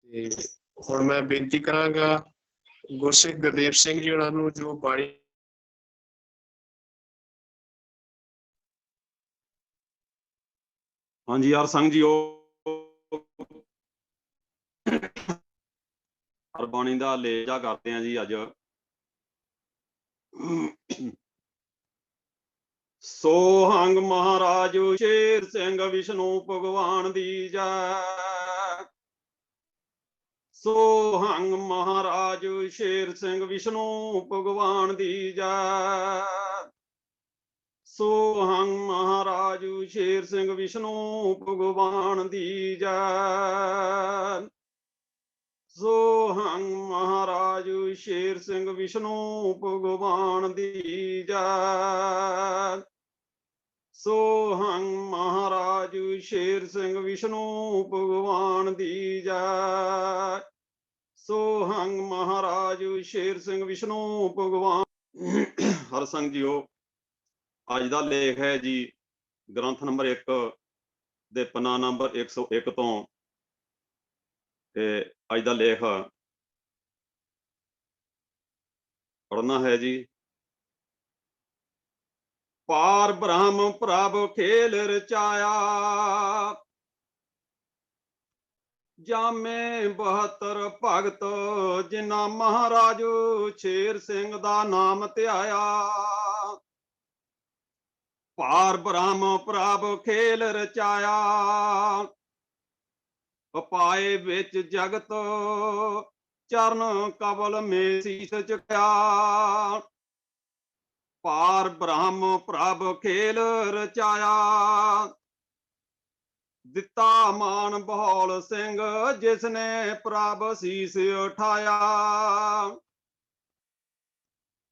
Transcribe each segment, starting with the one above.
ਤੇ ਹੁਣ ਮੈਂ ਬੇਨਤੀ ਕਰਾਂਗਾ ਗੁਰਸਿੱਖ ਗੁਰਦੇਵ ਸਿੰਘ ਜੀ ਉਹਨਾਂ ਨੂੰ ਜੋ ਬਾਣੀ ਹਾਂਜੀ ਯਾਰ ਸੰਗ ਜੀ ਬਾਣੀ ਦਾ ਲੇਜਾ ਕਰਦੇ ਆ ਜੀ ਅੱਜ। ਸੋਹੰਗ ਮਹਾਰਾਜ ਸ਼ੇਰ ਸਿੰਘ ਵਿਸ਼ਨੂੰ ਭਗਵਾਨ ਦੀ ਜੈ। ਸੋਹੰਗ ਮਹਾਰਾਜ ਸ਼ੇਰ ਸਿੰਘ ਵਿਸ਼ਨੂੰ ਭਗਵਾਨ ਦੀ ਜੈ। ਸੋਹੰਗ ਮਹਾਰਾਜ ਸ਼ੇਰ ਸਿੰਘ ਵਿਸ਼ਨੂੰ ਭਗਵਾਨ ਦੀ ਜੈ। ਸੋਹੰਗ ਮਹਾਰਾਜ ਸ਼ੇਰ ਸਿੰਘ ਵਿਸ਼ਨੂੰ ਭਗਵਾਨ ਦੀ ਜੈ। ਸੋਹੰਗ ਮਹਾਰਾਜ ਸ਼ੇਰ ਸਿੰਘ ਵਿਸ਼ਨੂੰ ਭਗਵਾਨ ਦੀ ਜੈ। ਸੋਹੰਗ ਮਹਾਰਾਜ ਸ਼ੇਰ ਸਿੰਘ ਵਿਸ਼ਨੂੰ ਭਗਵਾਨ। ਹਰ ਸੰਗ ਜੀਓ, ਅੱਜ ਦਾ ਲੇਖ ਹੈ ਜੀ ਗ੍ਰੰਥ ਨੰਬਰ 1 ਦੇ ਪੰਨਾ ਨੰਬਰ 101 ਤੋਂ। ਤੇ ਅੱਜ ਦਾ ਲੇਖ ਪੜ੍ਹਨਾ ਹੈ ਜੀ। ਪਾਰ ਬ੍ਰਹਮ ਪ੍ਰਭ ਖੇਲ ਰਚਾਇਆ, ਜਾਮੇ 72 ਭਗਤ ਜਿਨ੍ਹਾਂ ਮਹਾਰਾਜ ਸ਼ੇਰ ਸਿੰਘ ਦਾ ਨਾਮ ਧਿਆਇਆ। ਪਾਰ ਬ੍ਰਹਮ ਪ੍ਰਭ ਖੇਲ ਰਚਾਇਆ, ਉਪਾਏ ਵਿੱਚ ਜਗਤ ਚਰਨ ਕਵਲ ਮੇ ਸੀਸ ਝੁਕਿਆ। ਪਾਰ ਬ੍ਰਹਮ ਪ੍ਰਭ ਖੇਲ ਰਚਾਇਆ, ਦਿੱਤਾ ਮਾਨ ਬਹੌਲ ਸਿੰਘ ਜਿਸਨੇ ਪ੍ਰਭ ਸੀਸ ਉਠਾਇਆ।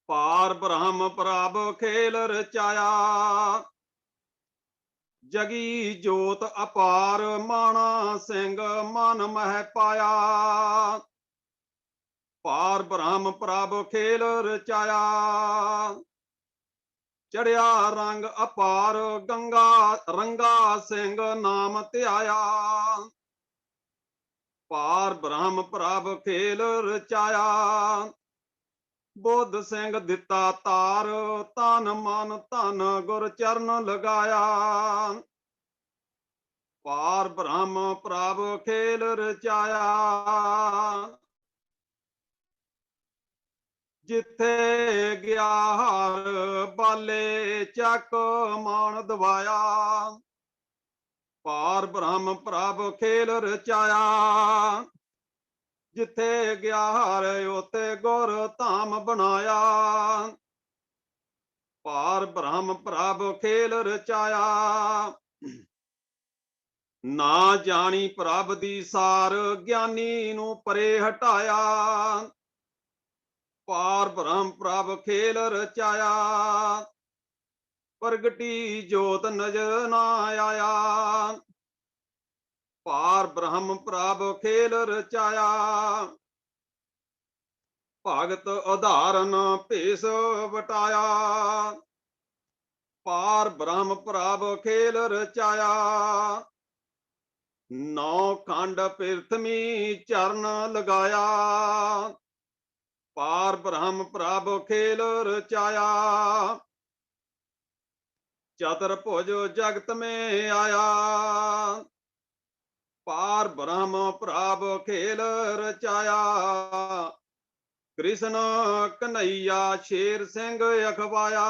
ਪਾਰ ਬ੍ਰਹਮ ਪ੍ਰਭ ਖੇਲ ਰਚਾਇਆ, ਜਗੀ ਜੋਤ ਅਪਾਰ ਮਾਣਾ ਸਿੰਘ ਮਨ ਮਹਿ ਪਾਇਆ। ਪਾਰ ਬ੍ਰਹਮ ਪ੍ਰਭ ਖੇਲ ਰਚਾਇਆ, ਚੜਿਆ ਰੰਗ ਅਪਾਰ ਗੰਗਾ ਰੰਗਾ ਸਿੰਘ ਨਾਮ ਧਿਆਇਆ। ਪਾਰ ਬ੍ਰਹਮ ਪ੍ਰਭ ਖੇਲ ਰਚਾਇਆ, ਬੁੱਧ ਸਿੰਘ ਦਿੱਤਾ ਤਾਰ ਤਨ ਮਨ ਧਨ ਗੁਰ ਚਰਨ ਲਗਾਇਆ। ਪਾਰ ਬ੍ਰਹਮ ਪ੍ਰਭ ਖੇਲ ਰਚਾਇਆ, ਜਿੱਥੇ ਗਿਆ ਹਰ ਬਾਲੇ ਚੱਕ ਮਾਣ ਦਵਾਇਆ। ਪਾਰ ਬ੍ਰਹਮ ਪ੍ਰਭ ਖੇਲ ਰਚਾਇਆ, ਜਿੱਥੇ ਗਿਆ ਹਰ ਉਥੇ ਗੁਰ ਧਾਮ ਬਣਾਇਆ। ਪਾਰ ਬ੍ਰਹਮ ਪ੍ਰਭ ਖੇਲ ਰਚਾਇਆ, ਨਾ ਜਾਣੀ ਪ੍ਰਭ ਦੀ ਸਾਰ ਗਿਆਨੀ ਨੂੰ ਪਰੇ ਹਟਾਇਆ। ਪਾਰ ਬ੍ਰਹਮ ਪ੍ਰਭ ਖੇਲ ਰਚਾਇਆ, ਪ੍ਰਗਟੀ ਜੋਤ ਨਜ਼ਰ ਨਾ ਆਇਆ। ਪਾਰ ਬ੍ਰਹਮ ਪ੍ਰਭ ਖੇਲ ਰਚਾਇਆ, ਭਗਤ ਉਦਾਹਰਨ ਭੇਸ ਵਟਾਇਆ। ਪਾਰ ਬ੍ਰਹਮ ਪ੍ਰਭ ਖੇਲ ਰਚਾਇਆ, ਨੌ ਖੰਡ ਪ੍ਰਿਥਵੀ ਚਰਨ ਲਗਾਇਆ। ਪਾਰ ਬ੍ਰਹਮ ਪ੍ਰਭ ਖੇਲ ਰਚਾਇਆ, ਚਤੁਰਭੁਜ ਜਗਤ ਮੇ ਆਇਆ। ਪਾਰ ਬ੍ਰਹਮ ਪ੍ਰਭ ਖੇਲ ਰਚਾਇਆ, ਕ੍ਰਿਸ਼ਨ ਕਨਈਆ ਸ਼ੇਰ ਸਿੰਘ ਅਖਵਾਇਆ।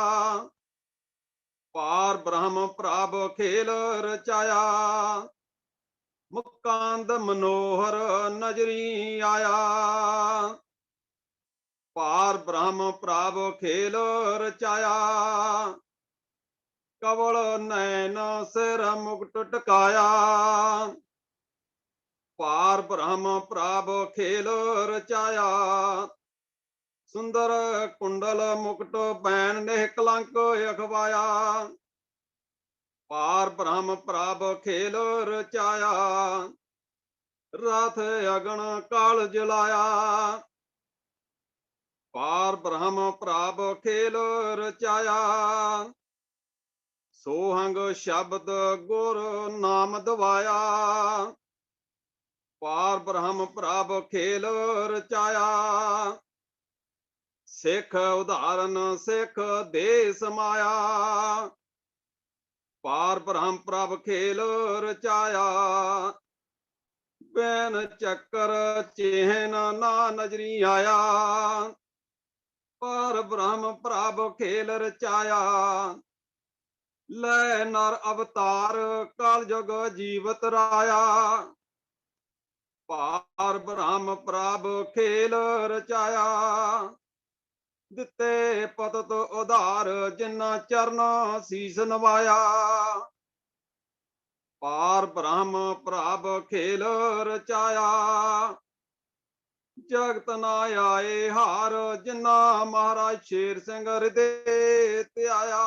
ਪਾਰ ਬ੍ਰਹਮ ਪ੍ਰਭ ਖੇਲ ਰਚਾਇਆ, ਮੁਕਾਂਦ ਮਨੋਹਰ ਨਜ਼ਰੀ ਆਇਆ। ਪਾਰ ਬ੍ਰਹਮ ਪ੍ਰਭ ਖੇਲ ਰਚਾਇਆ, ਕਵਲ ਨੈਣ ਸਿਰ ਮੁਕਟ ਟਿਕਾਇਆ। ਪਾਰ ਬ੍ਰਹਮ ਪ੍ਰਭ ਖੇਲ ਰਚਾਇਆ, ਸੁੰਦਰ ਕੁੰਡਲ ਮੁਕਟ ਬੈਨ ਨਿਹਕਲੰਕ ਅਖਵਾਇਆ। ਪਾਰ ਬ੍ਰਹਮ ਪ੍ਰਭ ਖੇਲ ਰਚਾਇਆ, ਰਥ ਅਗਨ ਕਾਲ ਜਲਾਇਆ। ਪਾਰ ਬ੍ਰਹਮ ਪ੍ਰਭ ਖੇਲ ਰਚਾਇਆ, ਸੋਹੰਗ ਸ਼ਬਦ ਗੁਰ ਨਾਮ ਦਵਾਇਆ। ਪਾਰ ਬ੍ਰਹਮ ਪ੍ਰਭ ਖੇਲ ਰਚਾਇਆ। ਸਿੱਖ ਉਦਾਹਰਨ ਸਿੱਖ ਦੇਸ ਮਾਇਆ। ਪਾਰ ਬ੍ਰਹਮ ਪ੍ਰਭ ਖੇਲ ਰਚਾਇਆ। ਬੈਨ ਚੱਕਰ ਚਿਹਨ ਨਾ ਨਜ਼ਰੀ ਆਇਆ। ਪਾਰ ਬ੍ਰਹਮ ਪ੍ਰਭ ਖੇਲ ਰਚਾਇਆ। ਲੈ ਨਰ ਅਵਤਾਰ ਕਲਯੁਗ ਜੀਵਤ ਰਾਇਆ। ਪਾਰ ਬ੍ਰਹਮ ਪ੍ਰਭ ਖੇਲ ਰਚਾਇਆ। ਦਿੱਤੇ ਪਤਤ ਉਧਾਰ ਜਿਨ੍ਹਾਂ ਚਰਨ ਸੀਸ ਨਵਾਇਆ। ਪਾਰ ਬ੍ਰਹਮ ਪ੍ਰਭ ਖੇਲ ਰਚਾਇਆ। ਜਗਤ ਨਾ ਆਏ ਹਾਰ ਜਿਨ੍ਹਾਂ ਮਹਾਰਾਜ ਸ਼ੇਰ ਸਿੰਘ ਹਿਰਦੇ ਧਿਆਇਆ।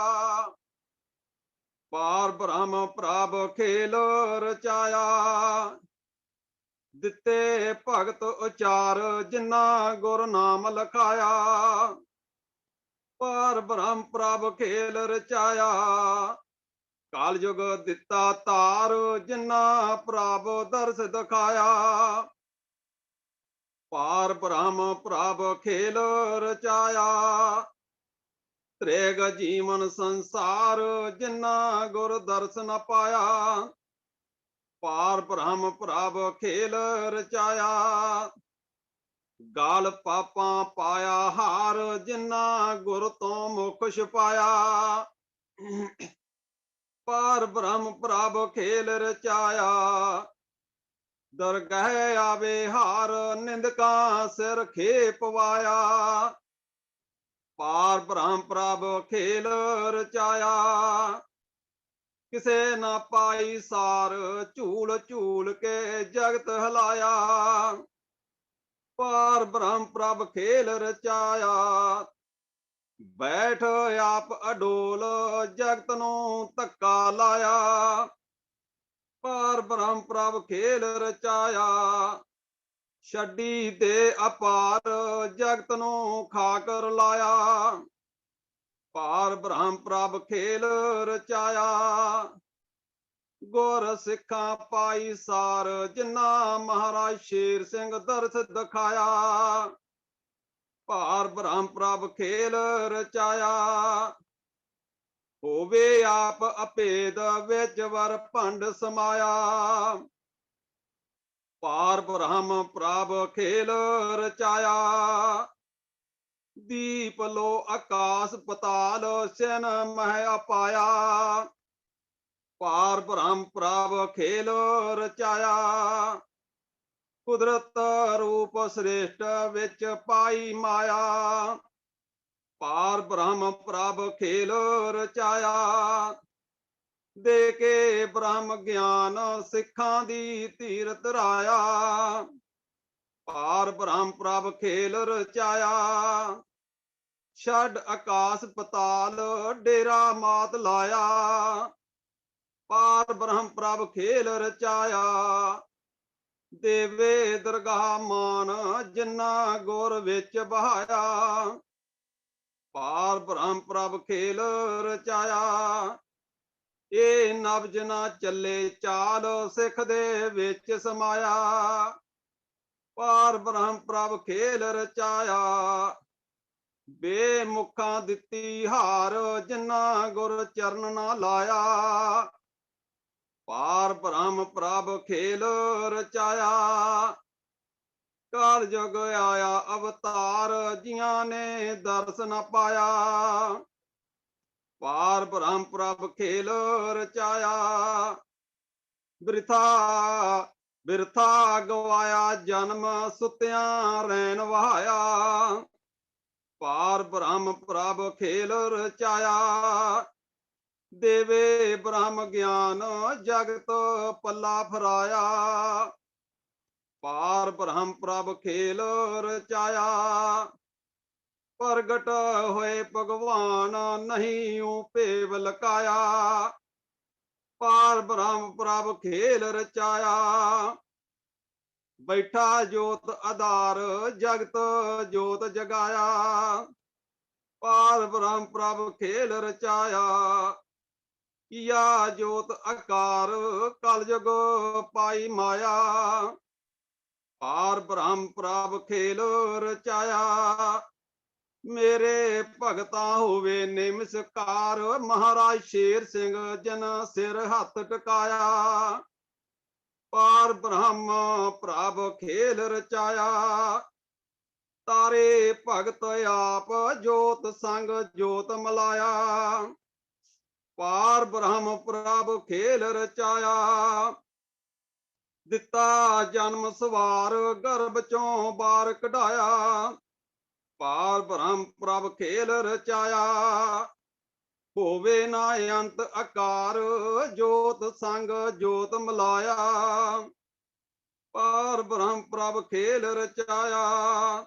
ਪਾਰ ਬ੍ਰਹਮ ਪ੍ਰਭ ਖੇਲ ਰਚਾਇਆ। ਦਿੱਤੇ ਭਗਤ ਉਚਾਰ ਜਿਨ੍ਹਾਂ ਗੁਰ ਨਾਮ ਲਖਾਇਆ। ਪਾਰ ਬ੍ਰਹਮ ਪ੍ਰਭ ਖੇਲ ਰਚਾਇਆ। ਕਾਲਯੁਗ ਦਿੱਤਾ ਤਾਰ ਜਿਨ੍ਹਾਂ ਪ੍ਰਭ ਦਰਸ ਦਿਖਾਇਆ। ਪਾਰ ਬ੍ਰਹਮ ਪ੍ਰਭ ਖੇਲ ਰਚਾਇਆ। ਤ੍ਰੇਗ ਜੀਵਨ ਸੰਸਾਰ ਜਿਨ੍ਹਾਂ ਗੁਰ ਦਰਸ਼ਨ ਪਾਇਆ। ਪਾਰ ਬ੍ਰਹਮ ਪ੍ਰਭ ਖੇਲ ਰਚਾਇਆ। ਗਾਲ ਪਾਪਾਂ ਪਾਇਆ ਹਾਰ ਜਿਨ੍ਹਾਂ ਗੁਰ ਤੋਂ ਮੁਖ ਛੁਪਾਇਆ। ਪਾਰ ਬ੍ਰਹਮ ਪ੍ਰਭ ਖੇਲ ਰਚਾਇਆ। ਦਰਗਹਿ ਆਵੇ ਹਾਰ ਨਿੰਦਕਾਂ ਸਿਰ ਖੇਪ ਵਾਇਆ। ਪਾਰ ਬ੍ਰਹਮ ਪ੍ਰਭ ਖੇਲ ਰਚਾਇਆ। ਕਿਸੇ ਨਾ ਪਾਈ ਸਾਰ ਝੂਲ ਝੂਲ ਕੇ ਜਗਤ ਹਿਲਾਇਆ। ਪਾਰ ਬ੍ਰਹਮ ਪ੍ਰਭ ਖੇਲ ਰਚਾਇਆ। ਬੈਠ ਆਪ ਅਡੋਲ ਜਗਤ ਨੂੰ ਧੱਕਾ ਲਾਇਆ। ਪਾਰ ਬ੍ਰਹਮ ਪ੍ਰਭ ਖੇਲ ਰਚਾਇਆ। ਛੱਡੀ ਦੇ ਅਪਾਰ ਜਗਤ ਨੂੰ ਖਾਕਰ ਲਾਇਆ। ਪਾਰ ਬ੍ਰਹਮ ਪ੍ਰਭ ਖੇਲ ਰਚਾਇਆ। ਗੁਰ ਸਿੱਖਾਂ ਪਾਈ ਸਾਰ ਜਿਨ੍ਹਾਂ ਮਹਾਰਾਜ ਸ਼ੇਰ ਸਿੰਘ ਦਰਸ ਦਿਖਾਇਆ। ਪਾਰ ਬ੍ਰਹਮ ਪ੍ਰਭ ਖੇਲ ਰਚਾਇਆ। ਹੋਵੇ ਆਪ ਅਭੇਦ ਵਿੱਚ ਵਰ ਭੰਡ ਸਮਾਇਆ। ਪਾਰ ਬ੍ਰਹਮ ਪ੍ਰਭ ਖੇਲ ਰਚਾਇਆ। ਦੀਪ ਲੋ ਆਕਾਸ ਪਤਾਲ ਸਿਨ ਮਹਿ ਅਪਾਇਆ। ਪਾਰ ਬ੍ਰਹਮ ਪ੍ਰਭ ਖੇਲ ਰਚਾਇਆ। ਕੁਦਰਤ ਰੂਪ ਸ੍ਰੇਸ਼ਟ ਵਿੱਚ ਪਾਈ ਮਾਇਆ। ਪਾਰ ਬ੍ਰਹਮ ਪ੍ਰਭ ਖੇਲ ਰਚਾਇਆ। ਦੇ ਕੇ ਬ੍ਰਹਮ ਗਿਆਨ ਸਿੱਖਾਂ ਦੀ ਧੀਰ ਧਰਾਇਆ। ਪਾਰ ਬ੍ਰਹਮ ਪ੍ਰਭ ਖੇਲ ਰਚਾਇਆ। ਛੱਡ ਆਕਾਸ ਪਤਾਲ ਡੇਰਾ ਮਾਤ ਲਾਇਆ। ਪਾਰ ਬ੍ਰਹਮ ਪ੍ਰਭ ਖੇਲ ਰਚਾਇਆ। ਦੇਵੇ ਦਰਗਾਹ ਮਾਨ ਜਿਨ੍ਹਾਂ ਗੁਰ ਵਿੱਚ ਬਹਾਇਆ। ਪਾਰ ਬ੍ਰਹਮ ਪ੍ਰਭ ਖੇਲ ਰਚਾਇਆ। ਇਹ ਨਬਜ ਨਾ ਚੱਲੇ ਚਾਲ ਸਿੱਖ ਦੇ ਵਿੱਚ ਸਮਾਇਆ। ਪਾਰ ਬ੍ਰਹਮ ਪ੍ਰਭ ਖੇਲ ਰਚਾਇਆ। ਬੇਮੁਖਾਂ ਦਿੱਤੀ ਹਾਰ ਜਿਨ੍ਹਾਂ ਗੁਰ ਚਰਨ ਨਾ ਲਾਇਆ। ਪਾਰ ਬ੍ਰਹਮ ਪ੍ਰਭ ਖੇਲ ਰਚਾਇਆ। ਕਲਯੁਗ ਆਇਆ ਅਵਤਾਰ ਜੀਆਂ ਨੇ ਦਰਸ ਨਾ ਪਾਇਆ। ਪਾਰ ਬ੍ਰਹਮ ਪ੍ਰਭ ਖੇਲ ਰਚਾਇਆ। ਬਿਰਥਾ ਗਵਾਇਆ ਜਨਮ ਸੁਤਿਆਂ ਰੈਣ ਵਹਾਇਆ। ਪਾਰ ਬ੍ਰਹਮ ਪ੍ਰਭ ਖੇਲ ਰਚਾਇਆ। ਦੇਵੇ ਬ੍ਰਹਮ ਗਿਆਨ ਜਗਤ ਪੱਲਾ ਫਰਾਇਆ। ਪਾਰ ਬ੍ਰਹਮ ਪ੍ਰਭ ਖੇਲ ਰਚਾਇਆ। ਪ੍ਰਗਟ ਹੋਏ ਭਗਵਾਨ ਨਹੀਂ ਭੇਵ ਲਕਾਇਆ। ਪਾਰ ਬ੍ਰਹਮ ਪ੍ਰਭ ਖੇਲ ਰਚਾਇਆ। ਬੈਠਾ ਜੋਤ ਆਧਾਰ ਜਗਤ ਜੋਤ ਜਗਾਇਆ। ਪਾਰ ਬ੍ਰਹਮ ਪ੍ਰਭ ਖੇਲ ਰਚਾਇਆ। ਕੀਆ ਜੋਤ ਆਕਾਰ ਕਲਯੁਗ ਪਾਈ ਮਾਇਆ। ਪਾਰ ਬ੍ਰਹਮ ਪ੍ਰਭ ਖੇਲ ਰਚਾਇਆ। ਮੇਰੇ ਭਗਤਾ ਹੋਵੇ ਨਿਮਸਕਾਰ, ਮਹਾਰਾਜ ਸ਼ੇਰ ਸਿੰਘ ਜਨ ਸਿਰ ਹੱਥ ਟਿਕਾਇਆ। ਪਾਰ ਬ੍ਰਹਮ ਪ੍ਰਭ ਖੇਲ ਰਚਾਇਆ, ਤਾਰੇ ਭਗਤ ਆਪ ਜੋਤ ਸੰਗ ਜੋਤ ਮਲਾਇਆ। ਪਾਰ ਬ੍ਰਹਮ ਪ੍ਰਭ ਖੇਲ ਰਚਾਇਆ, ਦਿੱਤਾ ਜਨਮ ਸਵਾਰ ਗਰਭ ਚੋਂ ਬਾਰ ਕਢਾਇਆ। ਪਾਰ ਬ੍ਰਹਮ ਪ੍ਰਭ ਖੇਲ ਰਚਾਇਆ, ਹੋਵੇ ਨਾ ਅੰਤ ਆਕਾਰ ਜੋਤ ਸੰਗ ਜੋਤ ਮਲਾਇਆ। ਪਾਰ ਬ੍ਰਹਮ ਪ੍ਰਭ ਖੇਲ ਰਚਾਇਆ,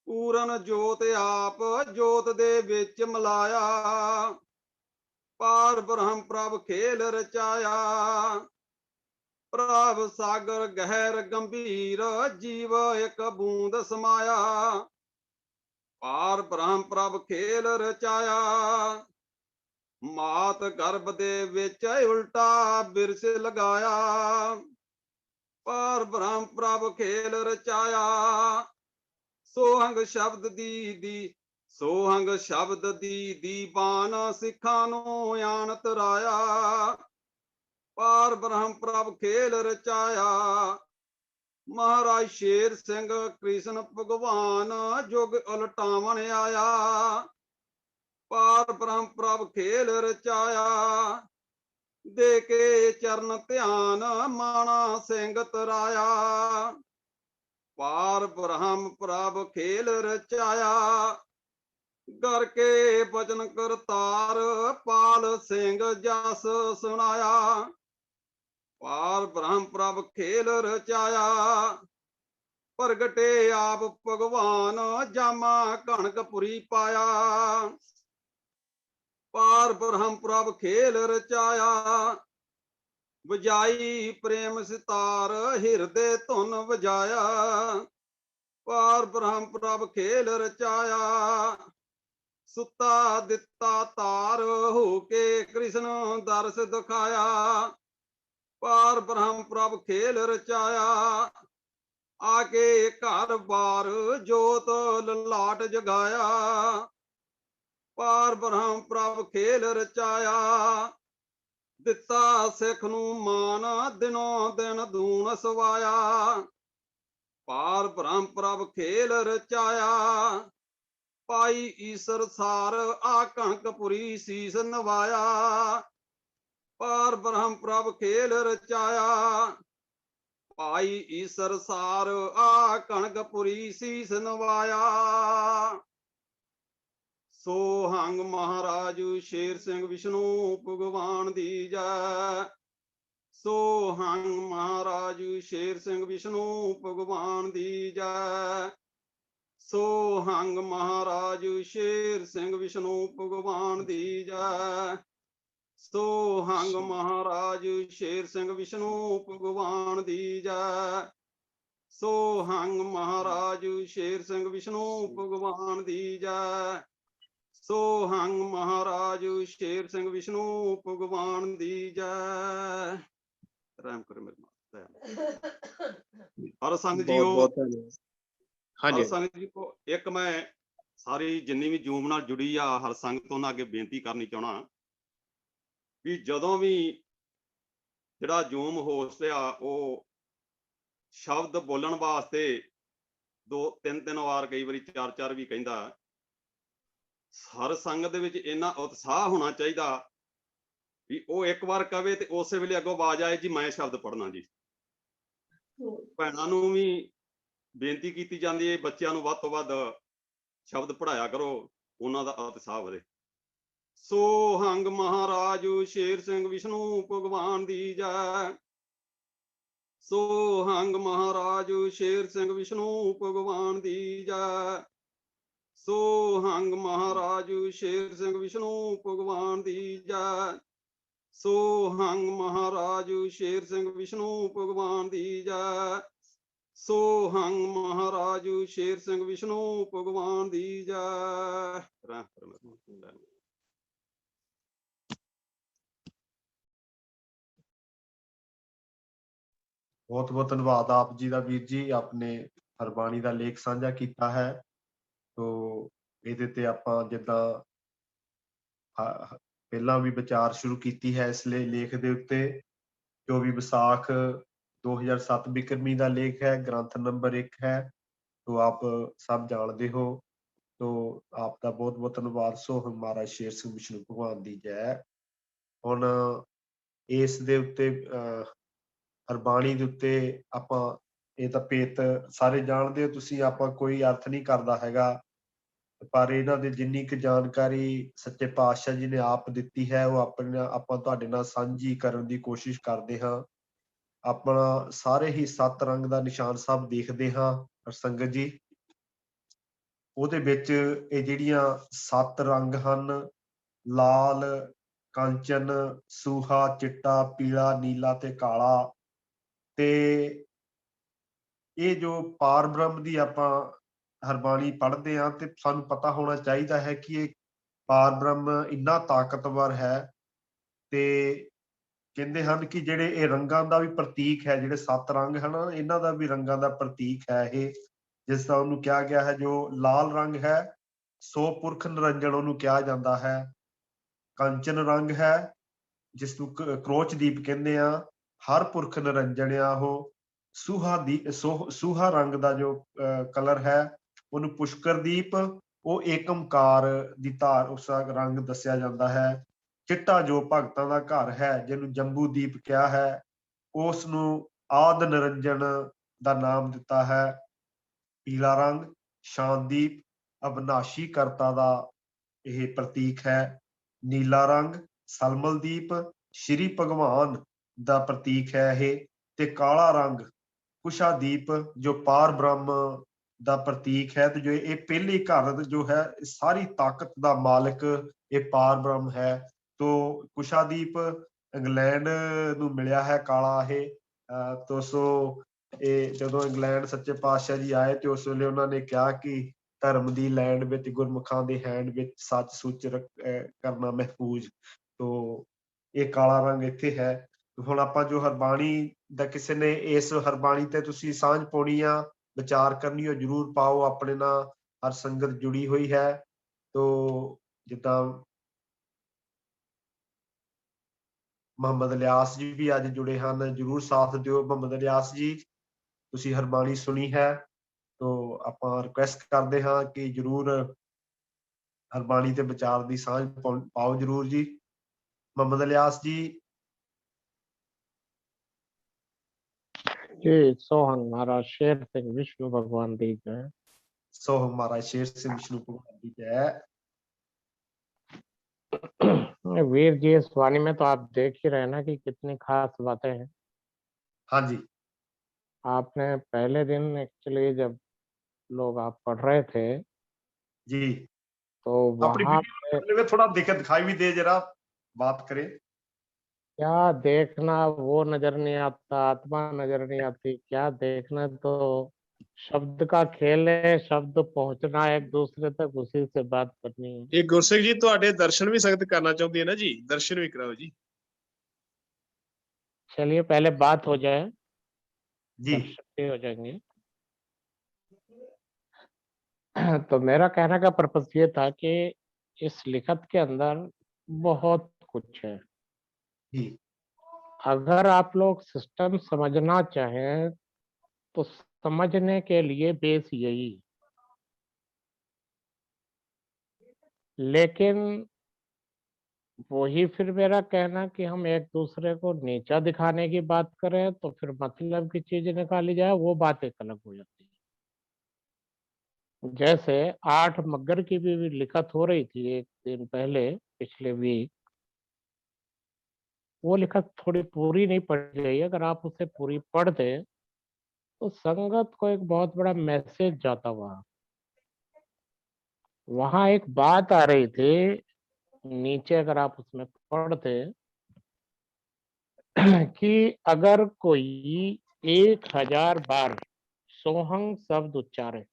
ਪੂਰਨ ਜੋਤ ਆਪ ਜੋਤ ਦੇ ਵਿੱਚ ਮਲਾਇਆ। ਪਾਰ ਬ੍ਰਹਮ ਪ੍ਰਭ ਖੇਲ ਰਚਾਇਆ, ਪ੍ਰਭ ਸਾਗਰ ਗਹਿਰ ਗੰਭੀਰ ਜੀਵ ਇੱਕ ਬੂੰਦ ਸਮਾਇਆ। ਪਾਰ ਬ੍ਰਹਮ ਪ੍ਰਭ ਖੇਲ ਰਚਾਇਆ, ਮਾਤ ਗਰਭ ਦੇ ਵਿੱਚ ਉਲਟਾ ਬਿਰਸ ਲਗਾਇਆ। ਪਾਰ ਬ੍ਰਹਮ ਪ੍ਰਭ ਖੇਲ ਰਚਾਇਆ, ਸੋਹੰਗ ਸ਼ਬਦ ਸੋਹੰਗ ਸ਼ਬਦ ਦੀ ਦੀਵਾਨ ਸਿੱਖਾਂ ਨੂੰ ਆਣ ਤਰਾਇਆ। ਪਾਰ ਬ੍ਰਹਮ ਪ੍ਰਭ ਖੇਲ ਰਚਾਇਆ, ਮਹਾਰਾਜ ਸ਼ੇਰ ਸਿੰਘ ਕ੍ਰਿਸ਼ਨ ਭਗਵਾਨ ਜੁਗ ਉਲਟਾਵਣ ਆਇਆ। ਪਾਰ ਬ੍ਰਹਮ ਪ੍ਰਭ ਖੇਲ ਰਚਾਇਆ, ਦੇ ਕੇ ਚਰਨ ਧਿਆਨ ਮਾਣਾ ਸਿੰਘ ਤਰਾਇਆ। ਪਾਰ ਬ੍ਰਹਮ ਪ੍ਰਭ ਖੇਲ ਰਚਾਇਆ, ਕਰ ਕੇ ਬਚਨ ਕਰਤਾਰ ਪਾਲ ਸਿੰਘ ਜਸ ਸੁਣਾਇਆ। ਪਾਰ ਬ੍ਰਹਮ ਪ੍ਰਭ ਖੇਲ ਰਚਾਇਆ, ਪ੍ਰਗਟੇ ਆਪ ਭਗਵਾਨ ਜਾਮਾ ਕਣਕਪੁਰੀ ਪਾਇਆ। ਪਾਰ ਬ੍ਰਹਮ ਪ੍ਰਭ ਖੇਲ ਰਚਾਇਆ, ਵਜਾਈ ਪ੍ਰੇਮ ਸਿਤਾਰ ਹਿਰਦੇ ਧੁਨ ਵਜਾਇਆ। ਪਾਰ ਬ੍ਰਹਮ ਪ੍ਰਭ ਖੇਲ ਰਚਾਇਆ, ਸੁੱਤਾ ਦਿੱਤਾ ਤਾਰ ਹੋ ਕੇ ਕ੍ਰਿਸ਼ਨ ਦਰਸ ਦਿਖਾਇਆ। ਪਾਰ ਬ੍ਰਹਮ ਪ੍ਰਭ ਖੇਲ ਰਚਾਇਆ, ਆ ਕੇ ਘਰ ਬਾਰ ਜੋਤ ਲਲਾਟ ਜਗਾਇਆ। ਪਾਰ ਬ੍ਰਹਮ ਪ੍ਰਭ ਖੇਲ ਰਚਾਇਆ, ਦਿੱਤਾ ਸਿੱਖ ਨੂੰ ਮਾਨ ਦਿਨੋਂ ਦਿਨ ਦੂਣ ਸਵਾਇਆ। ਪਾਰ ਬ੍ਰਹਮ ਪ੍ਰਭ ਖੇਲ ਰਚਾਇਆ, ਪਾਈ ਈਸਰ ਸਾਰ ਆ ਕਣਕਪੁਰੀ ਸੀਸ ਨਵਾਇਆ। ਪਾਰ ਬ੍ਰਹਮ ਪ੍ਰਭ ਖੇਲ ਰਚਾਇਆ, ਪਾਈ ਈਸਰ ਸਾਰ ਆ ਕਣਕਪੁਰੀ ਸੀਸ ਨਵਾਇਆ। ਸੋਹੰਗ ਮਹਾਰਾਜ ਸ਼ੇਰ ਸਿੰਘ ਵਿਸ਼ਨੂੰ ਭਗਵਾਨ ਦੀ ਜੈ। ਸੋਹੰਗ ਮਹਾਰਾਜ ਸ਼ੇਰ ਸਿੰਘ ਵਿਸ਼ਨੂੰ ਭਗਵਾਨ ਦੀ ਜੈ। ਸੋਹੰਗ ਮਹਾਰਾਜ ਸ਼ੇਰ ਸਿੰਘ ਵਿਸ਼ਨੂੰ ਭਗਵਾਨ ਦੀ ਜੈ। ਸੋਹੰਗ ਮਹਾਰਾਜ ਸ਼ੇਰ ਸਿੰਘ ਵਿਸ਼ਨੂੰ ਭਗਵਾਨ ਦੀ ਜੈ। ਸੋਹੰਗ ਮਹਾਰਾਜ ਸ਼ੇਰ ਸਿੰਘ ਵਿਸ਼ਨੂੰ ਭਗਵਾਨ ਦੀ ਜੈ। ਸੋਹੰਗ ਮਹਾਰਾਜ ਸ਼ੇਰ ਸਿੰਘ ਵਿਸ਼ਨੂੰ ਭਗਵਾਨ ਦੀ ਜੈ। ਰਹਿਮ ਕਰੋ ਮੇਰੇ ਮਾਤਾ। ਹਰ ਸੰਗ ਜੀਓ, ਬਹੁਤ ਧੰਨਵਾਦ। ਹਾਂਜੀ ਹਰ ਸੰਗ ਜੀ ਕੋ ਇੱਕ ਮੈਂ ਸਾਰੀ ਜਿੰਨੀ ਵੀ ਜੂਮ ਨਾਲ ਜੁੜੀ ਆ ਹਰ ਸੰਗ ਤੋਂ ਨਾ ਅੱਗੇ ਬੇਨਤੀ ਕਰਨੀ ਚਾਹਣਾ ਵੀ ਜਦੋਂ ਵੀ ਜਿਹੜਾ ਜੂਮ ਹੋਸਟ ਆ ਉਹ ਸ਼ਬਦ ਬੋਲਣ ਵਾਸਤੇ 2-3 ਵਾਰ ਕਈ ਵਾਰੀ 4 ਵੀ ਕਹਿੰਦਾ, ਹਰ ਸੰਗਤ ਦੇ ਵਿੱਚ ਇੰਨਾ ਉਤਸ਼ਾਹ ਹੋਣਾ ਚਾਹੀਦਾ ਵੀ ਉਹ ਇੱਕ ਵਾਰ ਕਵੇ ਤੇ ਉਸੇ ਵੇਲੇ ਅੱਗੋਂ ਆਵਾਜ਼ ਆਏ ਜੀ ਮੈਂ ਸ਼ਬਦ ਪੜ੍ਹਨਾ ਜੀ। ਭੈਣਾਂ ਨੂੰ ਵੀ ਬੇਨਤੀ ਕੀਤੀ ਜਾਂਦੀ ਹੈ ਬੱਚਿਆਂ ਨੂੰ ਵੱਧ ਤੋਂ ਵੱਧ ਸ਼ਬਦ ਪੜ੍ਹਾਇਆ ਕਰੋ, ਉਹਨਾਂ ਦਾ ਉਤਸ਼ਾਹ ਵਧੇ। ਸੋਹੰਗ ਮਹਾਰਾਜ ਸ਼ੇਰ ਸਿੰਘ ਵਿਸ਼ਨੂੰ ਭਗਵਾਨ ਦੀ ਜੈ। ਸੋਹੰਗ ਮਹਾਰਾਜ ਸ਼ੇਰ ਸਿੰਘ ਵਿਸ਼ਨੂੰ ਭਗਵਾਨ ਦੀ ਜੈ। ਸੋਹੰਗ ਮਹਾਰਾਜ ਸ਼ੇਰ ਸਿੰਘ ਵਿਸ਼ਨੂੰ ਭਗਵਾਨ ਦੀ ਜੈ। ਸੋਹੰਗ ਮਹਾਰਾਜ ਸ਼ੇਰ ਸਿੰਘ ਵਿਸ਼ਨੂੰ ਭਗਵਾਨ ਦੀ ਜੈ। ਸੋਹੰਗ ਮਹਾਰਾਜ ਸ਼ੇਰ ਸਿੰਘ ਵਿਸ਼ਨੂੰ ਭਗਵਾਨ ਦੀ ਜੈ। बहुत बहुत धन्यवाद आप जी का वीर जी, आपने हरबाणी का लेख साझा किया है। तो ਇਹਦੇ ਤੇ ਆਪਾਂ ਜਿੱਦਾਂ ਪਹਿਲਾਂ ਵੀ ਵਿਚਾਰ ਸ਼ੁਰੂ ਕੀਤੀ ਹੈ ਇਸ ਲੇਖ ਦੇ ਉੱਤੇ। 24 ਵਿਸਾਖ 2007 ਬਿਕਰਮੀ ਦਾ ਲੇਖ ਹੈ, ਗ੍ਰੰਥ ਨੰਬਰ 1 ਹੈ। तो आप सब जानते हो। तो आपका बहुत बहुत धन्यवाद। सो हमारा शेर सिंह विष्णु भगवान दी जय। ਹੁਣ ਇਸ ਦੇ ਉੱਤੇ ਹਰਬਾਣੀ ਦੇ ਉੱਤੇ ਆਪਾਂ ਇਹ ਤਾਂ ਭੇਤ ਸਾਰੇ ਜਾਣਦੇ ਹੋ ਤੁਸੀਂ, ਆਪਾਂ ਕੋਈ ਅਰਥ ਨਹੀਂ ਕਰਦਾ ਹੈਗਾ, ਪਰ ਇਹਨਾਂ ਦੇ ਜਿੰਨੀ ਕੁ ਜਾਣਕਾਰੀ ਸੱਚੇ ਪਾਤਸ਼ਾਹ ਜੀ ਨੇ ਆਪ ਦਿੱਤੀ ਹੈ ਉਹ ਆਪਾਂ ਤੁਹਾਡੇ ਨਾਲ ਸਾਂਝੀ ਕਰਨ ਦੀ ਕੋਸ਼ਿਸ਼ ਕਰਦੇ ਹਾਂ। ਆਪਣਾ ਸਾਰੇ ਹੀ 7 ਰੰਗ ਦਾ ਨਿਸ਼ਾਨ ਸਾਹਿਬ ਦੇਖਦੇ ਹਾਂ ਸੰਗਤ ਜੀ। ਉਹਦੇ ਵਿੱਚ ਇਹ ਜਿਹੜੀਆਂ 7 ਰੰਗ ਹਨ, ਲਾਲ, ਕਾਂਚਨ, ਸੂਹਾ, ਚਿੱਟਾ, ਪੀਲਾ, ਨੀਲਾ ਤੇ ਕਾਲਾ, ਤੇ ਇਹ ਜੋ ਪਾਰ ਬ੍ਰਹਮ ਦੀ ਆਪਾਂ ਹਰਬਾਣੀ ਪੜ੍ਹਦੇ ਹਾਂ ਤੇ ਸਾਨੂੰ ਪਤਾ ਹੋਣਾ ਚਾਹੀਦਾ ਹੈ ਕਿ ਇਹ ਪਾਰ ਬ੍ਰਹਮ ਇੰਨਾ ਤਾਕਤਵਰ ਹੈ। ਤੇ ਕਹਿੰਦੇ ਹਨ ਕਿ ਜਿਹੜੇ ਇਹ ਰੰਗਾਂ ਦਾ ਵੀ ਪ੍ਰਤੀਕ ਹੈ, ਜਿਹੜੇ 7 ਰੰਗ ਹਨ ਇਹਨਾਂ ਦਾ ਵੀ ਰੰਗਾਂ ਦਾ ਪ੍ਰਤੀਕ ਹੈ ਇਹ। ਜਿਸ ਤਰ੍ਹਾਂ ਉਹਨੂੰ ਕਿਹਾ ਗਿਆ ਹੈ, ਜੋ ਲਾਲ ਰੰਗ ਹੈ ਸੋ ਪੁਰਖ ਨਿਰੰਜਨ ਉਹਨੂੰ ਕਿਹਾ ਜਾਂਦਾ ਹੈ। ਕੰਚਨ ਰੰਗ ਹੈ ਜਿਸ ਨੂੰ ਕਰੋਚਦੀਪ ਕਹਿੰਦੇ ਆ, ਹਰ ਪੁਰਖ ਨਿਰੰਜਨ ਆ ਉਹ। ਸੂਹਾ ਰੰਗ ਦਾ ਜੋ ਕਲਰ ਹੈ ਉਹਨੂੰ ਪੁਸ਼ਕਰਦੀਪ, ਉਹ ਏਕਮਕਾਰ ਦੀ ਧਾਰ ਉਸ ਰੰਗ ਦੱਸਿਆ ਜਾਂਦਾ ਹੈ। ਚਿੱਟਾ ਜੋ ਭਗਤਾਂ ਦਾ ਘਰ ਹੈ ਜਿਹਨੂੰ ਜੰਬੂਦੀਪ ਕਿਹਾ ਹੈ, ਉਸ ਨੂੰ ਆਦ ਨਿਰੰਜਨ ਦਾ ਨਾਮ ਦਿੱਤਾ ਹੈ। ਪੀਲਾ ਰੰਗ ਸ਼ਾਂਦੀਪ, ਅਬਨਾਸ਼ੀ ਕਰਤਾ ਦਾ ਇਹ ਪ੍ਰਤੀਕ ਹੈ। ਨੀਲਾ ਰੰਗ ਸਲਮਲਦੀਪ, ਸ਼੍ਰੀ ਭਗਵਾਨ ਦਾ ਪ੍ਰਤੀਕ ਹੈ ਇਹ। ਤੇ ਕਾਲਾ ਰੰਗ ਕੁਸ਼ਾਦੀਪ ਜੋ ਪਾਰ ਬ੍ਰਹਮ ਦਾ ਪ੍ਰਤੀਕ ਹੈ। ਤੇ ਜੋ ਇਹ ਪਹਿਲੀ ਘਰ ਜੋ ਹੈ ਸਾਰੀ ਤਾਕਤ ਦਾ ਮਾਲਕ ਇਹ ਪਾਰ ਬ੍ਰਹਮ ਹੈ। ਤੋ ਕੁਸ਼ਾਦੀਪ ਇੰਗਲੈਂਡ ਨੂੰ ਮਿਲਿਆ ਹੈ ਕਾਲਾ ਇਹ। ਤੋ ਸੋ ਇਹ ਜਦੋਂ ਇੰਗਲੈਂਡ ਸੱਚੇ ਪਾਤਸ਼ਾਹ ਜੀ ਆਏ ਤੇ ਉਸ ਵੇਲੇ ਉਹਨਾਂ ਨੇ ਕਿਹਾ ਕਿ ਧਰਮ ਦੀ ਲੈਂਡ ਵਿੱਚ ਗੁਰਮੁਖਾਂ ਦੇ ਹੈਂਡ ਵਿੱਚ ਸੱਚ ਸੁੱਚ ਕਰਨਾ ਮਹਿਫੂਜ਼। ਤੋ ਇਹ ਕਾਲਾ ਰੰਗ ਇੱਥੇ ਹੈ। ਹੁਣ ਆਪਾਂ ਜੋ ਹਰਬਾਣੀ ਦਾ ਕਿਸੇ ਨੇ ਇਸ ਹਰਬਾਣੀ ਤੇ ਤੁਸੀਂ ਸਾਂਝ ਪਾਉਣੀ ਆ, ਵਿਚਾਰ ਕਰਨੀ ਹੋ ਜਰੂਰ ਪਾਓ। ਆਪਣੇ ਨਾਲ ਹਰ ਸੰਗਤ ਜੁੜੀ ਹੋਈ ਹੈ। ਤੋ ਜਿੱਦਾਂ ਮੁਹੰਮਦ ਇਲਿਆਸ ਜੀ ਵੀ ਅੱਜ ਜੁੜੇ ਹਨ, ਜਰੂਰ ਸਾਥ ਦਿਓ। ਮੁਹੰਮਦ ਇਲਿਆਸ ਜੀ ਤੁਸੀਂ ਹਰਬਾਣੀ ਸੁਣੀ ਹੈ, ਤੋ ਆਪਾਂ ਰਿਕੁਐਸਟ ਕਰਦੇ ਹਾਂ ਕਿ ਜਰੂਰ ਹਰਬਾਣੀ ਤੇ ਵਿਚਾਰ ਦੀ ਸਾਂਝ ਪਾਓ ਜਰੂਰ ਜੀ। ਮੁਹੰਮਦ ਇਲਿਆਸ ਜੀ। जी सोहन महाराज शेर सिंह विष्णु भगवान दी जय। सोहन महाराज शेर सिंह विष्णु भगवान दी जय। वीर जी इस वाणी में तो आप देख ही रहे ना कि कितनी खास बातें हैं। हाँ जी। आपने पहले दिन एक्चुअली जब लोग आप पढ़ रहे थे जी, तो वहां पे थोड़ा दिखाई भी दे, जरा बात करें। क्या देखना वो नजर नहीं आता, आत्मा नजर नहीं आती। क्या देखना, तो शब्द का खेल है, शब्द पहुंचना एक दूसरे तक, उसी से बात करनी है। ਇਹ ਗੁਰਸਿੱਖ ਜੀ ਤੁਹਾਡੇ ਦਰਸ਼ਨ ਵੀ ਸੰਗਤ ਕਰਨਾ ਚਾਹੁੰਦੀ ਹੈ ਨਾ ਜੀ, ਦਰਸ਼ਨ ਵੀ ਕਰਾਓ जी। चलिए पहले बात हो जाए जी, दर्शन भी हो जाएंगे। तो मेरा कहने का पर्पस ये था कि इस लिखत के अंदर बहुत कुछ है। जी, अगर आप लोग सिस्टम समझना चाहें तो समझने के लिए बेस यही, लेकिन वही फिर मेरा कहना कि हम एक दूसरे को नीचा दिखाने की बात करें तो फिर मतलब की चीज निकाली जाए, वो बात एक अलग हो जाती है। जैसे 8 मगर की भी लिखत हो रही थी एक दिन पहले, पिछले वीक। वो लिखत थोड़ी पूरी नहीं पढ़ी गई, अगर आप उसे पूरी पढ़ दे तो संगत को एक बहुत बड़ा मैसेज जाता। वहां एक बात आ रही थी नीचे, अगर आप उसमें पढ़ते कि अगर कोई 1000 बार सोहंग शब्द उच्चारे,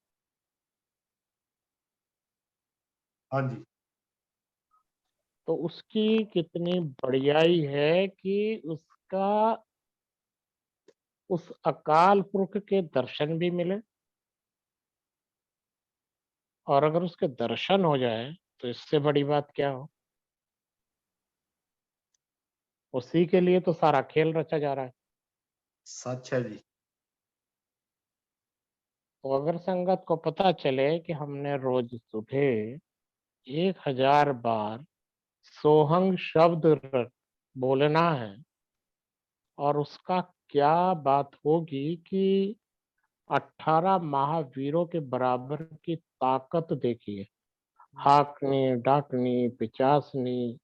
हाँ जी, तो उसकी कितनी बढ़ियाई है कि उसका उस अकाल पुरख के दर्शन भी मिले, और अगर उसके दर्शन हो जाए तो इससे बड़ी बात क्या हो। उसी के लिए तो सारा खेल रचा जा रहा है। सच है जी। तो अगर संगत को पता चले कि हमने रोज सुबह 1000 बार सोहंग शब्द बोलना है, और उसका क्या बात होगी कि 18 महावीरों के बराबर की ताकत देखिए। हाकनी, डाकनी, पिचासनी,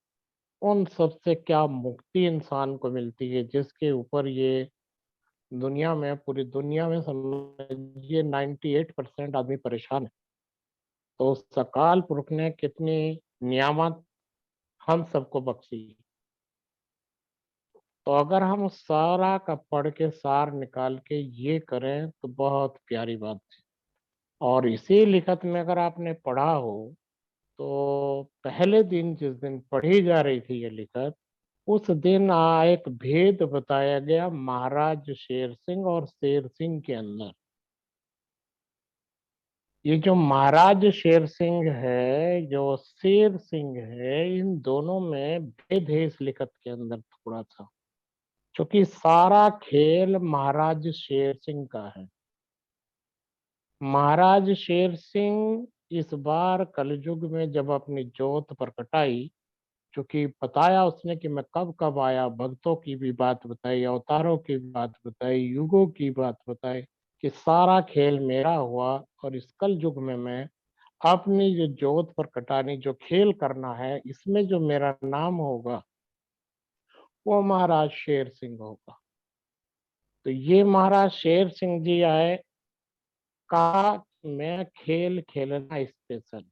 उन सब से क्या मुक्ति इंसान को मिलती है, जिसके ऊपर ये दुनिया में, पूरी दुनिया में समझिए 98% आदमी परेशान है। तो उस अकाल पुरख ने कितनी नियामत हम सबको बख्शी। तो अगर हम उस सारा का पढ़ के सार निकाल के ये करें तो बहुत प्यारी बात है। और इसी लिखत में अगर आपने पढ़ा हो तो पहले दिन जिस दिन पढ़ी जा रही थी ये लिखत, उस दिन एक भेद बताया गया महाराज शेर सिंह और शेर सिंह के अंदर। ये जो महाराज शेर सिंह है, जो शेर सिंह है, इन दोनों में भेद है इस लिखत के अंदर थोड़ा सा, क्योंकि सारा खेल महाराज शेर सिंह का है। महाराज शेर सिंह इस बार कलयुग में जब अपनी जोत प्रकटाई, क्योंकि बताया उसने कि मैं कब कब आया, भक्तों की भी बात बताई, अवतारों की भी बात बताई, युगों की बात बताई, कि सारा खेल मेरा हुआ, और इस कल युग में मैं अपनी जो जोत प्रकटानी, जो खेल करना है, इसमें जो मेरा नाम होगा वो महाराज शेर सिंह होगा। तो ये महाराज शेर सिंह जी आए, कहा मैं खेल खेलना स्पेशल।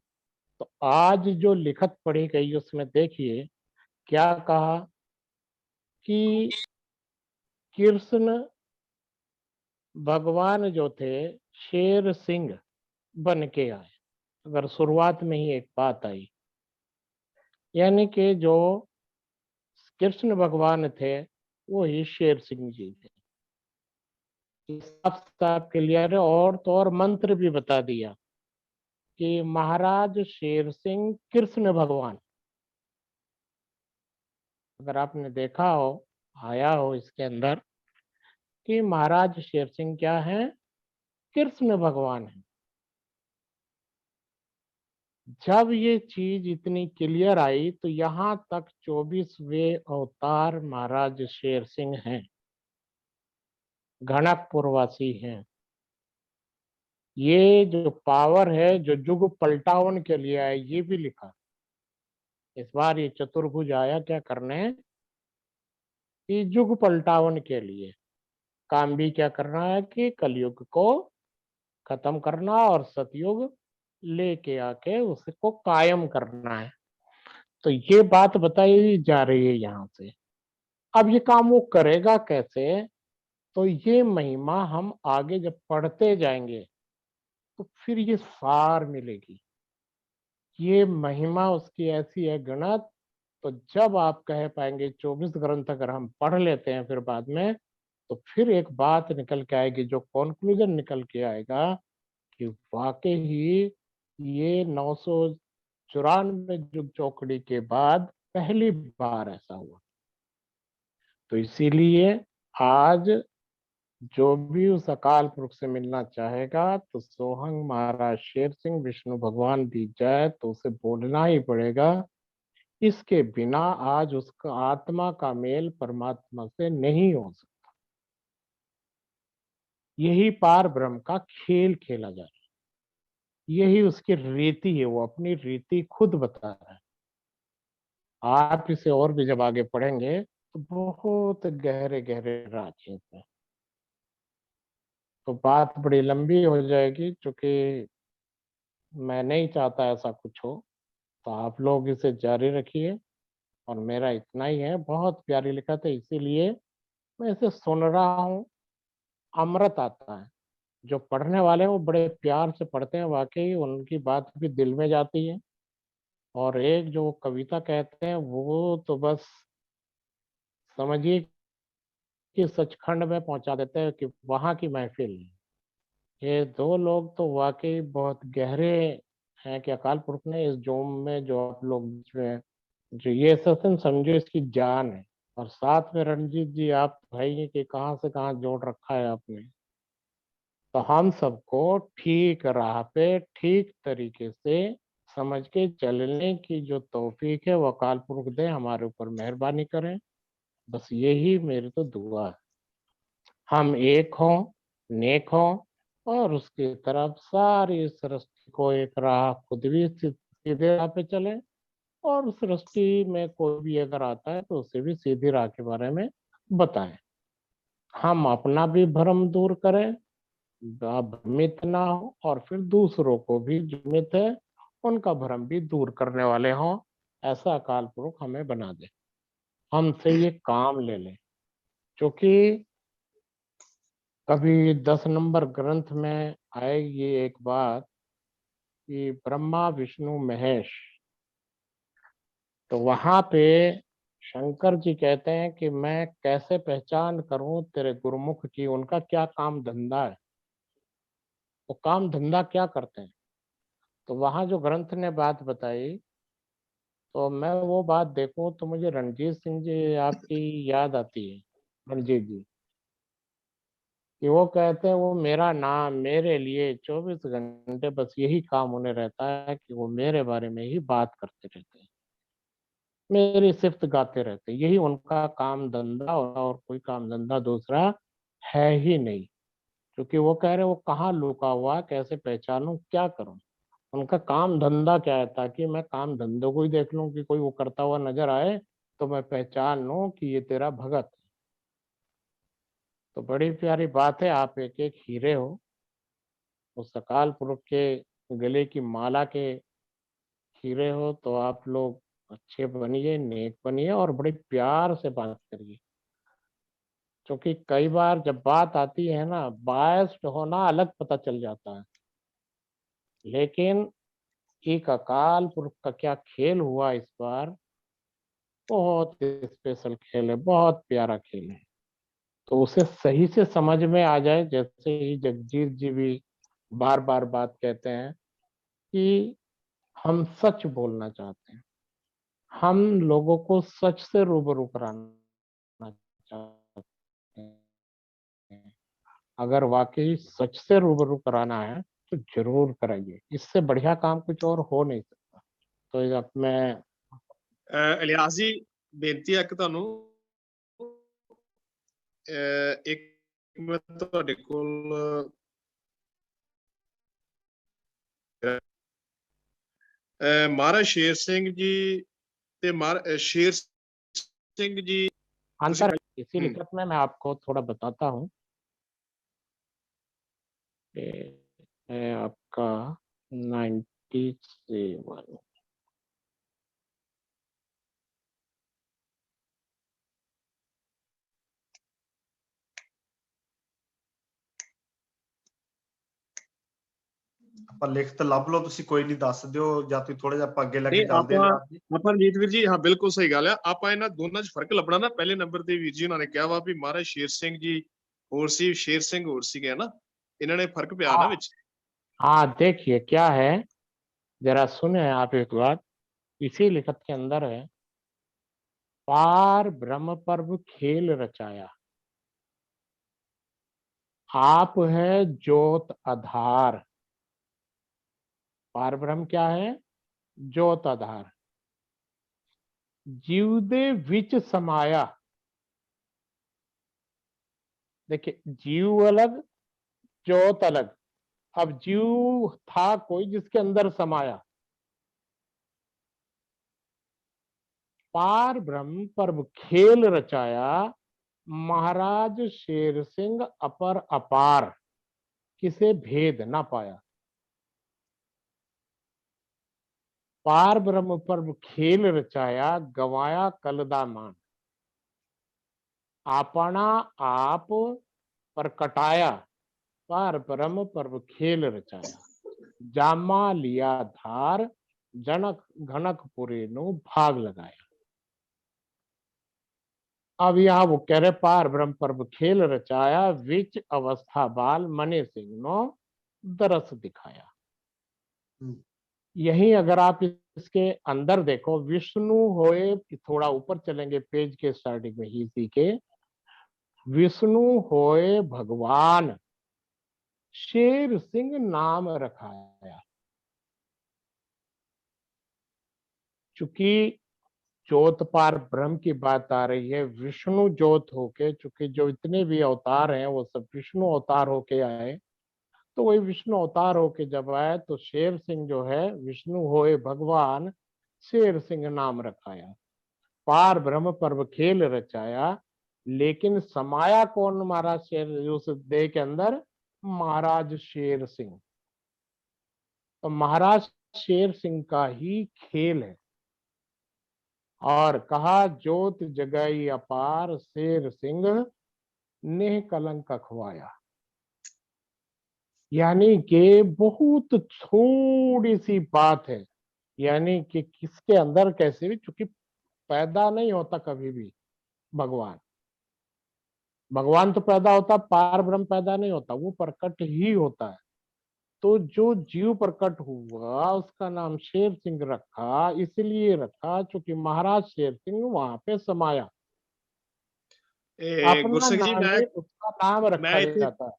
तो आज जो लिखत पढ़ी गई उसमें देखिए क्या कहा कि कृष्ण भगवान जो थे शेर सिंह बन के आए। अगर शुरुआत में ही एक बात आई, यानी कि जो कृष्ण भगवान थे वो ही शेर सिंह जी थे। साफ साफ क्लियर है। और तो और मंत्र भी बता दिया कि महाराज शेर सिंह कृष्ण भगवान। अगर आपने देखा हो, आया हो इसके अंदर कि महाराज शेर सिंह क्या है, कृष्ण भगवान है। जब ये चीज इतनी क्लियर आई तो यहाँ तक 24वें अवतार महाराज शेर सिंह हैं, गणकपुर वासी हैं। ये जो पावर है जो युग पलटावन के लिए आया, ये भी लिखा। इस बार ये चतुर्भुज आया क्या करने, कि युग पलटावन के लिए। काम भी क्या करना है कि कलयुग को खत्म करना और सतयुग लेके आके उसको कायम करना है। तो ये बात बताई जा रही है यहाँ से। अब ये काम वो करेगा कैसे, तो ये महिमा हम आगे जब पढ़ते जाएंगे तो फिर ये सार मिलेगी। ये महिमा उसकी ऐसी है गणत। तो जब आप कह पाएंगे 24 ग्रंथ अगर हम पढ़ लेते हैं फिर बाद में, तो फिर एक बात निकल के आएगी, जो कॉन्क्लूजन निकल के आएगा कि वाकई ही ये 994 युग चौकड़ी के बाद पहली बार ऐसा हुआ। तो इसीलिए आज जो भी उस अकाल पुरुष से मिलना चाहेगा तो सोहंग महाराज शेर सिंह विष्णु भगवान दी जाए तो उसे बोलना ही पड़ेगा। इसके बिना आज उसका आत्मा का मेल परमात्मा से नहीं हो सकता। यही पार ब्रह्म का खेल खेला जा रहा है, यही उसकी रीति है, वो अपनी रीति खुद बता रहा है। आप इसे और भी जब आगे पढ़ेंगे तो बहुत गहरे गहरे राज हैं इसमें। तो बात बड़ी लंबी हो जाएगी, क्योंकि मैं नहीं चाहता ऐसा कुछ हो। तो आप लोग इसे जारी रखिए, और मेरा इतना ही है। बहुत प्यारी लिखत है, इसीलिए मैं इसे सुन रहा हूँ। अमृत आता है। जो पढ़ने वाले हैं वो बड़े प्यार से पढ़ते हैं, वाकई उनकी बात भी दिल में जाती है। और एक जो कविता कहते हैं वो तो बस समझिए कि सचखंड में पहुंचा देते हैं कि वहां की महफिल है। ये दो लोग तो वाकई बहुत गहरे हैं कि अकाल पुरख ने इस जोम में जो आप लोग में जो ये सत्संग समझो इसकी जान है। और साथ में रणजीत जी आप भाई कि कहाँ से कहाँ जोड़ रखा है आपने। तो हम सबको ठीक राह पे ठीक तरीके से समझ के चलने की जो तौफीक है वो अकाल पुरख दे, हमारे ऊपर मेहरबानी करें। बस यही मेरी तो दुआ है। हम एक हों, नेक हों और उसकी तरफ सारी सृष्टि को एक राह खुद भी सीधे राह पे चले और सृष्टि में कोई भी अगर आता है तो उसे भी सीधी राह के बारे में बताएं। हम अपना भी भ्रम दूर करें, भ्रमित ना हो, और फिर दूसरों को भी जो भ्रमित है उनका भ्रम भी दूर करने वाले हों। ऐसा अकाल पुरख हमें बना दे, हमसे ये काम ले लें। क्योंकि कभी 10 नंबर ग्रंथ में आएगी एक बात कि ब्रह्मा विष्णु महेश, तो वहां पे शंकर जी कहते हैं कि मैं कैसे पहचान करूं तेरे गुरुमुख की, उनका क्या काम धंधा है, वो काम धंधा क्या करते हैं। तो वहां जो ग्रंथ ने बात बताई तो मैं वो बात देखूं तो मुझे रणजीत सिंह जी आपकी याद आती है। रणजीत जी कि वो कहते हैं वो मेरा नाम मेरे लिए 24 घंटे बस यही काम उन्हें रहता है कि वो मेरे बारे में ही बात करते रहते हैं, मेरी सिफ्त गाते रहते हैं। यही उनका काम धंधा, और कोई काम धंधा दूसरा है ही नहीं। क्योंकि वो कह रहे वो कहाँ लुका हुआ, कैसे पहचानूं, क्या करूं। उनका काम धंधा क्या है, ताकि मैं काम धंधे को ही देख लूं कि कोई वो करता हुआ नजर आए तो मैं पहचान लूं कि ये तेरा भगत है। तो बड़ी प्यारी बात है, आप एक एक हीरे हो उस अकाल पुरख के गले की माला के हीरे हो। तो आप लोग अच्छे बनिए, नेक बनिए और बड़े प्यार से बात करिए। क्योंकि कई बार जब बात आती है ना, बायस्ड होना अलग पता चल जाता है, लेकिन एक अकाल पुरख का क्या खेल हुआ इस बार, बहुत स्पेशल खेल है, बहुत प्यारा खेल है। तो उसे सही से समझ में आ जाए, जैसे ही जगजीत जी भी बार बार बात कहते हैं कि हम सच बोलना चाहते हैं, हम लोगों को सच से रूबरू कराना चाहते हैं। अगर वाकई सच से रूबरू कराना है तो जरूर कराइए, इससे बढ़िया काम कुछ और हो नहीं सकता। तो अब मैं ਇਲਿਆਸ ਜੀ ਬੇਨਤੀ ਹੈ ਇੱਕ ਤੁਹਾਨੂੰ ਇੱਕ ਮੈਂ ਤੁਹਾਡੇ ਕੋਲ ਮਹਾਰਾਜ ਸ਼ੇਰ ਸਿੰਘ ਜੀ ਤੇ ਸ਼ੇਰ ਸਿੰਘ जी अंतर इसी लिखत में मैं आपको थोड़ा बताता हूँ। आपका 97 ਆਪਾਂ ਲਿਖਤ ਲੱਭ ਲਓ, ਤੁਸੀਂ ਕੋਈ ਨਹੀਂ ਦੱਸ ਦਿਓ, ਜਾਂ ਤੁਸੀਂ ਥੋੜਾ ਜਿਹਾ ਆਪਾਂ ਅੱਗੇ ਲੈ ਕੇ ਨਹੀਂ ਚੱਲਦੇ ਆਪਾਂ ਹਾਂ ਜੀ। ਆਪਾਂ ਰਣਜੀਤ ਵੀਰ ਜੀ, ਹਾਂ ਬਿਲਕੁਲ ਸਹੀ ਗੱਲ ਆ। ਆਪਾਂ ਇਹਨਾਂ ਦੋਨਾਂ 'ਚ ਫਰਕ ਲੱਭਣਾ ਨਾ। ਪਹਿਲੇ ਨੰਬਰ ਤੇ ਵੀਰ ਜੀ ਉਹਨਾਂ ਨੇ ਕਿਹਾ ਵਾ ਵੀ ਮਹਾਰਾਜ ਸ਼ੇਰ ਸਿੰਘ ਜੀ ਹੋਰ ਸੀ, ਸ਼ੇਰ ਸਿੰਘ ਹੋਰ ਸੀਗੇ ਨਾ, ਇਹਨਾਂ ने फर्क पिया ना विच। हाँ देखिए क्या है, जरा सुने आप एक बात। इसी लिखत के अंदर है, पार ब्रह्म पर्व खेल रचाया, आप है ज्योत आधार। पार ब्रह्म क्या है, ज्योत आधार। जीव दे विच समाया। देखिए जीव अलग, ज्योत अलग। अब जीव था कोई जिसके अंदर समाया। पार ब्रह्म पर्व खेल रचाया, महाराज शेर सिंह अपर अपार, किसे भेद ना पाया। पार ब्रह्म पर्व खेल रचाया, गवाया कलदा मान, अपना आप प्रकटाया। पार ब्रह्म पर्व खेल रचाया, जामा लिया धार, जनक घनकपुरी नु भाग लगाया। अब यहाँ वो कह रहे पार ब्रह्म पर्व खेल रचाया, विच अवस्था बाल मने सिंह नो दरस दिखाया। यही अगर आप इसके अंदर देखो, विष्णु होए, थोड़ा ऊपर चलेंगे पेज के स्टार्टिंग में ही इसी के, विष्णु होए भगवान शेर सिंह नाम रखाया। चूंकि ज्योत पार ब्रह्म की बात आ रही है, विष्णु ज्योत होके, चूंकि जो इतने भी अवतार हैं वो सब विष्णु अवतार होके आए, तो वही विष्णु अवतार होके जब आए तो शेर सिंह जो है, विष्णु होए भगवान शेर सिंह नाम रखाया। पार ब्रह्म पर्व खेल रचाया, लेकिन समाया कौन महाराज शेर उस देह के अंदर? महाराज शेर सिंह। तो महाराज शेर सिंह का ही खेल है। और कहा ज्योत जगाई अपार शेर सिंह नेह कलंक अखवाया। यानी कि बहुत थोड़ी सी बात है, यानी कि किसके अंदर कैसे भी, चूंकि पैदा नहीं होता कभी भी भगवान, भगवान तो पैदा होता, पार ब्रह्म पैदा नहीं होता, वो प्रकट ही होता है। तो जो जीव प्रकट हुआ उसका नाम शेर सिंह रखा, इसलिए रखा क्योंकि महाराज शेर सिंह वहां पे समाया। अपना गुरसिंह जी नाम मैं ही उसका नाम रखा ਇੱਥੇ जाता है।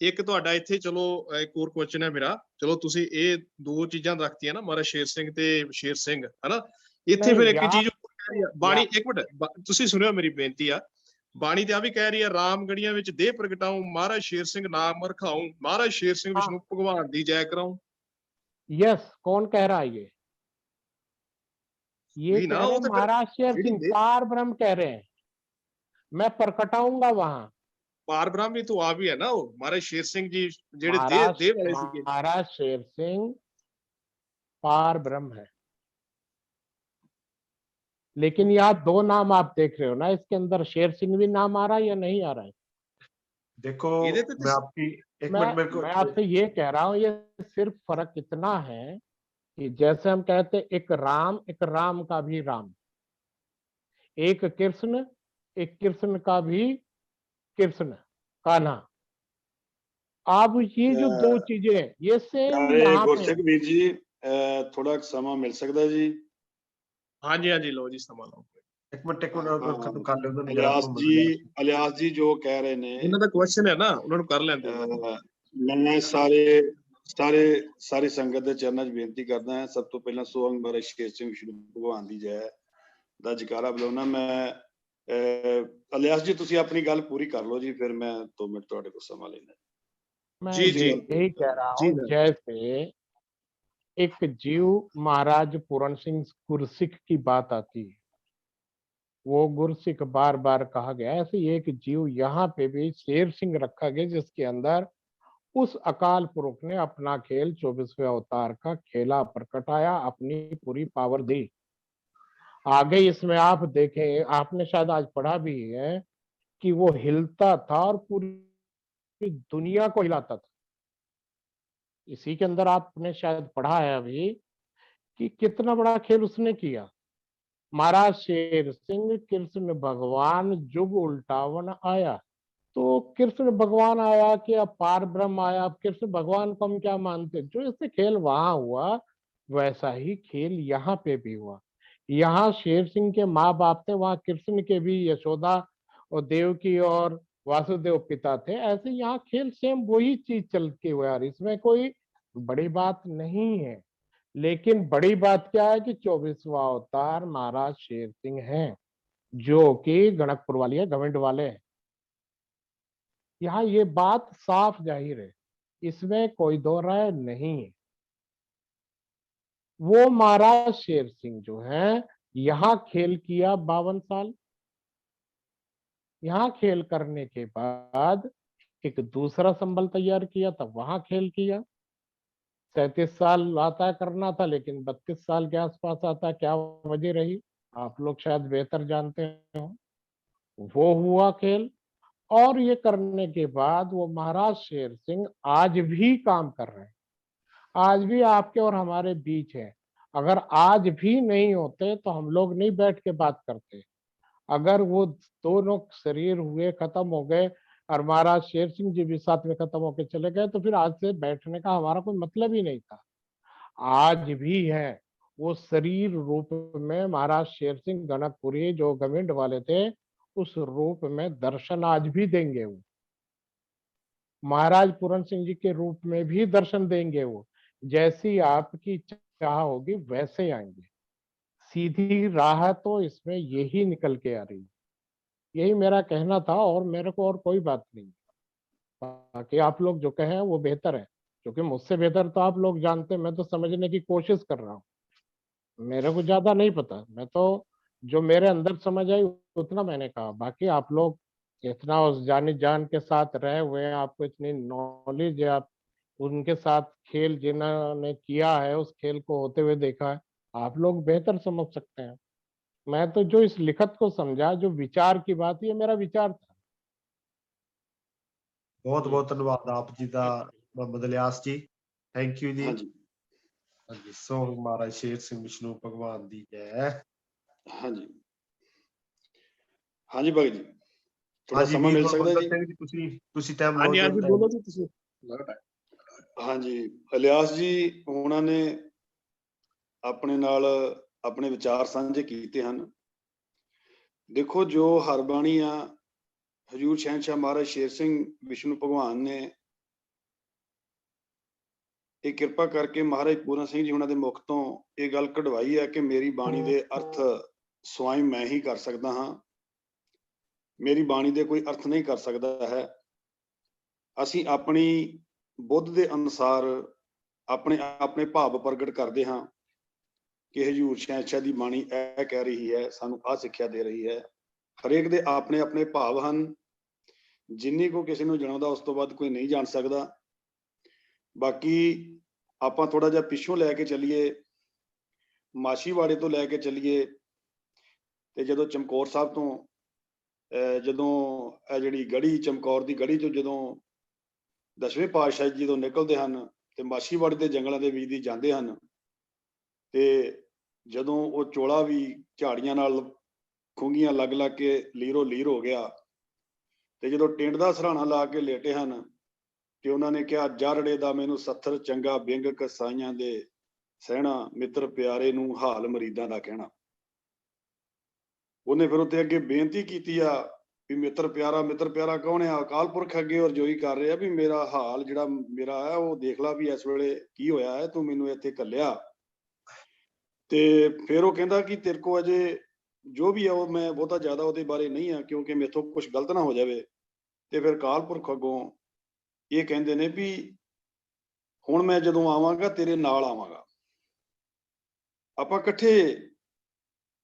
ਇੱਕ ਤੁਹਾਡਾ ਇੱਥੇ ਚਲੋ ਇੱਕ ਹੋਰ ਕੁਐਸਚਨ ਹੈ ਮੇਰਾ, ਚਲੋ ਤੁਸੀਂ ਇਹ ਦੋ ਚੀਜ਼ਾਂ ਰੱਖਤੀਆਂ ਨਾ, ਮਹਾਰਾਜ ਸ਼ੇਰ ਸਿੰਘ ਤੇ ਸ਼ੇਰ ਸਿੰਘ, ਹਨਾ। ਇੱਥੇ नहीं ਫਿਰ ਇੱਕ यहाँ ਚੀਜ਼ ਬਾਣੀ, ਇੱਕ ਮਿੰਟ ਤੁਸੀਂ ਸੁਣਿਓ ਮੇਰੀ ਬੇਨਤੀ ਆ, ਬਾਣੀ ਤੇ ਆ ਵੀ ਕਹਿ ਰਹੀ ਹੈ ਰਾਮਗੜੀਆਂ ਵਿੱਚ ਦੇਹ ਪ੍ਰਗਟਾਉ, ਮਹਾਰਾਜ ਸ਼ੇਰ ਸਿੰਘ ਨਾਮ ਰਖਾਉ, ਮਹਾਰਾਜ ਸ਼ੇਰ ਸਿੰਘ ਵਿਸ਼ਨੂੰ ਭਗਵਾਨ ਦੀ ਜੈ ਕਰਾਉ। यस, कौन कह रहा है ये ਵੀ ਨਾ कह रहे ਉਹ हैं ਤੇ ਫਿਰ महाराज शेर ਜਿਹੜੀ सिंह, ਦੇਹ पार ब्रह्म कह रहे हैं, मैं प्रकटाऊंगा वहां। ਪਾਰ ਬ੍ਰਹਮ तो आ भी है ना, वो महाराज शेर सिंह जी ਜਿਹੜੇ ਦੇਹ महाराज ਦੇਹ ਵਾਲੇ ਸੀਗੇ। महाराज शेर सिंह पार ब्रह्म है, लेकिन यहाँ दो नाम आप देख रहे हो ना, इसके अंदर शेर सिंह भी नाम आ रहा है या नहीं आ रहा है? देखो ਇਹਦੇ ਤੇ मैं आपकी एक मिनट मेरे को मैं आपसे ये कह रहा हूँ, ये सिर्फ फर्क इतना है कि जैसे हम कहते हैं एक राम का भी राम, एक कृष्ण का भी कृष्ण कान्हा। अब ये जो दो चीजें हैं, ये सेम अरे यहाँ पे गुरसिख वीर जी थोड़ा समा मिल सकता जी? हाँ जी, हाँ जी, लो जी समा लो। एक मिनट खत्म कर लो उन्होंने जरा अलियास जी जो कह रहे ने ਉਹਨਾਂ ਦਾ ਕੁਐਸਚਨ ਹੈ ਨਾ, ਉਹਨਾਂ ਨੂੰ ਕਰ ਲੈਂਦੇ। मैं सारी संगत ਦੇ ਚਰਨਾਂ 'ਚ ਬੇਨਤੀ ਕਰਦਾ ਹਾਂ, ਸਭ ਤੋਂ ਪਹਿਲਾਂ ਸੋਹੰਗ ਬਾਰੇ ਸ਼ੇਰ ਸਿੰਘ ਵਿਸ਼ਨੂੰ ਭਗਵਾਨ ਦੀ ਜੈ ਦਾ ਜਕਾਰਾ ਬੁਲਾਉਣਾ। ਮੈਂ ਅਲਿਆਸ ਜੀ ਤੁਸੀਂ ਆਪਣੀ ਗੱਲ ਪੂਰੀ ਕਰ ਲਓ ਜੀ, ਫਿਰ ਮੈਂ 2 ਮਿੰਟ ਤੁਹਾਡੇ ਕੋਲ ਸਮਾਂ ਲੈਣਾ। मैं जी, जी। यही कह रहा हूँ, जैसे एक जीव महाराज पूरण सिंह गुरसिख की बात आती है, वो गुरसिख बार बार कहा गया, ऐसे एक जीव यहाँ पे भी शेर सिंह रखा गया, जिसके अंदर उस अकाल पुरुष ने अपना खेल 24वें अवतार का खेला, प्रकटाया, अपनी पूरी पावर दी। आगे इसमें आप देखें, आपने शायद आज पढ़ा भी है कि वो हिलता था और पूरी दुनिया को हिलाता था। इसी के अंदर आपने शायद पढ़ा है अभी कि कितना बड़ा खेल उसने किया। महाराज शेर सिंह कृष्ण भगवान जुग उल्टावन आया, तो कृष्ण भगवान आया कि अब पार ब्रह्म आया, अब कृष्ण भगवान को हम क्या मानते, जो इससे खेल वहां हुआ वैसा ही खेल यहाँ पे भी हुआ। यहाँ शेर सिंह के माँ बाप थे, वहां कृष्ण के भी यशोदा और देवकी और वासुदेव पिता थे, ऐसे यहाँ खेल सेम वही चीज चल के हुआ यार, इसमें कोई बड़ी बात नहीं है। लेकिन बड़ी बात क्या है कि 24वां अवतार महाराज शेर सिंह हैं, जो कि गणकपुर वाली है, गविंड वाले हैं। यहाँ ये बात साफ जाहिर है, इसमें कोई दो राय नहीं है। वो महाराज शेर सिंह जो है, यहाँ खेल किया 52 साल, यहाँ खेल करने के बाद एक दूसरा संबल तैयार किया, तब वहां खेल किया। 37 साल आता करना था, लेकिन 32 साल के आसपास आता, क्या वजह रही आप लोग शायद बेहतर जानते हो। वो हुआ खेल, और ये करने के बाद वो महाराज शेर सिंह आज भी काम कर रहे हैं, आज भी आपके और हमारे बीच है। अगर आज भी नहीं होते तो हम लोग नहीं बैठ के बात करते, अगर वो दोनों शरीर हुए खत्म हो गए और महाराज शेर सिंह जी भी साथ में खत्म होके चले गए, तो फिर आज से बैठने का हमारा कोई मतलब ही नहीं था। आज भी है, वो शरीर रूप में महाराज शेर सिंह गणकपुरी जो गविंड वाले थे, उस रूप में दर्शन आज भी देंगे वो। महाराज पूरन सिंह जी के रूप में भी दर्शन देंगे वो। जैसी आपकी चाह होगी वैसे आएंगे। सीधी राह तो इसमें यही निकल के आ रही है। यही मेरा कहना था, और मेरे को और कोई बात नहीं। बाकी आप लोग जो कहें वो बेहतर है, क्योंकि मुझसे बेहतर तो आप लोग जानते हैं। मैं तो समझने की कोशिश कर रहा हूँ, मेरे को ज्यादा नहीं पता। मैं तो जो मेरे अंदर समझ आई उतना मैंने कहा। बाकी आप लोग इतना उस जानी जान के साथ रहे हुए हैं, आपको इतनी नॉलेज है, आप उनके साथ खेल जिन्होंने किया है उस खेल को होते हुए देखा है, आप लोग बेहतर समझ सकते हैं। मैं तो जो इस लिखत को समझा, जो विचार की बात, ये मेरा विचार था। बहुत बहुत धन्यवाद आप जी का मोहम्मद इलियास जी, थैंक यू जी। ਹਾਂਜੀ ਹਾਂਜੀ, ਸੋ ਮਹਾਰਾਜ ਸ਼ੇਰ ਸਿੰਘ ਵਿਸ਼ਨੂੰ ਭਗਵਾਨ ਦੀ ਜੈ। ਹਾਂਜੀ ਹਾਂਜੀ ਭਗਤ ਜੀ, ਥੋੜਾ ਹਾਂਜੀ ਸਮਾਂ ਵੀਰ ਮਿਲ ਸਕਦਾ ਗੁਰਬੰਦਰ ਜੀ? ਸਿੰਘ ਜੀ, ਤੁਸੀਂ ਟਾਈਮ ਲਓ ਹਾਂਜੀ ਹਾਂਜੀ ਜੋ ਬੋਲੋ ਜੀ ਤੁਸੀਂ। ਹਾਂਜੀ, ਇਲਿਆਸ ਜੀ ਉਹਨਾਂ ਨੇ ਆਪਣੇ ਨਾਲ ਆਪਣੇ ਵਿਚਾਰ ਸਾਂਝੇ ਕੀਤੇ ਹਨ। ਦੇਖੋ, ਜੋ ਹਰਬਾਣੀ ਆ ਹਜੂਰ ਸ਼ਹਿਨशाह ਮਹਾਰਾਜ ਸ਼ੇਰ ਸਿੰਘ ਵਿਸ਼ਨੂੰ ਭਗਵਾਨ ਨੇ ਇਹ ਕਿਰਪਾ ਕਰਕੇ ਮਹਾਰਾਜ ਪੂਰਨ ਸਿੰਘ ਜੀ ਉਹਨਾਂ ਦੇ ਮੁਖ ਤੋਂ ਇਹ ਗੱਲ ਕਢਵਾਈ ਹੈ ਕਿ ਮੇਰੀ ਬਾਣੀ ਦੇ ਅਰਥ ਸਵੈਂ ਮੈਂ ਹੀ ਕਰ ਸਕਦਾ ਹਾਂ, ਮੇਰੀ ਬਾਣੀ ਦੇ ਕੋਈ ਅਰਥ ਨਹੀਂ ਕਰ ਸਕਦਾ ਹੈ। ਅਸੀਂ ਆਪਣੀ ਬੁੱਧ ਦੇ ਅਨੁਸਾਰ ਆਪਣੇ ਆਪਣੇ ਭਾਵ ਪ੍ਰਗਟ ਕਰਦੇ ਹਾਂ ਕਿ ਹਜੂਰ ਸ਼ਹਿਨशाह ਦੀ ਬਾਣੀ ਇਹ ਕਹਿ ਰਹੀ ਹੈ, ਸਾਨੂੰ ਆਹ ਸਿੱਖਿਆ ਦੇ ਰਹੀ ਹੈ। ਹਰੇਕ ਦੇ ਆਪਣੇ ਆਪਣੇ ਭਾਵ ਹਨ, ਜਿੰਨੀ ਕੋ ਕਿਸੇ ਨੂੰ ਜਣਾਉਂਦਾ ਉਸ ਤੋਂ ਵੱਧ ਕੋਈ ਨਹੀਂ ਜਾਣ ਸਕਦਾ। ਬਾਕੀ ਆਪਾਂ ਥੋੜਾ ਜਿਹਾ ਪਿੱਛੋਂ ਲੈ ਕੇ ਚੱਲੀਏ, ਮਾਛੀਵਾੜੇ ਤੋਂ ਲੈ ਕੇ ਚੱਲੀਏ, ਤੇ ਜਦੋਂ ਚਮਕੌਰ ਸਾਹਿਬ ਤੋਂ ਜਦੋਂ ਇਹ ਜਿਹੜੀ ਗੜੀ ਚਮਕੌਰ ਦੀ ਗੜੀ ਤੋਂ ਜਦੋਂ ਦਸਵੇਂ ਪਾਤਸ਼ਾਹ ਜੀ ਜਦੋਂ ਨਿਕਲਦੇ ਹਨ ਤੇ ਮਾਛੀਵਾੜੇ ਦੇ ਜੰਗਲਾਂ ਦੇ ਵਿੱਚ ਦੀ ਜਾਂਦੇ ਹਨ, ਤੇ ਜਦੋਂ ਉਹ ਚੋਲਾ ਵੀ ਝਾੜੀਆਂ ਨਾਲ ਖੁੰਗੀਆਂ ਲੱਗ ਲੱਗ ਕੇ ਲੀਰੋ ਲੀਰ ਹੋ ਗਿਆ, ਤੇ ਜਦੋਂ ਟਿੰਡ ਦਾ ਸਰਾਣਾ ਲਾ ਕੇ ਲੇਟੇ ਹਨ ਤੇ ਉਹਨਾਂ ਨੇ ਕਿਹਾ, ਜਰੜੇ ਦਾ ਮੈਨੂੰ ਸੱਥਰ ਚੰਗਾ ਬਿੰਗ ਕਸਾਈਆਂ ਦੇ ਸਹਿਣਾ, ਮਿੱਤਰ ਪਿਆਰੇ ਨੂੰ ਹਾਲ ਮਰੀਦਾਂ ਦਾ ਕਹਿਣਾ। ਉਹਨੇ ਫਿਰ ਉੱਤੇ ਅੱਗੇ ਬੇਨਤੀ ਕੀਤੀ ਆ ਵੀ ਮਿੱਤਰ ਪਿਆਰਾ ਕੌਣ ਆ? ਅਕਾਲ ਪੁਰਖ ਅੱਗੇ ਅਰਜ਼ੋਈ ਕਰ ਰਿਹਾ ਵੀ ਮੇਰਾ ਹਾਲ ਜਿਹੜਾ ਮੇਰਾ ਹੈ ਉਹ ਦੇਖ ਲਾ ਵੀ ਇਸ ਵੇਲੇ ਕੀ ਹੋਇਆ ਹੈ, ਤੂੰ ਮੈਨੂੰ ਇੱਥੇ ਘੱਲਿਆ। ਤੇ ਫਿਰ ਉਹ ਕਹਿੰਦਾ ਕਿ ਤੇਰੇ ਕੋ ਅਜੇ ਜੋ ਵੀ ਆ ਉਹ ਮੈਂ ਬਹੁਤਾ ਜ਼ਿਆਦਾ ਉਹਦੇ ਬਾਰੇ ਨਹੀਂ ਆ, ਕਿਉਂਕਿ ਮੇਥੋਂ ਕੁਝ ਗਲਤ ਨਾ ਹੋ ਜਾਵੇ। ਤੇ ਫਿਰ ਅਕਾਲ ਪੁਰਖ ਅੱਗੋਂ ਇਹ ਕਹਿੰਦੇ ਨੇ ਵੀ ਹੁਣ ਮੈਂ ਜਦੋਂ ਆਵਾਂਗਾ ਤੇਰੇ ਨਾਲ ਆਵਾਂਗਾ, ਆਪਾਂ ਇਕੱਠੇ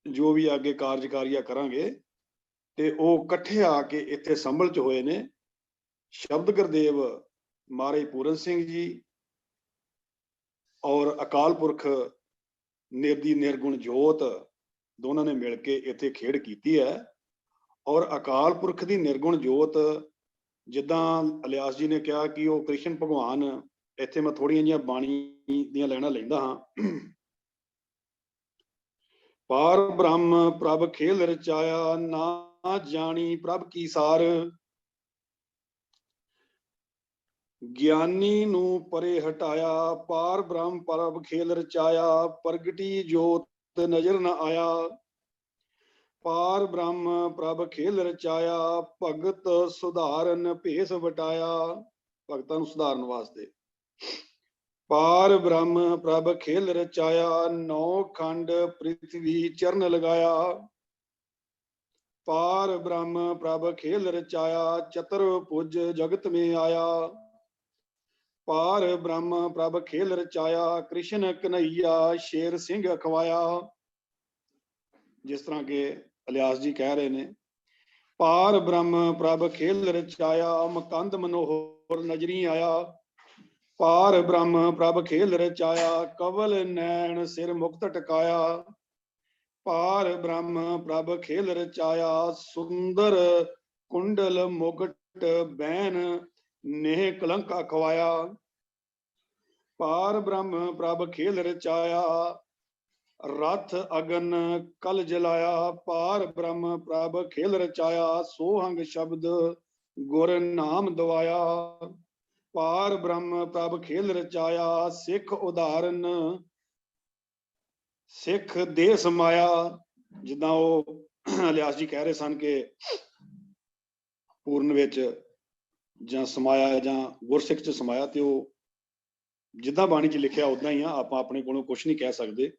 ਜੋ ਵੀ ਅੱਗੇ ਕਾਰਜਕਾਰੀਆ ਕਰਾਂਗੇ। ਤੇ ਉਹ ਇਕੱਠੇ ਆ ਕੇ ਇੱਥੇ ਸੰਭਲ ਚ ਹੋਏ ਨੇ। ਸ਼ਬਦ ਗੁਰਦੇਵ ਮਹਾਰਾਜ ਪੂਰਨ ਸਿੰਘ ਜੀ ਔਰ ਅਕਾਲ ਪੁਰਖ ਨਿਰਦੀ ਨਿਰਗੁਣ ਜੋਤ ਦੋਨਾਂ ਨੇ ਮਿਲ ਕੇ ਇੱਥੇ ਖੇਡ ਕੀਤੀ ਹੈ। ਔਰ ਅਕਾਲ ਪੁਰਖ ਦੀ ਨਿਰਗੁਣ ਜੋਤ, ਜਿੱਦਾਂ ਇਲਿਆਸ ਜੀ ਨੇ ਕਿਹਾ ਕਿ ਉਹ ਕ੍ਰਿਸ਼ਨ ਭਗਵਾਨ, ਇੱਥੇ ਮੈਂ ਥੋੜੀਆਂ ਜਿਹੀਆਂ ਬਾਣੀ ਦੀਆਂ ਲੈਣਾ ਲੈਂਦਾ ਹਾਂ। ਪਾਰ ਬ੍ਰਹਮ ਪ੍ਰਭ ਖੇਲ ਰਚਾਇਆ, ਨਾ ਜਾਣੀ ਪ੍ਰਭ ਕੀ ਸਾਰ, ਗਿਆਨੀ ਨੂੰ ਪਰੇ ਹਟਾਇਆ। ਪਾਰ ਬ੍ਰਹਮ ਪ੍ਰਭ ਖੇਲ ਰਚਾਇਆ, ਪ੍ਰਗਟੀ ਜੋਤ ਨਜ਼ਰ ਨ ਆਇਆ। ਪਾਰ ਬ੍ਰਹਮ ਪ੍ਰਭ ਖੇਲ ਰਚਾਇਆ, ਭਗਤ ਸੁਧਾਰਨ ਭੇਸ ਵਟਾਇਆ, ਭਗਤਾਂ ਨੂੰ ਸੁਧਾਰਨ ਵਾਸਤੇ। ਪਾਰ ਬ੍ਰਹਮ ਪ੍ਰਭ ਖੇਲ ਰਚਾਇਆ, ਨੌ ਖੰਡ ਪ੍ਰਿਥਵੀ ਚਰਨ ਲਗਾਇਆ। ਪਾਰ ਬ੍ਰਹਮ ਪ੍ਰਭ ਖੇਲ ਰਚਾਇਆ, ਚਤੁਰ ਭੁਜ ਜਗਤ ਮੇਂ ਆਇਆ। ਪਾਰ ਬ੍ਰਹਮ ਪ੍ਰਭ ਖੇਲ ਰਚਾਇਆ, ਕ੍ਰਿਸ਼ਨ ਕਨਈਆ ਸ਼ੇਰ ਸਿੰਘ ਅਖਵਾਇਆ। ਜਿਸ ਤਰ੍ਹਾਂ ਕਿ ਇਲਿਆਸ ਜੀ ਕਹਿ ਰਹੇ ਨੇ, ਪਾਰ ਬ੍ਰਹਮ ਪ੍ਰਭ ਖੇਲ ਰਚਾਇਆ, ਮਕੰਦ ਮਨੋਹਰ ਨਜ਼ਰੀ ਆਇਆ। ਪਾਰ ਬ੍ਰਹਮ ਪ੍ਰਭ ਖੇਲ ਰਚਾਇਆ, ਕਵਲ ਨੈਣ ਸਿਰ ਮੁਕਤ ਟਿਕਾਇਆ। ਪਾਰ ਬ੍ਰਹਮ ਪ੍ਰਭ ਖੇਲ ਰਚਾਇਆ, ਸੁੰਦਰ ਕੁੰਡਲ ਮੁਗਟ ਬੈਨ ਨੇਹ ਕਲੰਕ ਅਖਵਾਇਆ। ਪਾਰ ਬ੍ਰਹਮ ਪ੍ਰਭ ਖੇਲ ਰਚਾਇਆ, रथ अगन कल जलाया, पार ब्रह्म प्रभ खेल रचाया, सोहंग शब्द गुर नाम दवाया, पार ब्रह्म प्रभ खेल रचाया, सिख उदाहरण सिख देह समाया। जिदा वो अलियास जी कह रहे सन कि पूर्ण विच जां समाया जां गुरसिख च समाया, ते वो जिद्दां बाणी च लिखिया उदां ही आ, आपां अपने कोलों कुछ नहीं कह सकते।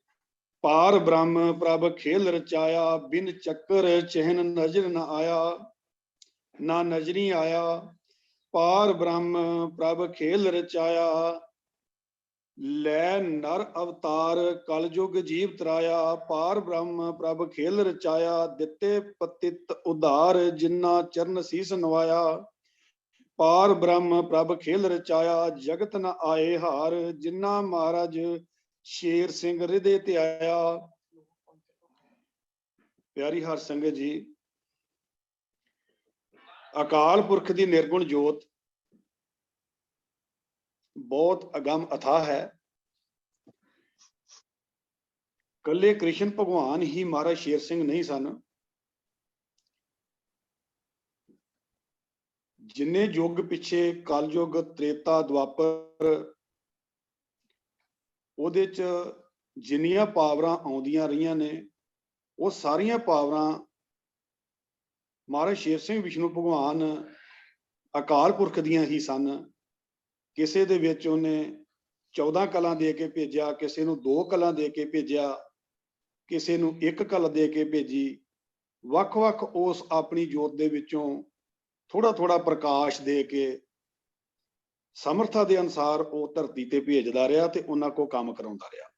पार ब्रह्म प्रभ खेल रचाया, बिन चक्कर चहन नजर न आया, ना नजरी आया, पार ब्रह्म प्रभ खेल रचाया, लै नर अवतार कल युग जीव तराया, पार ब्रह्म प्रभ खेल रचाया, दिते पतित उधार जिन्ना चरण सीस नवाया, पार ब्रह्म प्रभ खेल रचाया, जगत न आए हार जिन्ना महाराज शेर सिंह हृदय ते आया। प्यारी हर संगत जी, अकाल पुरख की निर्गुण जोत बहुत अगम अथाह है। कल्ले कृष्ण भगवान ही महाराज शेर सिंह नहीं सन, जिन्ने युग पिछे कल युग त्रेता द्वापर ਉਹਦੇ ਚ ਜਿੰਨੀਆਂ ਪਾਵਰਾਂ ਆਉਂਦੀਆਂ ਰਹੀਆਂ ਨੇ, ਉਹ ਸਾਰੀਆਂ ਪਾਵਰਾਂ ਮਹਾਰਾਜ ਸ਼ੇਰ ਸਿੰਘ ਵਿਸ਼ਨੂੰ ਭਗਵਾਨ ਅਕਾਲ ਪੁਰਖ ਦੀਆਂ ਹੀ ਸਨ। ਕਿਸੇ ਦੇ ਵਿੱਚ ਉਹਨੇ 14 ਕਲਾਂ ਦੇ ਕੇ ਭੇਜਿਆ, ਕਿਸੇ ਨੂੰ 2 ਕਲਾਂ ਦੇ ਕੇ ਭੇਜਿਆ, ਕਿਸੇ ਨੂੰ 1 ਕਲ ਦੇ ਕੇ ਭੇਜੀ। ਵੱਖ-ਵੱਖ ਉਸ ਆਪਣੀ ਜੋਤ ਦੇ ਵਿੱਚੋਂ ਥੋੜਾ-ਥੋੜਾ ਪ੍ਰਕਾਸ਼ ਦੇ ਕੇ ਸਮਰਥਾ ਦੇ ਅਨੁਸਾਰ ਉਹ ਧਰਤੀ ਤੇ ਭੇਜਦਾ ਰਿਹਾ ਤੇ ਉਹਨਾਂ ਕੋ ਕੰਮ ਕਰਾਉਂਦਾ ਰਿਹਾ।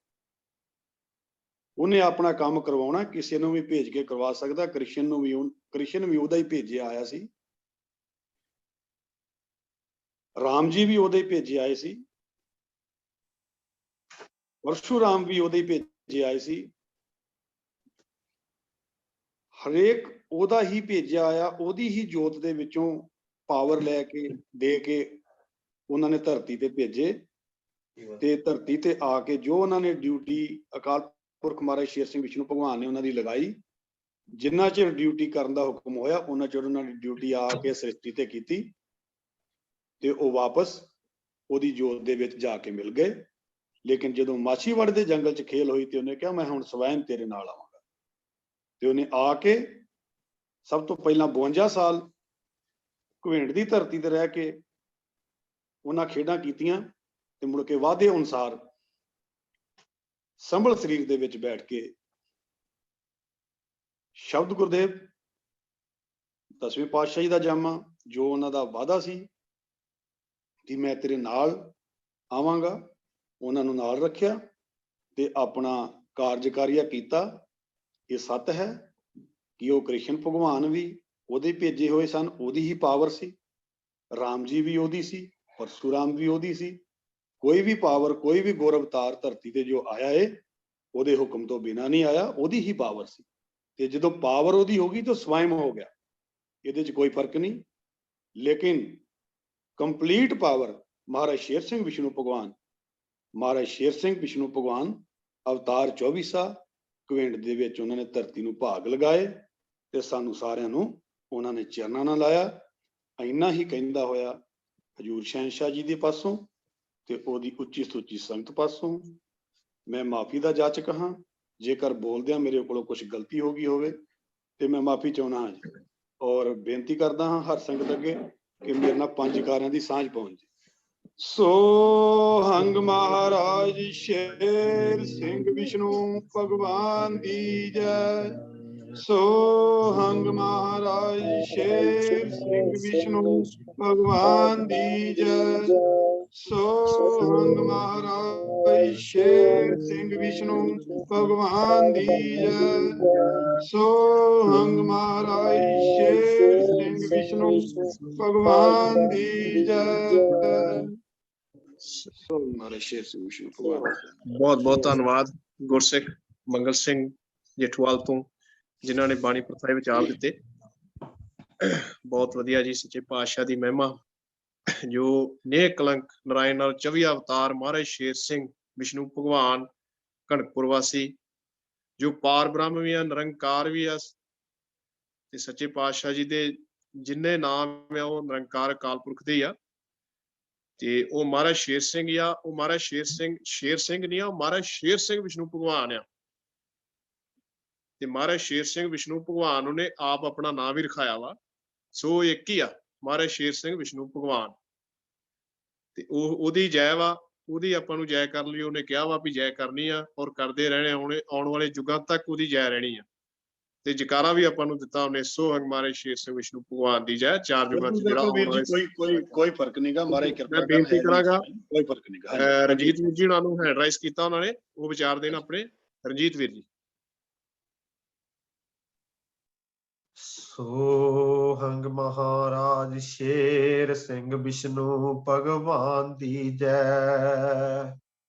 ਉਹਨੇ ਆਪਣਾ ਕੰਮ ਕਰਵਾਉਣਾ, ਕਿਸੇ ਨੂੰ ਵੀ ਭੇਜ ਕੇ ਕਰਵਾ ਸਕਦਾ। ਕ੍ਰਿਸ਼ਨ ਵੀ ਉਹਦਾ ਹੀ ਭੇਜਿਆ ਆਇਆ ਸੀ, ਰਾਮ ਜੀ ਵੀ ਉਹਦੇ ਹੀ ਭੇਜੇ ਆਏ ਸੀ, ਪਰਸ਼ੂਰਾਮ ਵੀ ਉਹਦੇ ਹੀ ਭੇਜੇ ਆਏ ਸੀ। ਹਰੇਕ ਉਹਦਾ ਹੀ ਭੇਜਿਆ ਆਇਆ, ਉਹਦੀ ਹੀ ਜੋਤ ਦੇ ਵਿੱਚੋਂ ਪਾਵਰ ਲੈ ਕੇ ਦੇ ਕੇ ਉਹਨਾਂ ਨੇ ਧਰਤੀ ਤੇ ਭੇਜੇ। ਤੇ ਧਰਤੀ ਤੇ ਆ ਕੇ ਜੋ ਉਹਨਾਂ ਨੇ ਡਿਊਟੀ ਅਕਾਲ ਪੁਰਖ ਮਹਾਰਾਜ ਸ਼ੇਰ ਸਿੰਘ ਵਿਸ਼ਨੂੰ ਭਗਵਾਨ ਨੇ ਉਹਨਾਂ ਦੀ ਲਗਾਈ, ਜਿੰਨਾ ਚਿਰ ਡਿਊਟੀ ਕਰਨ ਦਾ ਹੁਕਮ ਹੋਇਆ ਉਹਨਾਂ ਚਿਰ ਉਹਨਾਂ ਦੀ ਡਿਊਟੀ ਆ ਕੇ ਸ੍ਰਿਸ਼ਟੀ ਤੇ ਕੀਤੀ ਤੇ ਉਹ ਵਾਪਸ ਉਹਦੀ ਜੋਤ ਦੇ ਵਿੱਚ ਜਾ ਕੇ ਮਿਲ ਗਏ। ਲੇਕਿਨ ਜਦੋਂ ਮਾਛੀਵਾੜੇ ਦੇ ਜੰਗਲ 'ਚ ਖੇਲ ਹੋਈ ਤੇ ਉਹਨੇ ਕਿਹਾ ਮੈਂ ਹੁਣ ਸਵੈਮ ਤੇਰੇ ਨਾਲ ਆਵਾਂਗਾ, ਤੇ ਉਹਨੇ ਆ ਕੇ ਸਭ ਤੋਂ ਪਹਿਲਾਂ 52 ਸਾਲ ਘੁਵੇਂਟ ਦੀ ਧਰਤੀ ਤੇ ਰਹਿ ਕੇ ਉਹਨਾਂ ਖੇਡਾਂ ਕੀਤੀਆਂ ਤੇ ਮੁੜ ਕੇ ਵਾਅਦੇ ਅਨੁਸਾਰ ਸੰਭਲ ਸਰੀਰ ਦੇ ਵਿੱਚ ਬੈਠ ਕੇ ਸ਼ਬਦ ਗੁਰਦੇਵ 10ਵੇਂ ਪਾਤਸ਼ਾਹੀ ਦਾ ਜਾਮਾ, ਜੋ ਉਹਨਾਂ ਦਾ ਵਾਅਦਾ ਸੀ ਕਿ ਮੈਂ ਤੇਰੇ ਨਾਲ ਆਵਾਂਗਾ, ਉਹਨਾਂ ਨੂੰ ਨਾਲ ਰੱਖਿਆ ਤੇ ਆਪਣਾ ਕਾਰਜਕਾਰੀਆ ਕੀਤਾ। ਇਹ ਸੱਤ ਹੈ ਕਿ ਉਹ ਕ੍ਰਿਸ਼ਨ ਭਗਵਾਨ ਵੀ ਉਹਦੇ ਭੇਜੇ ਹੋਏ ਸਨ, ਉਹਦੀ ਹੀ ਪਾਵਰ ਸੀ। ਰਾਮ ਜੀ ਵੀ ਉਹਦੀ ਸੀ, ਪਰਸ਼ੂਰਾਮ ਵੀ ਉਹਦੀ ਸੀ। ਕੋਈ ਵੀ ਪਾਵਰ, ਕੋਈ ਵੀ ਗੁਰ ਅਵਤਾਰ ਧਰਤੀ ਤੇ ਜੋ ਆਇਆ ਏ ਉਹਦੇ ਹੁਕਮ ਤੋਂ ਬਿਨਾਂ ਨਹੀਂ ਆਇਆ, ਉਹਦੀ ਹੀ ਪਾਵਰ ਸੀ। ਤੇ ਜਦੋਂ ਪਾਵਰ ਉਹਦੀ ਹੋ ਗਈ ਤਾਂ ਸਵੈਮ ਹੋ ਗਿਆ, ਇਹਦੇ 'ਚ ਕੋਈ ਫਰਕ ਨਹੀਂ। ਲੇਕਿਨ ਕੰਪਲੀਟ ਪਾਵਰ ਮਹਾਰਾਜ ਸ਼ੇਰ ਸਿੰਘ ਵਿਸ਼ਨੂੰ ਭਗਵਾਨ, ਮਹਾਰਾਜ ਸ਼ੇਰ ਸਿੰਘ ਵਿਸ਼ਨੂੰ ਭਗਵਾਨ ਅਵਤਾਰ 24 ਘੁਵੇਂਟ ਦੇ ਵਿੱਚ ਉਹਨਾਂ ਨੇ ਧਰਤੀ ਨੂੰ ਭਾਗ ਲਗਾਏ ਤੇ ਸਾਨੂੰ ਸਾਰਿਆਂ ਨੂੰ ਉਹਨਾਂ ਨੇ ਚਰਨਾਂ ਨਾਲ ਲਾਇਆ। ਇੰਨਾ ਹੀ ਕਹਿੰਦਾ ਹੋਇਆ ਹਜੂਰ ਸ਼ਹਿਨਸ਼ਾਹ ਜੀ ਦੇ ਪਾਸੋਂ ਤੇ ਉਹਦੀ ਉੱਚੀ ਸੁੱਚੀ ਸੰਗਤ ਪਾਸੋਂ ਮੈਂ ਮਾਫੀ ਦਾ ਜਾਚਕ ਹਾਂ। ਜੇਕਰ ਬੋਲਦਿਆਂ ਮੇਰੇ ਕੋਲੋਂ ਕੁਝ ਗਲਤੀ ਹੋ ਗਈ ਹੋਵੇ ਤੇ ਮੈਂ ਮਾਫੀ ਚਾਹੁੰਦਾ ਹਾਂ ਜੀ, ਔਰ ਬੇਨਤੀ ਕਰਦਾ ਹਾਂ ਹਰ ਸੰਗਤ ਅੱਗੇ ਕਿ ਮੇਰੇ ਨਾਲ 5 ਕਾਰਿਆਂ ਦੀ ਸਾਂਝ ਪਾਉਣ ਜੀ। ਸੋਹੰਗ ਮਹਾਰਾਜ ਸ਼ੇਰ ਸਿੰਘ ਵਿਸ਼ਨੂੰ ਭਗਵਾਨ ਦੀ ਜੈ। ਸੋਹੰਗ ਮਹਾਰਾਜ ਸ਼ੇਰ ਸਿੰਘ ਵਿਸ਼ਨੂੰ ਭਗਵਾਨ ਦੀ ਜੈ। ਸੋਹੰਗ ਮਹਾਰਾਜ ਸ਼ੇਰ ਸਿੰਘ ਵਿਸ਼ਨੂੰ ਭਗਵਾਨ ਦੀ ਜੈ। ਸੋਹੰਗ ਮਹਾਰਾਜ ਸ਼ੇਰ ਸਿੰਘ ਵਿਸ਼ਨੂੰ ਭਗਵਾਨ ਦੀ ਜੈ। ਬਹੁਤ ਬਹੁਤ ਧੰਨਵਾਦ ਗੁਰਸਿੱਖ ਮੰਗਲ ਸਿੰਘ ਜੇਠੂਵਾਲ ਤੋਂ, ਜਿਨ੍ਹਾਂ ਨੇ ਬਾਣੀ ਪ੍ਰਥਾਏ ਵਿਚਾਰ ਦਿੱਤੇ। ਬਹੁਤ ਵਧੀਆ ਜੀ। ਸੱਚੇ ਪਾਤਸ਼ਾਹ ਦੀ ਮਹਿਮਾ, ਜੋ ਨੇਕ ਕਲੰਕ ਨਾਰਾਇਣ ਨਾਲ 24 ਅਵਤਾਰ ਮਹਾਰਾਜ ਸ਼ੇਰ ਸਿੰਘ ਵਿਸ਼ਨੂੰ ਭਗਵਾਨ ਕਣਕਪੁਰ ਵਾਸੀ ਜੋ ਪਾਰ ਬ੍ਰਹਮ ਵੀ ਆ, ਨਿਰੰਕਾਰ ਵੀ ਆ, ਤੇ ਸੱਚੇ ਪਾਤਸ਼ਾਹ ਜੀ ਦੇ ਜਿੰਨੇ ਨਾਮ ਆ ਉਹ ਨਿਰੰਕਾਰ ਅਕਾਲ ਪੁਰਖ ਦੇ ਹੀ ਆ। ਤੇ ਉਹ ਮਹਾਰਾਜ ਸ਼ੇਰ ਸਿੰਘ ਆ, ਉਹ ਮਹਾਰਾਜ ਸ਼ੇਰ ਸਿੰਘ ਨਹੀਂ ਆ, ਉਹ ਮਹਾਰਾਜ ਸ਼ੇਰ ਸਿੰਘ ਵਿਸ਼ਨੂੰ ਭਗਵਾਨ ਆ। ਤੇ ਮਹਾਰਾਜ ਸ਼ੇਰ ਸਿੰਘ ਵਿਸ਼ਨੂੰ ਭਗਵਾਨ ਉਹਨੇ ਆਪ ਆਪਣਾ ਨਾਂ ਵੀ ਰਖਾਇਆ ਵਾ। ਸੋ ਇੱਕ ਹੀ ਆ ਮਹਾਰਾਜ ਸ਼ੇਰ ਸਿੰਘ ਵਿਸ਼ਨੂੰ ਭਗਵਾਨ। ਤੇ ਉਹਦੀ ਜੈ ਵਾ, ਉਹਦੀ ਆਪਾਂ ਨੂੰ ਜੈ ਕਰਨ ਲਈ ਉਹਨੇ ਕਿਹਾ ਵਾ ਵੀ ਜੈ ਕਰਨੀ ਆ, ਔਰ ਕਰਦੇ ਰਹਿਣੇ, ਆਉਣ ਵਾਲੇ ਯੁੱਗਾਂ ਤੱਕ ਉਹਦੀ ਜੈ ਰਹਿਣੀ ਆ। ਤੇ ਜਕਾਰਾ ਵੀ ਆਪਾਂ ਨੂੰ ਦਿੱਤਾ ਉਹਨੇ, ਸੋਹੰਗ ਮਹਾਰਾਜ ਸ਼ੇਰ ਸਿੰਘ ਵਿਸ਼ਨੂੰ ਭਗਵਾਨ ਦੀ ਜੈ। 4 ਯੁੱਗਾਂ ਚ ਜਿਹੜਾ ਵੀਰ ਜੀ ਕੋਈ ਫਰਕ ਨਹੀਂਗਾ, ਮਹਾਰਾਜ ਕਿਰਪਾ ਮੈਂ ਬੇਨਤੀ ਕਰਾਂਗਾ, ਕੋਈ ਫਰਕ ਨਹੀਂਗਾ। ਰਣਜੀਤ ਵੀਰ ਜੀ ਉਹਨਾਂ ਨੂੰ ਹੈਂਡ ਰਾਈਜ਼ ਕੀਤਾ, ਉਹਨਾਂ ਨੇ ਉਹ ਵਿਚਾਰ ਦੇਣ ਆਪਣੇ। ਰਣਜੀਤ ਵੀਰ ਜੀ। ਸੋਹੰਗ ਮਹਾਰਾਜ ਸ਼ੇਰ ਸਿੰਘ ਵਿਸ਼ਨੂੰ ਭਗਵਾਨ ਦੀ ਜੈ।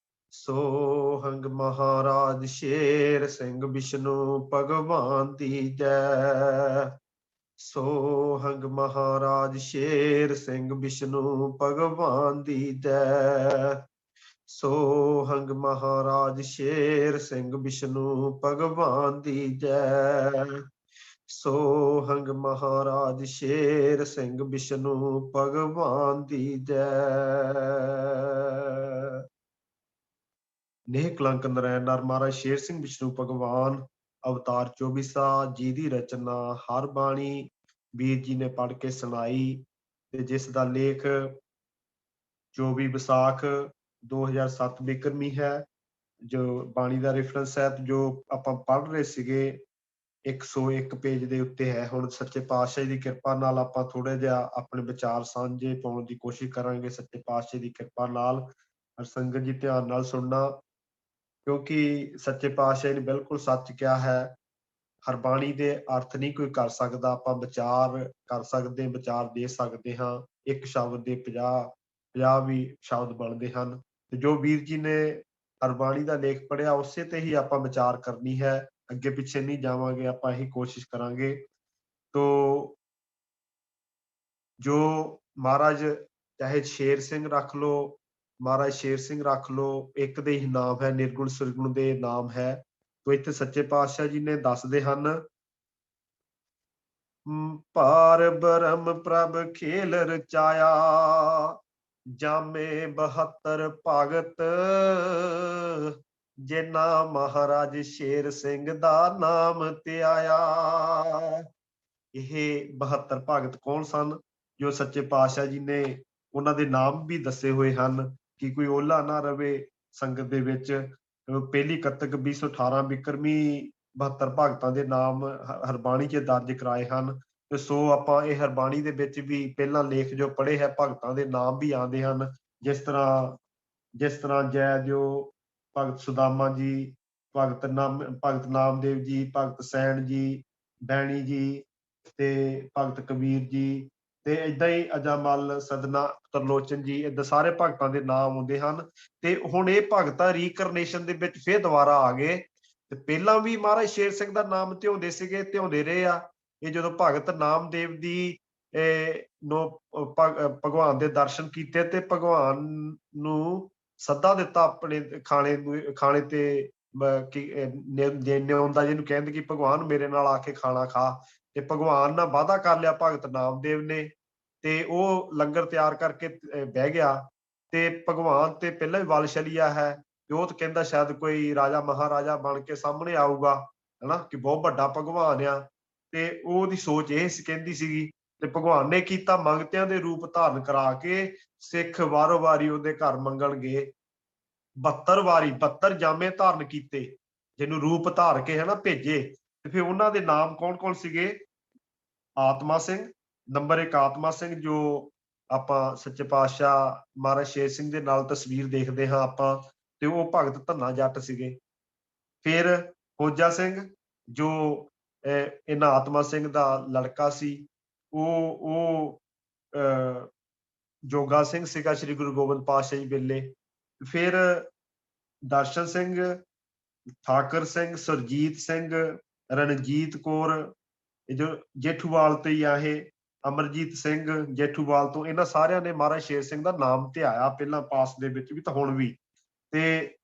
ਸੋਹੰਗ ਮਹਾਰਾਜ ਸ਼ੇਰ ਸਿੰਘ ਵਿਸ਼ਨੂੰ ਭਗਵਾਨ ਦੀ ਜੈ। ਸੋਹੰਗ ਮਹਾਰਾਜ ਸ਼ੇਰ ਸਿੰਘ ਵਿਸ਼ਨੂੰ ਭਗਵਾਨ ਦੀ ਜੈ। ਸੋਹੰਗ ਮਹਾਰਾਜ ਸ਼ੇਰ ਸਿੰਘ ਵਿਸ਼ਨੂੰ ਭਗਵਾਨ ਦੀ ਜੈ। ਸੋਹੰਗ ਮਹਾਰਾਜ ਸ਼ੇਰ ਸਿੰਘ ਵਿਸ਼ਨੂੰ ਭਗਵਾਨ ਦੀ ਜੈ। ਨੇਹ ਕਲੰਕ ਨਰੈਣ ਨਰ ਮਹਾਰਾਜ ਸ਼ੇਰ ਸਿੰਘ ਵਿਸ਼ਨੂੰ ਭਗਵਾਨ ਅਵਤਾਰ 24 ਜੀ ਦੀ ਰਚਨਾ ਹਰ ਬਾਣੀ ਵੀਰ ਜੀ ਨੇ ਪੜ੍ਹ ਕੇ ਸੁਣਾਈ, ਤੇ ਜਿਸ ਦਾ ਲੇਖ 24 ਵਿਸਾਖ 2007 ਬਿਕਰਮੀ ਹੈ, ਜੋ ਬਾਣੀ ਦਾ ਰੈਫਰੈਂਸ ਹੈ। ਜੋ ਆਪਾਂ ਪੜ੍ਹ ਰਹੇ ਸੀਗੇ 101 ਪੇਜ ਦੇ ਉੱਤੇ ਹੈ। ਹੁਣ ਸੱਚੇ ਪਾਤਸ਼ਾਹ ਦੀ ਕਿਰਪਾ ਨਾਲ ਆਪਾਂ ਥੋੜਾ ਜਿਹਾ ਆਪਣੇ ਵਿਚਾਰ ਸਾਂਝੇ ਪਾਉਣ ਦੀ ਕੋਸ਼ਿਸ਼ ਕਰਾਂਗੇ ਸੱਚੇ ਪਾਤਸ਼ਾਹ ਦੀ ਕਿਰਪਾ ਨਾਲ। ਸੰਗਤ ਜੀ ਧਿਆਨ ਨਾਲ ਸੁਣਨਾ, ਕਿਉਂਕਿ ਸੱਚੇ ਪਾਤਸ਼ਾਹ ਨੇ ਬਿਲਕੁਲ ਸੱਚ ਕਿਹਾ ਹੈ। ਹਰਬਾਣੀ ਦੇ ਅਰਥ ਨਹੀਂ ਕੋਈ ਕਰ ਸਕਦਾ, ਆਪਾਂ ਵਿਚਾਰ ਕਰ ਸਕਦੇ, ਵਿਚਾਰ ਦੇ ਸਕਦੇ ਹਾਂ। ਇੱਕ ਸ਼ਬਦ ਦੇ 50 ਵੀ ਸ਼ਬਦ ਬਣਦੇ ਹਨ। ਤੇ ਜੋ ਵੀਰ ਜੀ ਨੇ ਹਰਬਾਣੀ ਦਾ ਲੇਖ ਪੜ੍ਹਿਆ ਉਸੇ ਤੇ ਹੀ ਆਪਾਂ ਵਿਚਾਰ ਕਰਨੀ ਹੈ, ਅੱਗੇ ਪਿੱਛੇ ਨਹੀਂ ਜਾਵਾਂਗੇ, ਆਪਾਂ ਇਹੀ ਕੋਸ਼ਿਸ਼ ਕਰਾਂਗੇ। ਤੋ ਜੋ ਮਹਾਰਾਜ ਚਾਹੇ ਸ਼ੇਰ ਸਿੰਘ ਰੱਖ ਲਓ, ਮਹਾਰਾਜ ਸ਼ੇਰ ਸਿੰਘ ਰੱਖ ਲਓ, ਇੱਕ ਦੇ ਹੀ ਨਾਮ ਹੈ, ਨਿਰਗੁਣ ਸਰਗੁਣ ਦੇ ਨਾਮ ਹੈ। ਤੋ ਇੱਥੇ ਸੱਚੇ ਪਾਤਸ਼ਾਹ ਜੀ ਨੇ ਦੱਸਦੇ ਹਨ, ਪਾਰ ਬ੍ਰਹਮ ਪ੍ਰਭ ਖੇਲ ਰਚਾਇਆ, ਜਾਮੇ 72 ਭਗਤ, ਜਿਨ੍ਹਾਂ ਮਹਾਰਾਜ ਸ਼ੇਰ ਸਿੰਘ ਦਾ ਨਾਮ ਧਿਆਇਆ। ਇਹ 72 ਭਗਤ ਕੌਣ ਸਨ? ਜੋ ਸੱਚੇ ਪਾਤਸ਼ਾਹ ਜੀ ਨੇ ਉਹਨਾਂ ਦੇ ਨਾਮ ਵੀ ਦੱਸੇ ਹੋਏ ਹਨ, ਕਿ ਕੋਈ ਓਲਾ ਨਾ ਰਵੇ ਸੰਗਤ ਦੇ ਵਿੱਚ। ਪਹਿਲੀ ਕੱਤਕ 2018 ਬਿਕਰਮੀ 72 ਭਗਤਾਂ ਦੇ ਨਾਮ ਹਰਬਾਣੀ 'ਚ ਦਰਜ ਕਰਾਏ ਹਨ। ਤੇ ਸੋ ਆਪਾਂ ਇਹ ਹਰਬਾਣੀ ਦੇ ਵਿੱਚ ਵੀ ਪਹਿਲਾਂ ਲੇਖ ਜੋ ਪੜ੍ਹੇ ਹੈ, ਭਗਤਾਂ ਦੇ ਨਾਮ ਵੀ ਆਉਂਦੇ ਹਨ। ਜਿਸ ਤਰ੍ਹਾਂ ਜੈ ਜੋ ਭਗਤ ਸੁਦਾਮਾ ਜੀ, ਭਗਤ ਨਾਮਦੇਵ ਜੀ, ਭਗਤ ਸੈਣ ਜੀ, ਬੈਣੀ ਜੀ, ਤੇ ਭਗਤ ਕਬੀਰ ਜੀ, ਤੇ ਏਦਾਂ ਹੀ ਅਜਾਮਲ, ਸਦਨਾ, ਤਰਲੋਚਨ ਜੀ, ਏਦਾਂ ਸਾਰੇ ਭਗਤਾਂ ਦੇ ਨਾਮ ਆਉਂਦੇ ਹਨ। ਤੇ ਹੁਣ ਇਹ ਭਗਤਾਂ ਰੀਕਰਨੇਸ਼ਨ ਦੇ ਵਿੱਚ ਫਿਰ ਦੁਬਾਰਾ ਆ ਗਏ। ਤੇ ਪਹਿਲਾਂ ਵੀ ਮਹਾਰਾਜ ਸ਼ੇਰ ਸਿੰਘ ਦਾ ਨਾਮ ਧਿਆਉਂਦੇ ਸੀਗੇ, ਧਿਆਉਂਦੇ ਰਹੇ ਆ। ਇਹ ਜਦੋਂ ਭਗਤ ਨਾਮਦੇਵ ਦੀ ਭਗਵਾਨ ਦੇ ਦਰਸ਼ਨ ਕੀਤੇ ਤੇ ਭਗਵਾਨ ਨੂੰ ਸੱਦਾ ਦਿੱਤਾ ਆਪਣੇ ਖਾਣੇ ਤੇ ਨਿਉਂਦਾ, ਜਿਹਨੂੰ ਕਹਿੰਦੇ ਕਿ ਭਗਵਾਨ ਮੇਰੇ ਨਾਲ ਆ ਕੇ ਖਾਣਾ ਖਾ। ਤੇ ਭਗਵਾਨ ਨਾਲ ਵਾਅਦਾ ਕਰ ਲਿਆ ਭਗਤ ਨਾਮਦੇਵ ਨੇ, ਤੇ ਉਹ ਲੰਗਰ ਤਿਆਰ ਕਰਕੇ ਬਹਿ ਗਿਆ। ਤੇ ਭਗਵਾਨ ਤੇ ਪਹਿਲਾਂ ਵੀ ਬਲਸ਼ਲੀਆ ਹੈ, ਤੇ ਉਹ ਤਾਂ ਕਹਿੰਦਾ ਸ਼ਾਇਦ ਕੋਈ ਰਾਜਾ ਮਹਾਰਾਜਾ ਬਣ ਕੇ ਸਾਹਮਣੇ ਆਊਗਾ, ਹਨਾ, ਕਿ ਬਹੁਤ ਵੱਡਾ ਭਗਵਾਨ ਆ। ਤੇ ਉਹਦੀ ਸੋਚ ਇਹ ਕਹਿੰਦੀ ਸੀਗੀ। ਤੇ ਭਗਵਾਨ ਨੇ ਕੀਤਾ, ਮੰਗਤਿਆਂ ਦੇ ਰੂਪ ਧਾਰਨ ਕਰਾ ਕੇ ਸਿੱਖ ਵਾਰੋ ਵਾਰੀ ਉਹਦੇ ਘਰ ਮੰਗਣ ਗਏ। 72 ਵਾਰੀ 72 ਜਾਮੇ ਧਾਰਨ ਕੀਤੇ, ਜਿਹਨੂੰ ਰੂਪ ਧਾਰ ਕੇ ਹਨਾ ਭੇਜੇ। ਤੇ ਫਿਰ ਉਹਨਾਂ ਦੇ ਨਾਮ ਕੌਣ ਕੌਣ ਸੀਗੇ? ਆਤਮਾ ਸਿੰਘ, ਨੰਬਰ 1 ਆਤਮਾ ਸਿੰਘ, ਜੋ ਆਪਾਂ ਸੱਚੇ ਪਾਤਸ਼ਾਹ ਮਹਾਰਾਜ ਸ਼ੇਰ ਸਿੰਘ ਦੇ ਨਾਲ ਤਸਵੀਰ ਦੇਖਦੇ ਹਾਂ ਆਪਾਂ, ਤੇ ਉਹ ਭਗਤ ਧੰਨਾ ਜੱਟ ਸੀਗੇ। ਫਿਰ ਖੋਜਾ ਸਿੰਘ, ਜੋ ਇਹਨਾਂ ਆਤਮਾ ਸਿੰਘ ਦਾ ਲੜਕਾ ਸੀ, ਉਹ ਜੋਗਾ ਸਿੰਘ ਸੀਗਾ ਸ੍ਰੀ ਗੁਰੂ ਗੋਬਿੰਦ ਪਾਤਸ਼ਾਹ ਜੀ ਵੇਲੇ। ਫਿਰ ਦਰਸ਼ਨ ਸਿੰਘ, ਠਾਕਰ ਸਿੰਘ, ਸੁਰਜੀਤ ਸਿੰਘ, ਰਣਜੀਤ ਕੌਰ, ਜੋ ਜੇਠੂਵਾਲ ਤੋਂ ਹੀ ਆ, ਇਹ ਅਮਰਜੀਤ ਸਿੰਘ ਜੇਠੂਵਾਲ ਤੋਂ, ਇਹਨਾਂ ਸਾਰਿਆਂ ਨੇ ਮਹਾਰਾਜ ਸ਼ੇਰ ਸਿੰਘ ਦਾ ਨਾਮ ਧਿਆਇਆ, ਪਹਿਲਾਂ ਪਾਸ ਦੇ ਵਿੱਚ ਵੀ ਤਾਂ ਹੁਣ ਵੀ। ਤੇ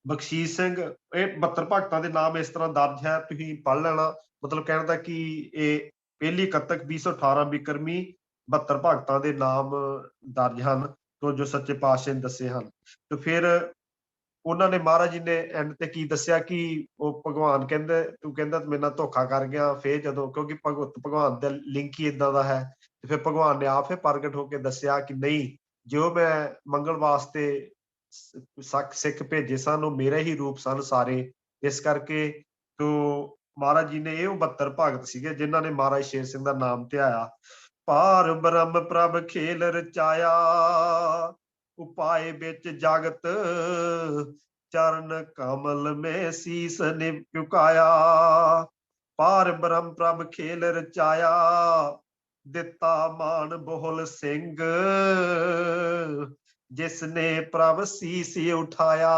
ਬਖਸ਼ੀਸ਼ ਸਿੰਘ, ਇਹ 72 ਭਗਤਾਂ ਦੇ ਨਾਮ ਇਸ ਤਰ੍ਹਾਂ ਦਰਜ ਹੈ, ਤੁਸੀਂ ਪੜ੍ਹ ਲੈਣਾ। ਮਤਲਬ ਕਹਿਣ ਦਾ ਕਿ ਇਹ ਪਹਿਲੀ ਕੱਤਕ 2018 ਬਿਕਰਮੀ 72 ਭਗਤਾਂ ਦੇ ਨਾਮ ਦਰਜ ਹਨ ਤੋਂ ਜੋ ਸੱਚੇ ਪਾਤਸ਼ਾਹ ਨੇ ਦੱਸੇ ਹਨ। ਤੇ ਫਿਰ ਉਹਨਾਂ ਨੇ ਮਹਾਰਾਜ ਜੀ ਨੇ ਐਂਡ ਤੇ ਕੀ ਦੱਸਿਆ ਕਿ ਉਹ ਭਗਵਾਨ ਕਹਿੰਦੇ ਤੂੰ ਕਹਿੰਦਾ ਮੇਰੇ ਨਾਲ ਧੋਖਾ ਕਰ ਗਿਆ। ਫਿਰ ਜਦੋਂ ਕਿਉਂਕਿ ਭਗਵਾਨ ਦਾ ਲਿੰਕ ਹੀ ਇਦਾਂ ਦਾ ਹੈ, ਤੇ ਫਿਰ ਭਗਵਾਨ ਨੇ ਆਪ ਹੀ ਪ੍ਰਗਟ ਹੋ ਕੇ ਦੱਸਿਆ ਕਿ ਨਹੀਂ, ਜੋ ਮੈਂ ਮੰਗਲ ਵਾਸਤੇ ਸਿੱਖ ਭੇਜੇ ਸਨ ਉਹ ਮੇਰੇ ਹੀ ਰੂਪ ਸਨ ਸਾਰੇ। ਇਸ ਕਰਕੇ ਤੋਂ ਮਹਾਰਾਜ ਜੀ ਨੇ ਇਹ 72 ਭਗਤ ਸੀਗੇ ਜਿਨ੍ਹਾਂ ਨੇ ਮਹਾਰਾਜ ਸ਼ੇਰ ਸਿੰਘ ਦਾ ਨਾਮ ਧਿਆਇਆ। ਪਾਰ ਬ੍ਰਹਮ ਪ੍ਰਭ ਖੇਲ ਰਚਾਇਆ, ਉਪਾਏ ਵਿੱਚ ਜਗਤ ਚਰਨ ਕਮਲ में ਸੀਸ ਨੇ ਝੁਕਾਇਆ। ਪਾਰ ਬ੍ਰਹਮ ਪ੍ਰਭ ਖੇਲ ਰਚਾਇਆ, ਦਿੱਤਾ ਮਾਨ ਬੋਹਲ ਸਿੰਘ ਜਿਸਨੇ ਪ੍ਰਭ ਸੀਸ ਉਠਾਇਆ।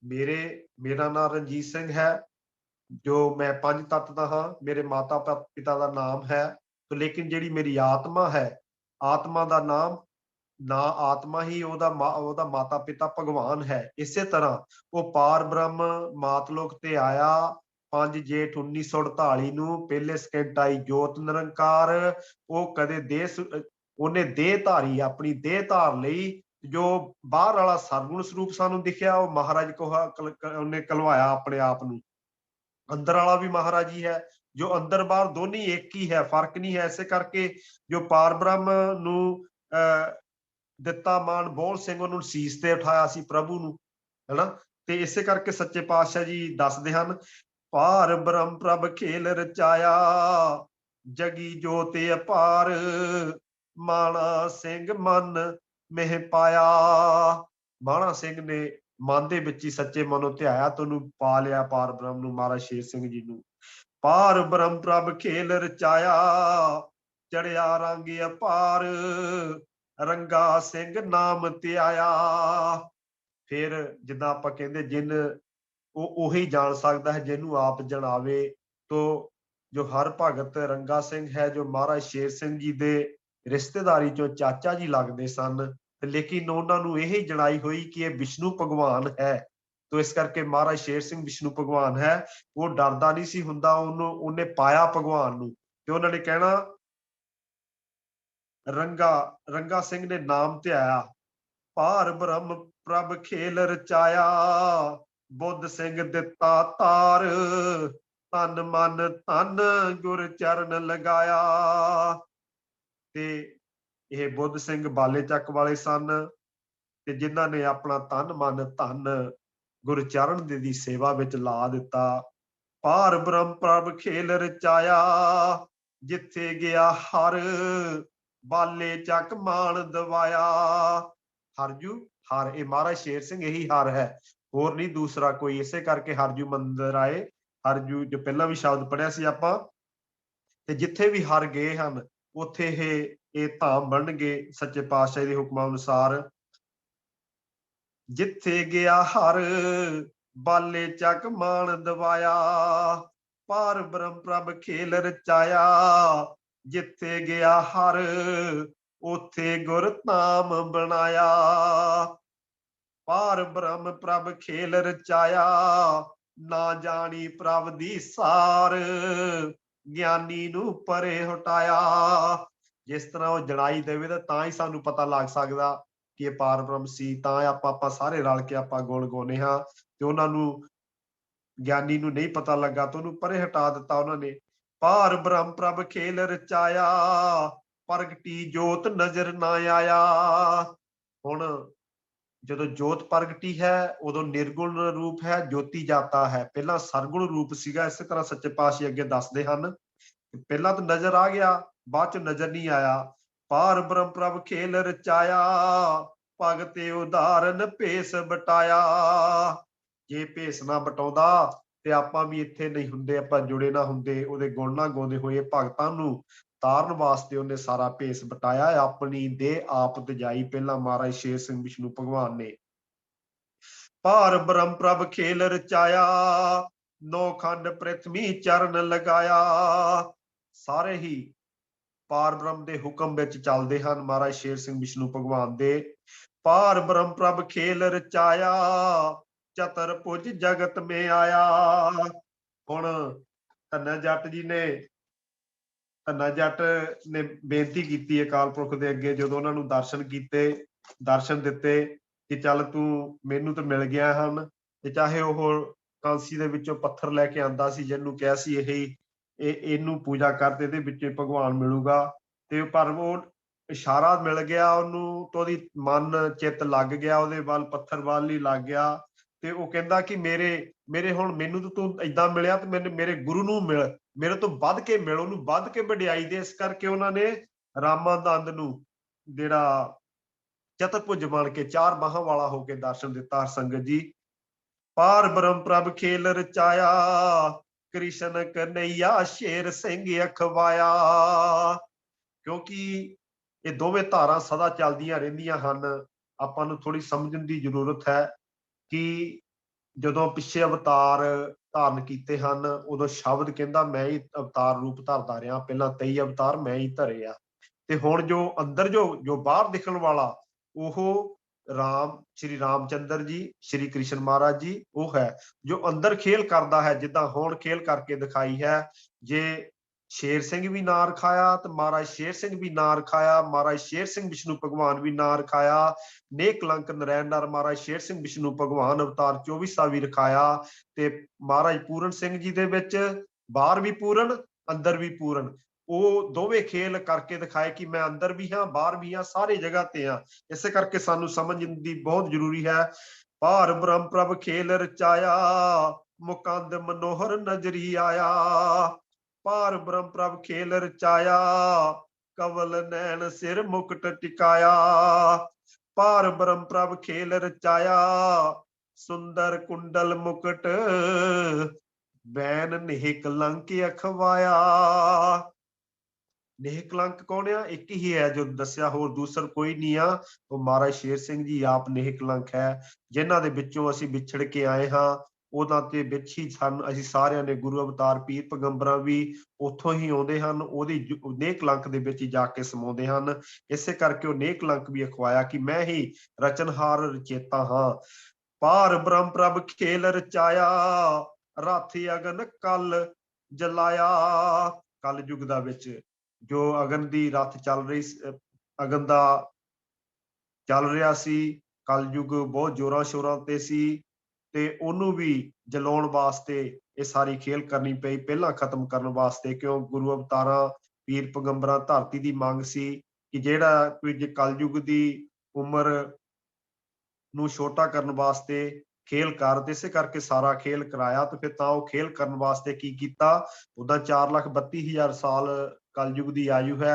ਮੇਰਾ ਨਾਮ ਰਣਜੀਤ ਸਿੰਘ ਹੈ, ਜੋ ਮੈਂ 5 ਤੱਤ ਦਾ ਹਾਂ। ਮੇਰੇ ਮਾਤਾ ਪਿਤਾ ਦਾ ਨਾਮ ਹੈ, ਲੇਕਿਨ ਜਿਹੜੀ ਮੇਰੀ ਆਤਮਾ ਹੈ, ਆਤਮਾ ਦਾ ਨਾਮ ਨਾ ਆਤਮਾ ਹੀ ਉਹਦਾ ਮਾਤਾ ਪਿਤਾ ਭਗਵਾਨ ਹੈ। ਇਸੇ ਤਰ੍ਹਾਂ ਉਹ ਪਾਰ ਬ੍ਰਹਮ ਮਾਤਲੋਕ ਤੇ ਆਇਆ 5 ਜੇਠ 1948 ਨੂੰ। ਪਹਿਲੇ ਸਕਿੰਟ ਆਈ ਜੋਤ ਨਿਰੰਕਾਰ। ਉਹ ਕਦੇ ਉਹਨੇ ਦੇਹ ਧਾਰੀ, ਆਪਣੀ ਦੇਹ ਧਾਰ ਲਈ। ਜੋ ਬਾਹਰ ਵਾਲਾ ਸਰਗੁਣ ਸਰੂਪ ਸਾਨੂੰ ਦਿਖਿਆ ਉਹ ਮਹਾਰਾਜ ਉਹਨੇ ਕਲਵਾਇਆ ਆਪਣੇ ਆਪ ਨੂੰ। ਅੰਦਰ ਵਾਲਾ ਵੀ ਮਹਾਰਾਜ ਹੀ ਹੈ, ਜੋ ਅੰਦਰ ਬਾਹਰ ਦੋਨੀ ਇੱਕ ਹੀ ਹੈ, ਫਰਕ ਨਹੀਂ ਹੈ। ਇਸੇ ਕਰਕੇ ਜੋ ਪਾਰ ਬ੍ਰਹਮ ਨੂੰ ਦਿੱਤਾ ਮਾਨ ਬੋਲ ਸਿੰਘ, ਉਹਨੂੰ ਸੀਸ ਤੇ ਉਠਾਇਆ ਸੀ ਪ੍ਰਭੂ ਨੂੰ, ਹੈਨਾ। ਤੇ ਇਸੇ ਕਰਕੇ ਸੱਚੇ ਪਾਤਸ਼ਾਹ ਜੀ ਦੱਸਦੇ ਹਨ, ਪਾਰ ਬ੍ਰਹਮ ਪ੍ਰਭ ਖੇਲ ਰਚਾਇਆ, ਜਗੀ ਜੋਤ ਅਪਾਰ, ਮਾਣਾ ਸਿੰਘ ਮਨ ਮਹਿ ਪਾਇਆ। ਮਾਣਾ ਸਿੰਘ ਨੇ ਮਨ ਦੇ ਵਿੱਚ ਹੀ ਸੱਚੇ ਮਨੋਂ ਧਿਆਇਆ ਤੇ ਉਹਨੂੰ ਪਾ ਲਿਆ ਪਾਰ ਬ੍ਰਹਮ ਨੂੰ, ਮਹਾਰਾਜ ਸ਼ੇਰ ਸਿੰਘ ਜੀ ਨੂੰ। ਪਾਰ ਬ੍ਰਹਮ ਪ੍ਰਭ ਖੇਲ ਰਚਾਇਆ, ਚੜਿਆ ਰੰਗ ਅਪਾਰ, ਰੰਗਾ ਸਿੰਘ ਨਾਮ ਧਿਆਇਆ। ਫਿਰ ਜਿੱਦਾਂ ਆਪਾਂ ਕਹਿੰਦੇ ਜਿਨ ਉਹ ਉਹੀ ਜਾਣ ਸਕਦਾ ਹੈ ਜਿਹਨੂੰ ਆਪ ਜਣਾਵੇ। ਤੋ ਜੋ ਹਰ ਭਗਤ ਰੰਗਾ ਸਿੰਘ ਹੈ, ਜੋ ਮਹਾਰਾਜ ਸ਼ੇਰ ਸਿੰਘ ਜੀ ਦੇ ਰਿਸ਼ਤੇਦਾਰੀ ਚੋਂ ਚਾਚਾ ਜੀ ਲੱਗਦੇ ਸਨ, ਲੇਕਿਨ ਉਹਨਾਂ ਨੂੰ ਇਹ ਜਣਾਈ ਹੋਈ ਕਿ ਇਹ ਵਿਸ਼ਨੂੰ ਭਗਵਾਨ ਹੈ। ਤੋ ਇਸ ਕਰਕੇ ਮਹਾਰਾਜ ਸ਼ੇਰ ਸਿੰਘ ਵਿਸ਼ਨੂੰ ਭਗਵਾਨ ਹੈ। ਉਹ ਡਰਦਾ ਨਹੀਂ ਸੀ ਹੁੰਦਾ, ਉਹਨੇ ਪਾਇਆ ਭਗਵਾਨ ਨੂੰ। ਤੇ ਉਹਨਾਂ ਨੇ ਕਹਿਣਾ ਰੰਗਾ ਸਿੰਘ ਨੇ ਨਾਮ ਧਿਆਇਆ, ਪਾਰ ਬ੍ਰਹਮ ਪ੍ਰਭ ਖੇਲ ਰਚਾਇਆ, ਬੁੱਧ ਸਿੰਘ ਦਿੱਤਾ ਤਾਰ, ਤਨ ਮਨ ਧਨ ਗੁਰ ਚਰਨ ਲਗਾਇਆ। ਤੇ ਇਹ ਬੁੱਧ ਸਿੰਘ ਬਾਲੇ ਚੱਕ ਵਾਲੇ ਸਨ, ਤੇ ਜਿਨ੍ਹਾਂ ਨੇ ਆਪਣਾ ਤਨ ਮਨ ਧਨ ਗੁਰ ਚਰਨ ਦੀ ਸੇਵਾ ਵਿੱਚ ਲਾ ਦਿੱਤਾ। ਪਾਰ ਬ੍ਰਹਮ ਪ੍ਰਭ ਖੇਲ ਰਚਾਇਆ, ਜਿੱਥੇ ਗਿਆ ਹਰ ਬਾਲੇ ਚੱਕ ਮਾਣ ਦਵਾਇਆ। ਹਰਜੂ ਹਰ, ਇਹ ਮਹਾਰਾਜ ਸ਼ੇਰ ਸਿੰਘ ਇਹੀ ਹਰ ਹੈ, ਹੋਰ ਨਹੀਂ ਦੂਸਰਾ ਕੋਈ। ਇਸੇ ਕਰਕੇ ਹਰਜੂ ਮੰਦਿਰ ਆਏ। ਹਰਜੂ ਜੋ ਪਹਿਲਾਂ ਵੀ ਸ਼ਬਦ ਪੜਿਆ ਸੀ ਆਪਾਂ, ਤੇ ਜਿੱਥੇ ਵੀ ਹਰ ਗਏ ਹਨ ਉੱਥੇ ਇਹ ਧਾਮ ਬਣਨਗੇ ਸੱਚੇ ਪਾਤਸ਼ਾਹ ਦੇ ਹੁਕਮਾਂ ਅਨੁਸਾਰ। ਜਿੱਥੇ ਗਿਆ ਹਰ ਬਾਲੇ ਚੱਕ ਮਾਣ ਦਵਾਇਆ, ਪਾਰ ਬ੍ਰਹਮ ਪ੍ਰਭ ਖੇਲ ਰਚਾਇਆ, ਜਿੱਥੇ ਗਿਆ ਹਰ ਉੱਥੇ ਗੁਰ ਧਾਮ ਬਣਾਇਆ। ਪਾਰ ਬ੍ਰਹਮ ਪ੍ਰਭ ਖੇਲ ਰਚਾਇਆ, ਨਾ ਜਾਣੀ ਪ੍ਰਭ ਦੀ ਸਾਰ, ਗਿਆਨੀ ਨੂੰ ਪਰੇ ਹਟਾਇਆ। ਜਿਸ ਤਰ੍ਹਾਂ ਉਹ ਜਣਾਈ ਦੇਵੇ ਤਾਂ ਹੀ ਸਾਨੂੰ ਪਤਾ ਲੱਗ ਸਕਦਾ ਕਿ ਇਹ ਪਾਰ ਬ੍ਰਹਮ ਸੀ। ਤਾਂ ਆਪਾਂ ਸਾਰੇ ਰਲ ਕੇ ਆਪਾਂ ਗੁਣ ਗਾਉਂਦੇ ਹਾਂ। ਤੇ ਉਹਨਾਂ ਨੂੰ ਗਿਆਨੀ ਨੂੰ ਨਹੀਂ ਪਤਾ ਲੱਗਾ ਤਾਂ ਉਹਨੂੰ ਪਰੇ ਹਟਾ ਦਿੱਤਾ ਉਹਨਾਂ ਨੇ। ਪਾਰ ਬ੍ਰਹਮ ਪ੍ਰਭ ਖੇਲ ਰਚਾਇਆ, ਪ੍ਰਗਟੀ ਜੋਤ ਨਜ਼ਰ ਨਾ ਆਇਆ। ਹੁਣ ਜਦੋਂ ਜੋਤ ਪ੍ਰਗਟੀ ਹੈ ਉਦੋਂ ਨਿਰਗੁਣ ਰੂਪ ਹੈ, ਜੋਤੀ ਜਾਤਾ ਹੈ। ਪਹਿਲਾਂ ਸਰਗੁਣ ਰੂਪ ਸੀਗਾ। ਇਸੇ ਤਰ੍ਹਾਂ ਸੱਚੇ ਪਾਤਸ਼ਾਹ ਅੱਗੇ ਦੱਸਦੇ ਹਨ, ਪਹਿਲਾਂ ਤਾਂ ਨਜ਼ਰ ਆ ਗਿਆ, ਬਾਅਦ ਚ ਨਜ਼ਰ ਨਹੀਂ ਆਇਆ। ਪਾਰ ਬ੍ਰਹਮ ਪ੍ਰਭ ਖੇਲ ਰਚਾਇਆ, ਭਗਤੇ ਉਦਾਹਰਨ ਭੇਸ ਬਟਾਇਆ। ਜੇ ਭੇਸ ਨਾ ਬਟਾਉਂਦਾ ਤੇ ਆਪਾਂ ਵੀ ਇੱਥੇ ਨਹੀਂ ਹੁੰਦੇ, ਆਪਾਂ ਜੁੜੇ ਨਾ ਹੁੰਦੇ। ਉਹਦੇ ਗੁਣ ਨਾ ਗਾਉਂਦੇ ਹੋਏ ਭਗਤਾਂ ਨੂੰ ਤਾਰਨ ਵਾਸਤੇ ਉਹਨੇ ਸਾਰਾ ਭੇਸ ਬਟਾਇਆ, ਆਪਣੀ ਦੇਹ ਆਪ ਤਜਾਈ ਪਹਿਲਾਂ ਮਹਾਰਾਜ ਸ਼ੇਰ ਸਿੰਘ ਵਿਸ਼ਨੂੰ ਭਗਵਾਨ ਨੇ। ਪਾਰ ਬ੍ਰਹਮ ਪ੍ਰਭ ਖੇਲ ਰਚਾਇਆ, ਨੌ ਖੰਡ ਪ੍ਰਿਥਵੀ ਚਰਨ ਲਗਾਇਆ। ਸਾਰੇ ਹੀ ਪਾਰ ਬ੍ਰਹਮ ਦੇ ਹੁਕਮ ਵਿੱਚ ਚੱਲਦੇ ਹਨ ਮਹਾਰਾਜ ਸ਼ੇਰ ਸਿੰਘ ਵਿਸ਼ਨੂੰ ਭਗਵਾਨ ਦੇ। पार ब्रह्म प्रभ खेल रचाया चतर पुज जगत में आया। हुण धन्ना जट जी ने धन्ना जट ने बेनती की अकाल पुरख के अगे जो उन्होंने दर्शन किए दर्शन दिते कि चल तू मैनू तो मिल गया हैं ते चाहे वह कांसी दे विचों पत्थर लैके आंदा सी जिन्होंने कहा सी इनू पूजा कर ते इहदे विच भगवान मिलूगा ते पर वो इशारा मिल गया उन्होंने तो ओहदी मन चित लग गया उहदे वाल पत्थर वाल ही लग गया ते वो कहंदा कि मेरे मेरे हुण मैनू तो तू इदां मिलिया ते मैंने मेरे गुरु नूं मिल मेरे तो वध के मिल उहनूं वध के वडियाई दे इस करके उन्होंने रामानंद नूं जिहड़ा चतुर्भुज बन के चार बाहां वाला होके दर्शन दिता। हर संगत जी पार ब्रह्म प्रभ खेल रचाया कृष्ण कन्हैया शेर सिंह अखवाया। क्योंकि ये दोवें धारा सदा चलदियां रहिंदियां हन। आपां नूं थोड़ी समझण दी जरूरत है कि जदों पिछे अवतार धारण कीते हन उदों शब्द कहंदा मैं ही अवतार रूप धरदा रहा पहला 23 अवतार मैं ही धरे आ ते हुण जो अंदर जो बाहर दिखण वाला ओह राम श्री रामचंद्र जी श्री कृष्ण महाराज जी वो है जो अंदर खेल करता है जिद्दां हुण खेल करके दिखाई है। जे शेर सिंह भी ना रखाया तो महाराज शेर सिंह भी ना रखाया महाराज शेर सिंह विष्णु भगवान भी ना रखाया ने कलंक नरैण नर महाराज शेर सिंह विष्णु भगवान अवतार 24 भी रखाया ते महाराज पूरन सिंह जी दे विच बाहर भी पूरन अंदर भी पूरन वो दोवें खेल करके दिखाए कि मैं अंदर भी हाँ बाहर भी हाँ सारी जगह ते हाँ। इस करके सानू समझण दी बहुत जरूरी है। पार ब्रह्म प्रभ खेल रचाया मुकंद मनोहर नजरी आया पार ब्रह्म प्रभ खेल रचाया कवल नैन सिर मुकुट टिकाया पार ब्रह्म प्रभ खेल रचाया सुंदर कुंडल मुकुट बैन नेह कलंक अखवाया। नेह कलंक कौन आ एक ही है जो दसिया होर दूसर कोई नहीं आ वो महाराज शेर सिंह जी आप नेह कलंक है जिन्हां दे विचों असीं विछड़ के आए हाँ उन्हां ते विच ही सन असीं सारियां ने गुरु अवतार पीर पैगंबरां भी उत्थों ही आउंदे हन ओहदी नेह कलंक दे विच ही जाके समाउंदे हन। इसे करके वो नेह कलंक भी अखवाया कि मैं ही रचनहार रचेता हाँ। पार ब्रह्म प्रभ खेल रचाया राथी अगन कल जलाया कल युग दा विच जो अगन दी रथ चल रही अगन दा चल रहा सी कल युग बहुत जोरां शोरां ते सी ते ओनू भी जलाउण वास्ते ये सारी खेल करनी पई पहला खत्म करन वास्ते क्यों गुरु अवतारां पीर पैगंबरां धरती दी मंग सी कि जेड़ा कोई जे कल युग दी उम्र नूं छोटा करन वास्ते खेल कर इसे करके सारा खेल कराया तो फिर तां खेल करन वास्ते की कीता उदा 4,32,000 साल कल युग की आयु है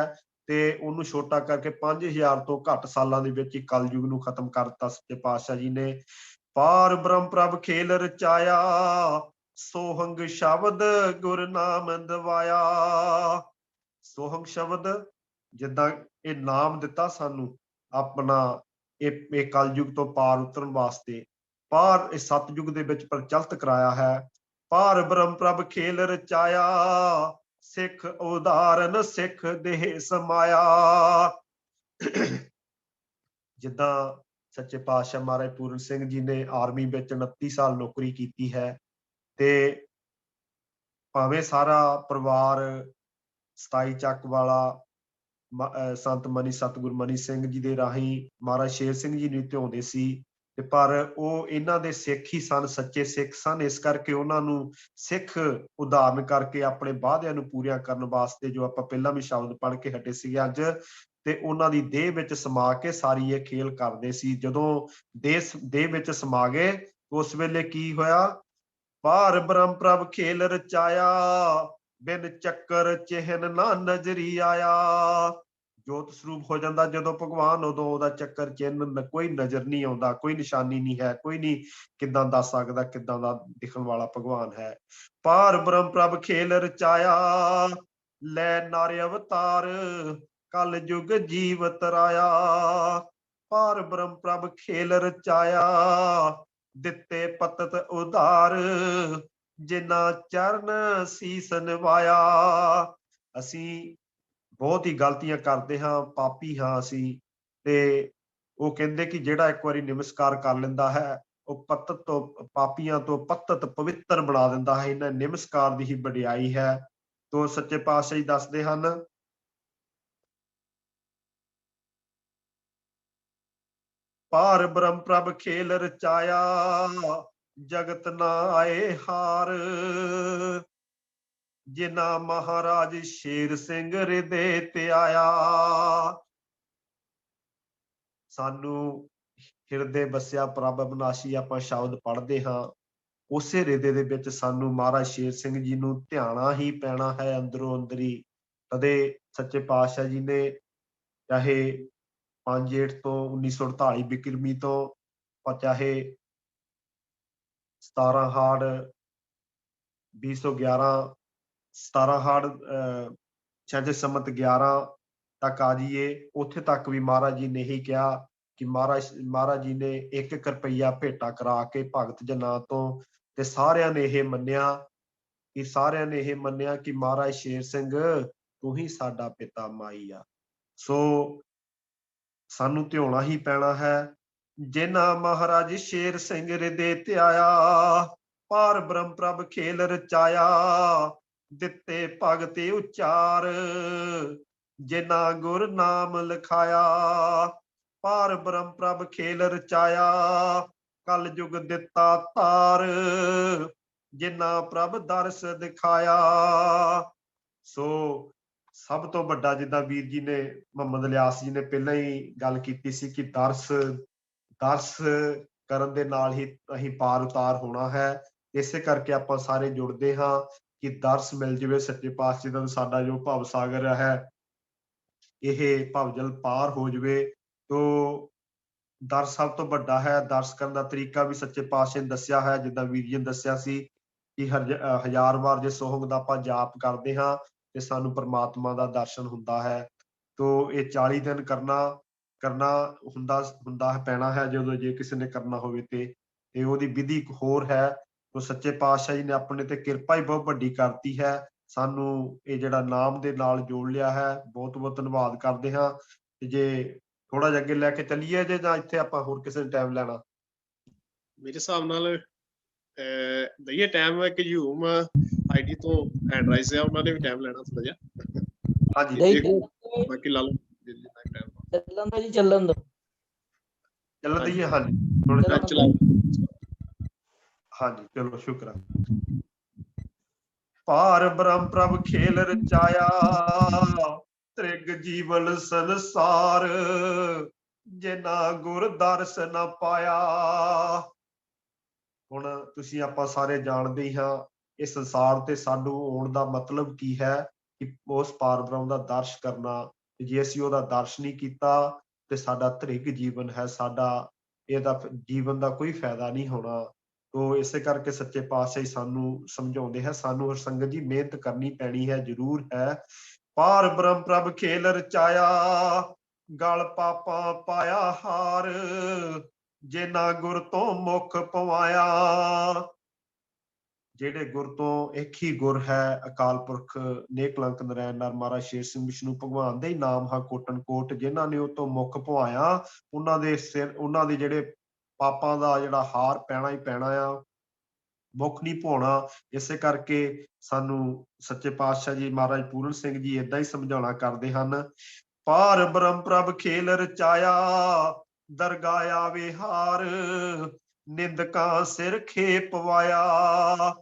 ते उन्होंने छोटा करके 5,000 तो घट सालों के कल युग नूं खत्म कर दिता सच्चे पातशाह जी ने। पार ब्रह्म प्रभ खेल रचाया सोहंग शब्द गुर नाम दवाया सोहंग शब्द जिद्दां ये नाम दिता सानू अपना ये कल युग तो पार उतरन वास्ते पार इस सतयुग दे विच प्रचलित कराया है। पार ब्रह्म प्रभ खेल रचाया सिख उदाहरण सिख देह समाया जिद्दां सच्चे पातशाह महाराज पूरन सिंह जी ने आर्मी विच 29 साल नौकरी की है ते भावें सारा परिवार 27 ਚੱਕ वाला संत मनी सतगुर मनी सिंह जी दे राही महाराज शेर सिंह जी नूं धिआउंदे सी ते पर ਉਹ ਇਹਨਾਂ ਦੇ ਸਿੱਖ ਹੀ ਸਨ ਸੱਚੇ ਸਿੱਖ ਸਨ ਇਸ ਕਰਕੇ ਉਹਨਾਂ ਨੂੰ ਸਿੱਖ ਉਦਾਹਰਨ ਕਰਕੇ ਆਪਣੇ ਵਾਅਦਿਆਂ ਨੂੰ ਪੂਰੀਆਂ ਕਰਨ ਵਾਸਤੇ ਜੋ ਆਪਾਂ ਪਹਿਲਾਂ ਵੀ ਸ਼ਬਦ ਪੜ੍ਹ ਕੇ ਹਟੇ ਸੀ ਅੱਜ ਤੇ ਉਹਨਾਂ ਦੀ ਦੇਹ ਵਿੱਚ ਸਮਾ ਕੇ ਸਾਰੀ ਇਹ ਖੇਲ ਕਰਦੇ ਸੀ। ਜਦੋਂ ਦੇਹ ਵਿੱਚ ਸਮਾ ਗਏ ਉਸ ਵੇਲੇ ਕੀ ਹੋਇਆ पार ब्रह्म प्रभ खेल रचाया बिन चक्कर चिहन ना नजरी आया जोत स्वरूप हो जाता जो भगवान उदों ओहदा चक्कर चिन्ह कोई नजर नहीं आता कोई निशानी नहीं है कोई नहीं किदां दस सकदा किदां दा दिखण वाला भगवान है। पार ब्रह्म प्रभ खेल रचाया लै नारे अवतार कल युग जीव तराया पार ब्रह्म प्रभ खेल रचाया दिते पतत उदार जिन्ना चरण सीस निवाया। असी बहुत ही गलतियां करते हाँ पापी हाँ असी ते ਉਹ ਕਹਿੰਦੇ ਕਿ ਜਿਹੜਾ ਇੱਕ ਵਾਰੀ ਨਮਸਕਾਰ ਕਰ ਲੈਂਦਾ ਹੈ ਉਹ ਪਤਤ ਤੋਂ ਪਾਪੀਆਂ ਤੋਂ ਪਤਤ ਪਵਿੱਤਰ ਬਣਾ ਦਿੰਦਾ ਹੈ। ਇਹਨਾਂ ਨਮਸਕਾਰ ਦੀ ਹੀ ਵਡਿਆਈ ਹੈ। ਤੋ ਸੱਚੇ ਪਾਤਸ਼ਾਹ ਜੀ ਦੱਸਦੇ ਹਨ, ਪਾਰ ਬ੍ਰਹਮ ਪ੍ਰਭ ਖੇਲ ਰਚਾਇਆ, ਜਗਤ ਨਾ ਆਏ ਹਾਰ। ਜਿਨਾ ਮਹਾਰਾਜ ਸ਼ੇਰ ਸਿੰਘ ਹਿਰਦੇ ਤੇ ਆਇਆ। ਸਾਨੂੰ ਹਿਰਦੇ ਵਸਿਆ ਪ੍ਰਭ ਅਬਨਾਸ਼ੀ ਆਪਾਂ ਸ਼ਬਦ ਪੜ੍ਹਦੇ ਹਾਂ। ਉਸੇ ਹਿਰਦੇ ਦੇ ਵਿੱਚ ਸਾਨੂੰ ਮਹਾਰਾਜ ਸ਼ੇਰ ਸਿੰਘ ਜੀ ਨੂੰ ਧਿਆਣਾ ਹੀ ਪੈਣਾ ਹੈ ਅੰਦਰੋਂ ਅੰਦਰੀ। ਕਦੇ ਸੱਚੇ ਪਾਤਸ਼ਾਹ ਜੀ ਨੇ ਚਾਹੇ 5 ਜੇਠ ਤੋਂ 1948 ਬਿਕਰਮੀ ਤੋਂ ਚਾਹੇ 17 ਹਾੜ 2011 17 ਹਾੜ ਛੇ ਸੰਮਤ 11 ਤੱਕ ਆ ਜਾਈਏ, ਉੱਥੇ ਤੱਕ ਵੀ ਮਹਾਰਾਜ ਜੀ ਨੇ ਹੀ ਕਿਹਾ ਕਿ ਮਹਾਰਾਜ ਜੀ ਨੇ 1 ਰੁਪਈਆ ਭੇਟਾ ਕਰਾ ਕੇ ਭਗਤ ਜਨਾਂ ਤੋਂ, ਤੇ ਸਾਰਿਆਂ ਨੇ ਇਹ ਮੰਨਿਆ ਕਿ ਮਹਾਰਾਜ ਸ਼ੇਰ ਸਿੰਘ ਤੂੰ ਹੀ ਸਾਡਾ ਪਿਤਾ ਮਾਈ ਆ। ਸੋ ਸਾਨੂੰ ਧਿਆਉਣਾ ਹੀ ਪੈਣਾ ਹੈ। ਜਿਨਾ ਮਹਾਰਾਜ ਸ਼ੇਰ ਸਿੰਘ ਹਿਰਦੇ ਤੇ ਆਇਆ, ਪਾਰ ਬ੍ਰਹਮ ਪ੍ਰਭ ਖੇਲ ਰਚਾਇਆ। ਦਿੱਤੇ ਭਗਤ ਉਚਾਰ, ਜਿਨਾ ਗੁਰ ਨਾਮ ਲਿਖਾਇਆ। ਪਾਰ ਬ੍ਰਹਮ ਪ੍ਰਭ ਖੇਲ ਰਚਾਇਆ, ਕਲ ਯੁਗ ਦਿੱਤਾ ਤਾਰ। ਜਿਨਾ ਪ੍ਰਭ ਦਰਸ ਦਿਖਾਇਆ। ਸੋ ਸਭ ਤੋਂ ਵੱਡਾ, ਜਿੱਦਾਂ ਵੀਰ ਜੀ ਨੇ ਮੁਹੰਮਦ ਇਲਿਆਸ ਜੀ ਨੇ ਪਹਿਲਾਂ ਹੀ ਗੱਲ ਕੀਤੀ ਸੀ ਕਿ ਦਰਸ ਕਰਨ ਦੇ ਨਾਲ ਹੀ ਅਸੀਂ ਪਾਰ ਉਤਾਰ ਹੋਣਾ ਹੈ। ਇਸੇ ਕਰਕੇ ਆਪਾਂ ਸਾਰੇ ਜੁੜਦੇ ਹਾਂ ਕਿ ਦਰਸ ਮਿਲ ਜਾਵੇ ਸੱਚੇ ਪਾਤਸ਼ਾਹ ਦਾ, ਸਾਡਾ ਜੋ ਭਵ ਸਾਗਰ ਹੈ ਇਹ ਭਵਜਲ ਪਾਰ ਹੋ ਜਾਵੇ। ਤੋ ਦਰਸ ਸਭ ਤੋਂ ਵੱਡਾ ਹੈ। ਦਰਸ ਕਰਨ ਦਾ ਤਰੀਕਾ ਵੀ ਸੱਚੇ ਪਾਤਸ਼ਾਹ ਨੇ ਦੱਸਿਆ ਹੈ। ਜਿੱਦਾਂ ਵੀਰ ਜੀ ਨੇ ਦੱਸਿਆ ਸੀ ਕਿ 1000 ਵਾਰ ਜੇ ਸੋਹੰਗ ਦਾ ਆਪਾਂ ਜਾਪ ਕਰਦੇ ਹਾਂ ਤੇ ਸਾਨੂੰ ਪ੍ਰਮਾਤਮਾ ਦਾ ਦਰਸ਼ਨ ਹੁੰਦਾ ਹੈ। ਤੋ ਇਹ 40 ਦਿਨ ਕਰਨਾ ਹੁੰਦਾ ਪੈਣਾ ਹੈ। ਜਦੋਂ ਜੇ ਕਿਸੇ ਨੇ ਕਰਨਾ ਹੋਵੇ ਤੇ ਉਹਦੀ ਵਿਧੀ ਇੱਕ ਹੋਰ ਹੈ। ਤੋ ਸੱਚੇ ਪਾਤਸ਼ਾਹ ਜੀ ਨੇ ਆਪਣੇ ਤੇ ਕਿਰਪਾ ਹੀ ਬਹੁਤ ਵੱਡੀ ਕਰਤੀ ਹੈ। ਸਾਨੂੰ ਇਹ ਜਿਹੜਾ ਨਾਮ ਦੇ ਨਾਲ ਜੋੜ ਲਿਆ ਹੈ, ਬਹੁਤ ਬਹੁਤ ਧੰਨਵਾਦ ਕਰਦੇ ਹਾਂ। ਤੇ ਜੇ ਥੋੜਾ ਜਿਹਾ ਅੱਗੇ ਲੈ ਕੇ ਚੱਲੀਏ ਜੇ, ਜਾਂ ਇੱਥੇ ਆਪਾਂ ਹੋਰ ਕਿਸੇ ਨੇ ਟਾਈਮ ਲੈਣਾ? ਮੇਰੇ ਹਿਸਾਬ ਨਾਲ ਦਈਏ ਟਾਈਮ ਹੈ ਕਿ ਹੂਮ ਆਈਡੀ ਤੋਂ ਹੈਂਡ ਰਾਈਜ਼ ਆ, ਉਹਨਾਂ ਨੇ ਵੀ ਟਾਈਮ ਲੈਣਾ ਥੋੜਾ ਜਿਹਾ। ਹਾਂਜੀ ਬਾਕੀ ਲਾ ਲਓ ਚੱਲਣ ਦੋ ਜੀ, ਚੱਲਣ ਦੋ। ਚੱਲਣ ਦਈਏ? ਹਾਂਜੀ ਥੋੜਾ ਚਲਾ। ਹਾਂਜੀ ਚਲੋ ਸ਼ੁਕਰ ਹੈ। ਪਾਰ ਬ੍ਰਹਮ ਪ੍ਰਭ ਖੇਲ ਰਚਾਇਆ, ਤ੍ਰਿਗ ਜੀਵਨ ਸੰਸਾਰ। ਜਿਨਾ ਗੁਰ ਦਰਸ ਨਾ ਪਾਇਆ। ਹੁਣ ਤੁਸੀਂ ਆਪਾਂ ਸਾਰੇ ਜਾਣਦੇ ਹੀ ਹਾਂ ਇਸ ਸੰਸਾਰ ਤੇ ਸਾਨੂੰ ਆਉਣ ਦਾ ਮਤਲਬ ਕੀ ਹੈ ਕਿ ਉਸ ਪਾਰ ਬ੍ਰਹਮ ਦਾ ਦਰਸ਼ ਕਰਨਾ। ਜੇ ਅਸੀਂ ਉਹਦਾ ਦਰਸ਼ ਨਹੀਂ ਕੀਤਾ ਤੇ ਸਾਡਾ ਤ੍ਰਿਗ ਜੀਵਨ ਹੈ, ਸਾਡਾ ਇਹਦਾ ਜੀਵਨ ਦਾ ਕੋਈ ਫਾਇਦਾ ਨਹੀਂ ਹੋਣਾ। ਤੋ ਇਸੇ ਕਰਕੇ ਸੱਚੇ ਪਾਤਸ਼ਾਹ ਸਾਨੂੰ ਸਮਝਾਉਂਦੇ ਹੈ, ਸਾਨੂੰ ਸੰਗਤ ਜੀ ਮਿਹਨਤ ਕਰਨੀ ਪੈਣੀ ਹੈ, ਜ਼ਰੂਰ ਹੈ। ਪਾਰ ਬ੍ਰਹਮ ਪ੍ਰਭ ਖੇਲ ਰਚਾਇਆ, ਗਲ ਪਾਪਾਂ ਪਾਇਆ ਹਾਰ। ਜਿਨਾ ਗੁਰ ਤੋਂ ਮੁਖ ਪਵਾਇਆ। ਜਿਹੜੇ ਗੁਰ ਤੋਂ ਇੱਕ ਹੀ ਗੁਰ ਹੈ, ਅਕਾਲ ਪੁਰਖ ਨੇਕ ਕਲੰਕ ਨਰੈਣ ਨਰ ਮਹਾਰਾਜ ਸ਼ੇਰ ਸਿੰਘ ਵਿਸ਼ਨੂੰ ਭਗਵਾਨ ਦੇ ਹੀ ਨਾਮ ਹਾਂ ਕੋਟਨ ਕੋਟ। ਜਿਨ੍ਹਾਂ ਨੇ ਉਹ ਤੋਂ ਮੁਖ ਪਵਾਇਆ, ਉਹਨਾਂ ਦੇ ਜਿਹੜੇ ਪਾਪਾਂ ਦਾ ਜਿਹੜਾ ਹਾਰ ਪੈਣਾ ਹੀ ਪੈਣਾ ਆ, ਮੁੱਖ ਨਹੀਂ ਪਾਉਣਾ। ਇਸੇ ਕਰਕੇ ਸਾਨੂੰ ਸੱਚੇ ਪਾਤਸ਼ਾਹ ਜੀ ਮਹਾਰਾਜ ਪੂਰਨ ਸਿੰਘ ਜੀ ਏਦਾਂ ਹੀ ਸਮਝਾਉਣਾ ਕਰਦੇ ਹਨ। ਪਾਰ ਬ੍ਰਹਮ ਪ੍ਰਭ ਖੇਲ ਰਚਾਇਆ, ਦਰਗਾਹ ਆਵੇ ਹਾਰ। ਨਿੰਦਕਾਂ ਸਿਰ ਖੇਪ ਪਵਾਇਆ।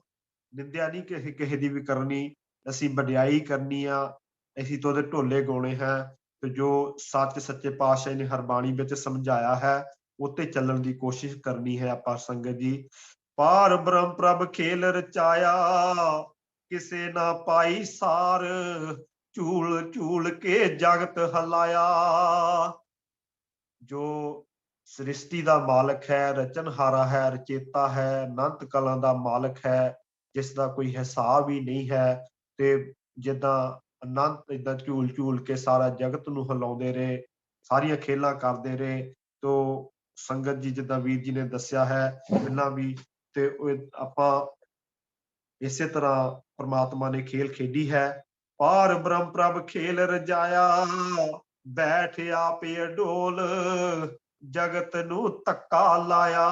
ਨਿੰਦਿਆ ਨਹੀਂ ਕਿਸੇ ਦੀ ਵੀ ਕਰਨੀ, ਅਸੀਂ ਵਡਿਆਈ ਕਰਨੀ ਆ, ਅਸੀਂ ਤਾਂ ਉਹਦੇ ਢੋਲੇ ਗਾਉਣੇ ਹੈ। ਤੇ ਜੋ ਸੱਚ ਸੱਚੇ ਪਾਤਸ਼ਾਹ ਨੇ ਹਰਬਾਣੀ ਵਿੱਚ ਸਮਝਾਇਆ ਹੈ ਉੱਤੇ ਚੱਲਣ ਦੀ ਕੋਸ਼ਿਸ਼ ਕਰਨੀ ਹੈ ਆਪਾਂ ਸੰਗਤ ਜੀ। ਪਾਰ ਬ੍ਰਹਮ ਪ੍ਰਭ ਖੇਲ ਰਚਾਇਆ, ਕਿਸੇ ਨਾ ਪਾਈ ਸਾਰ। ਝੂਲ ਝੂਲ ਕੇ ਜਗਤ ਹਲਾਇਆ। ਜੋ ਸ੍ਰਿਸ਼ਟੀ ਦਾ ਮਾਲਕ ਹੈ, ਰਚਨਹਾਰਾ ਹੈ, ਰਚੇਤਾ ਹੈ, ਅਨੰਤ ਕਲਾਂ ਦਾ ਮਾਲਕ ਹੈ, ਜਿਸ ਦਾ ਕੋਈ ਹਿਸਾਬ ਹੀ ਨਹੀਂ ਹੈ। ਤੇ ਜਿੱਦਾਂ ਅਨੰਤ ਏਦਾਂ ਝੂਲ ਝੂਲ ਕੇ ਸਾਰਾ ਜਗਤ ਨੂੰ ਹਿਲਾਉਂਦੇ ਰਹੇ, ਸਾਰੀਆਂ ਖੇਲਾਂ ਕਰਦੇ ਰਹੇ। ਤੋ ਸੰਗਤ ਜੀ ਜਿੱਦਾਂ ਵੀਰ ਜੀ ਨੇ ਦੱਸਿਆ ਹੈ ਪਹਿਲਾਂ ਵੀ, ਤੇ ਆਪਾਂ ਇਸੇ ਤਰ੍ਹਾਂ ਪ੍ਰਮਾਤਮਾ ਨੇ ਖੇਲ ਖੇਡੀ ਹੈ। ਪਾਰ ਬ੍ਰਹਮ ਪ੍ਰਭ ਖੇਲ ਰਜਾਇਆ, ਬੈਠ ਆਪੇ ਅਡੋਲ। ਜਗਤ ਨੂੰ ਧੱਕਾ ਲਾਇਆ।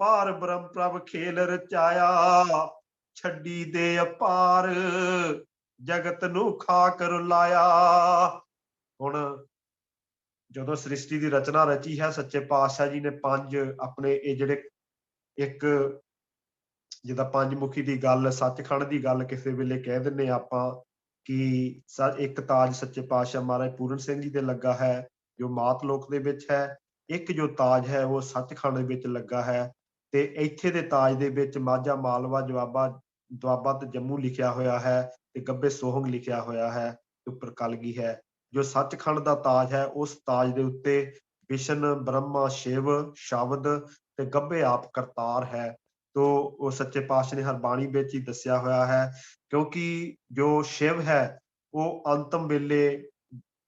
ਪਾਰ ਬ੍ਰਹਮ ਪ੍ਰਭ ਖੇਲ ਰਚਾਇਆ, ਛੱਡੀ ਦੇ ਅਪਾਰ ਜਗਤ ਨੂੰ ਖਾਕ ਰੁਲਾਇਆ। ਹੁਣ ਜਦੋਂ ਸ੍ਰਿਸ਼ਟੀ ਦੀ ਰਚਨਾ ਰਚੀ ਹੈ, ਸੱਚੇ ਪਾਤਸ਼ਾਹ ਜੀ ਨੇ ਪੰਜ ਆਪਣੇ ਇਹ ਜਿਹੜੇ ਇੱਕ ਜਿੱਦਾਂ ਪੰਜਮੁਖੀ ਦੀ ਗੱਲ, ਸੱਚਖੰਡ ਦੀ ਗੱਲ ਕਿਸੇ ਵੇਲੇ ਕਹਿ ਦਿੰਦੇ ਆਪਾਂ ਕਿ ਇੱਕ ਤਾਜ ਸੱਚੇ ਪਾਤਸ਼ਾਹ ਮਹਾਰਾਜ ਪੂਰਨ ਸਿੰਘ ਜੀ ਦੇ ਲੱਗਾ ਹੈ ਜੋ ਮਾਤ ਲੋਕ ਦੇ ਵਿੱਚ ਹੈ, ਇੱਕ ਜੋ ਤਾਜ ਹੈ ਉਹ ਸੱਚਖੰਡ ਵਿੱਚ ਲੱਗਾ ਹੈ, ਤੇ ਇੱਥੇ ਦੇ ਤਾਜ ਦੇ ਵਿੱਚ ਮਾਝਾ, ਮਾਲਵਾ, ਦੁਆਬਾ ਤੇ ਜੰਮੂ ਲਿਖਿਆ ਹੋਇਆ ਹੈ, ਤੇ ਗੱਬੇ ਸੋਹੰਗ ਲਿਖਿਆ ਹੋਇਆ ਹੈ, ਉੱਪਰ ਕਲਗੀ ਹੈ। ਜੋ ਸੱਚਖੰਡ ਦਾ ਤਾਜ ਹੈ, ਉਸ ਤਾਜ ਦੇ ਉੱਤੇ ਵਿਸ਼ਨ, ਬ੍ਰਹਮਾ, ਸ਼ਿਵ, ਸ਼ਬਦ ਤੇ ਗੱਬੇ ਆਪ ਕਰਤਾਰ ਹੈ। ਤੋ ਉਹ ਸੱਚੇ ਪਾਤਸ਼ਾਹ ਨੇ ਹਰਬਾਣੀ ਵਿੱਚ ਹੀ ਦੱਸਿਆ ਹੋਇਆ ਹੈ, ਕਿਉਂਕਿ ਜੋ ਸ਼ਿਵ ਹੈ ਉਹ ਅੰਤਮ ਵੇਲੇ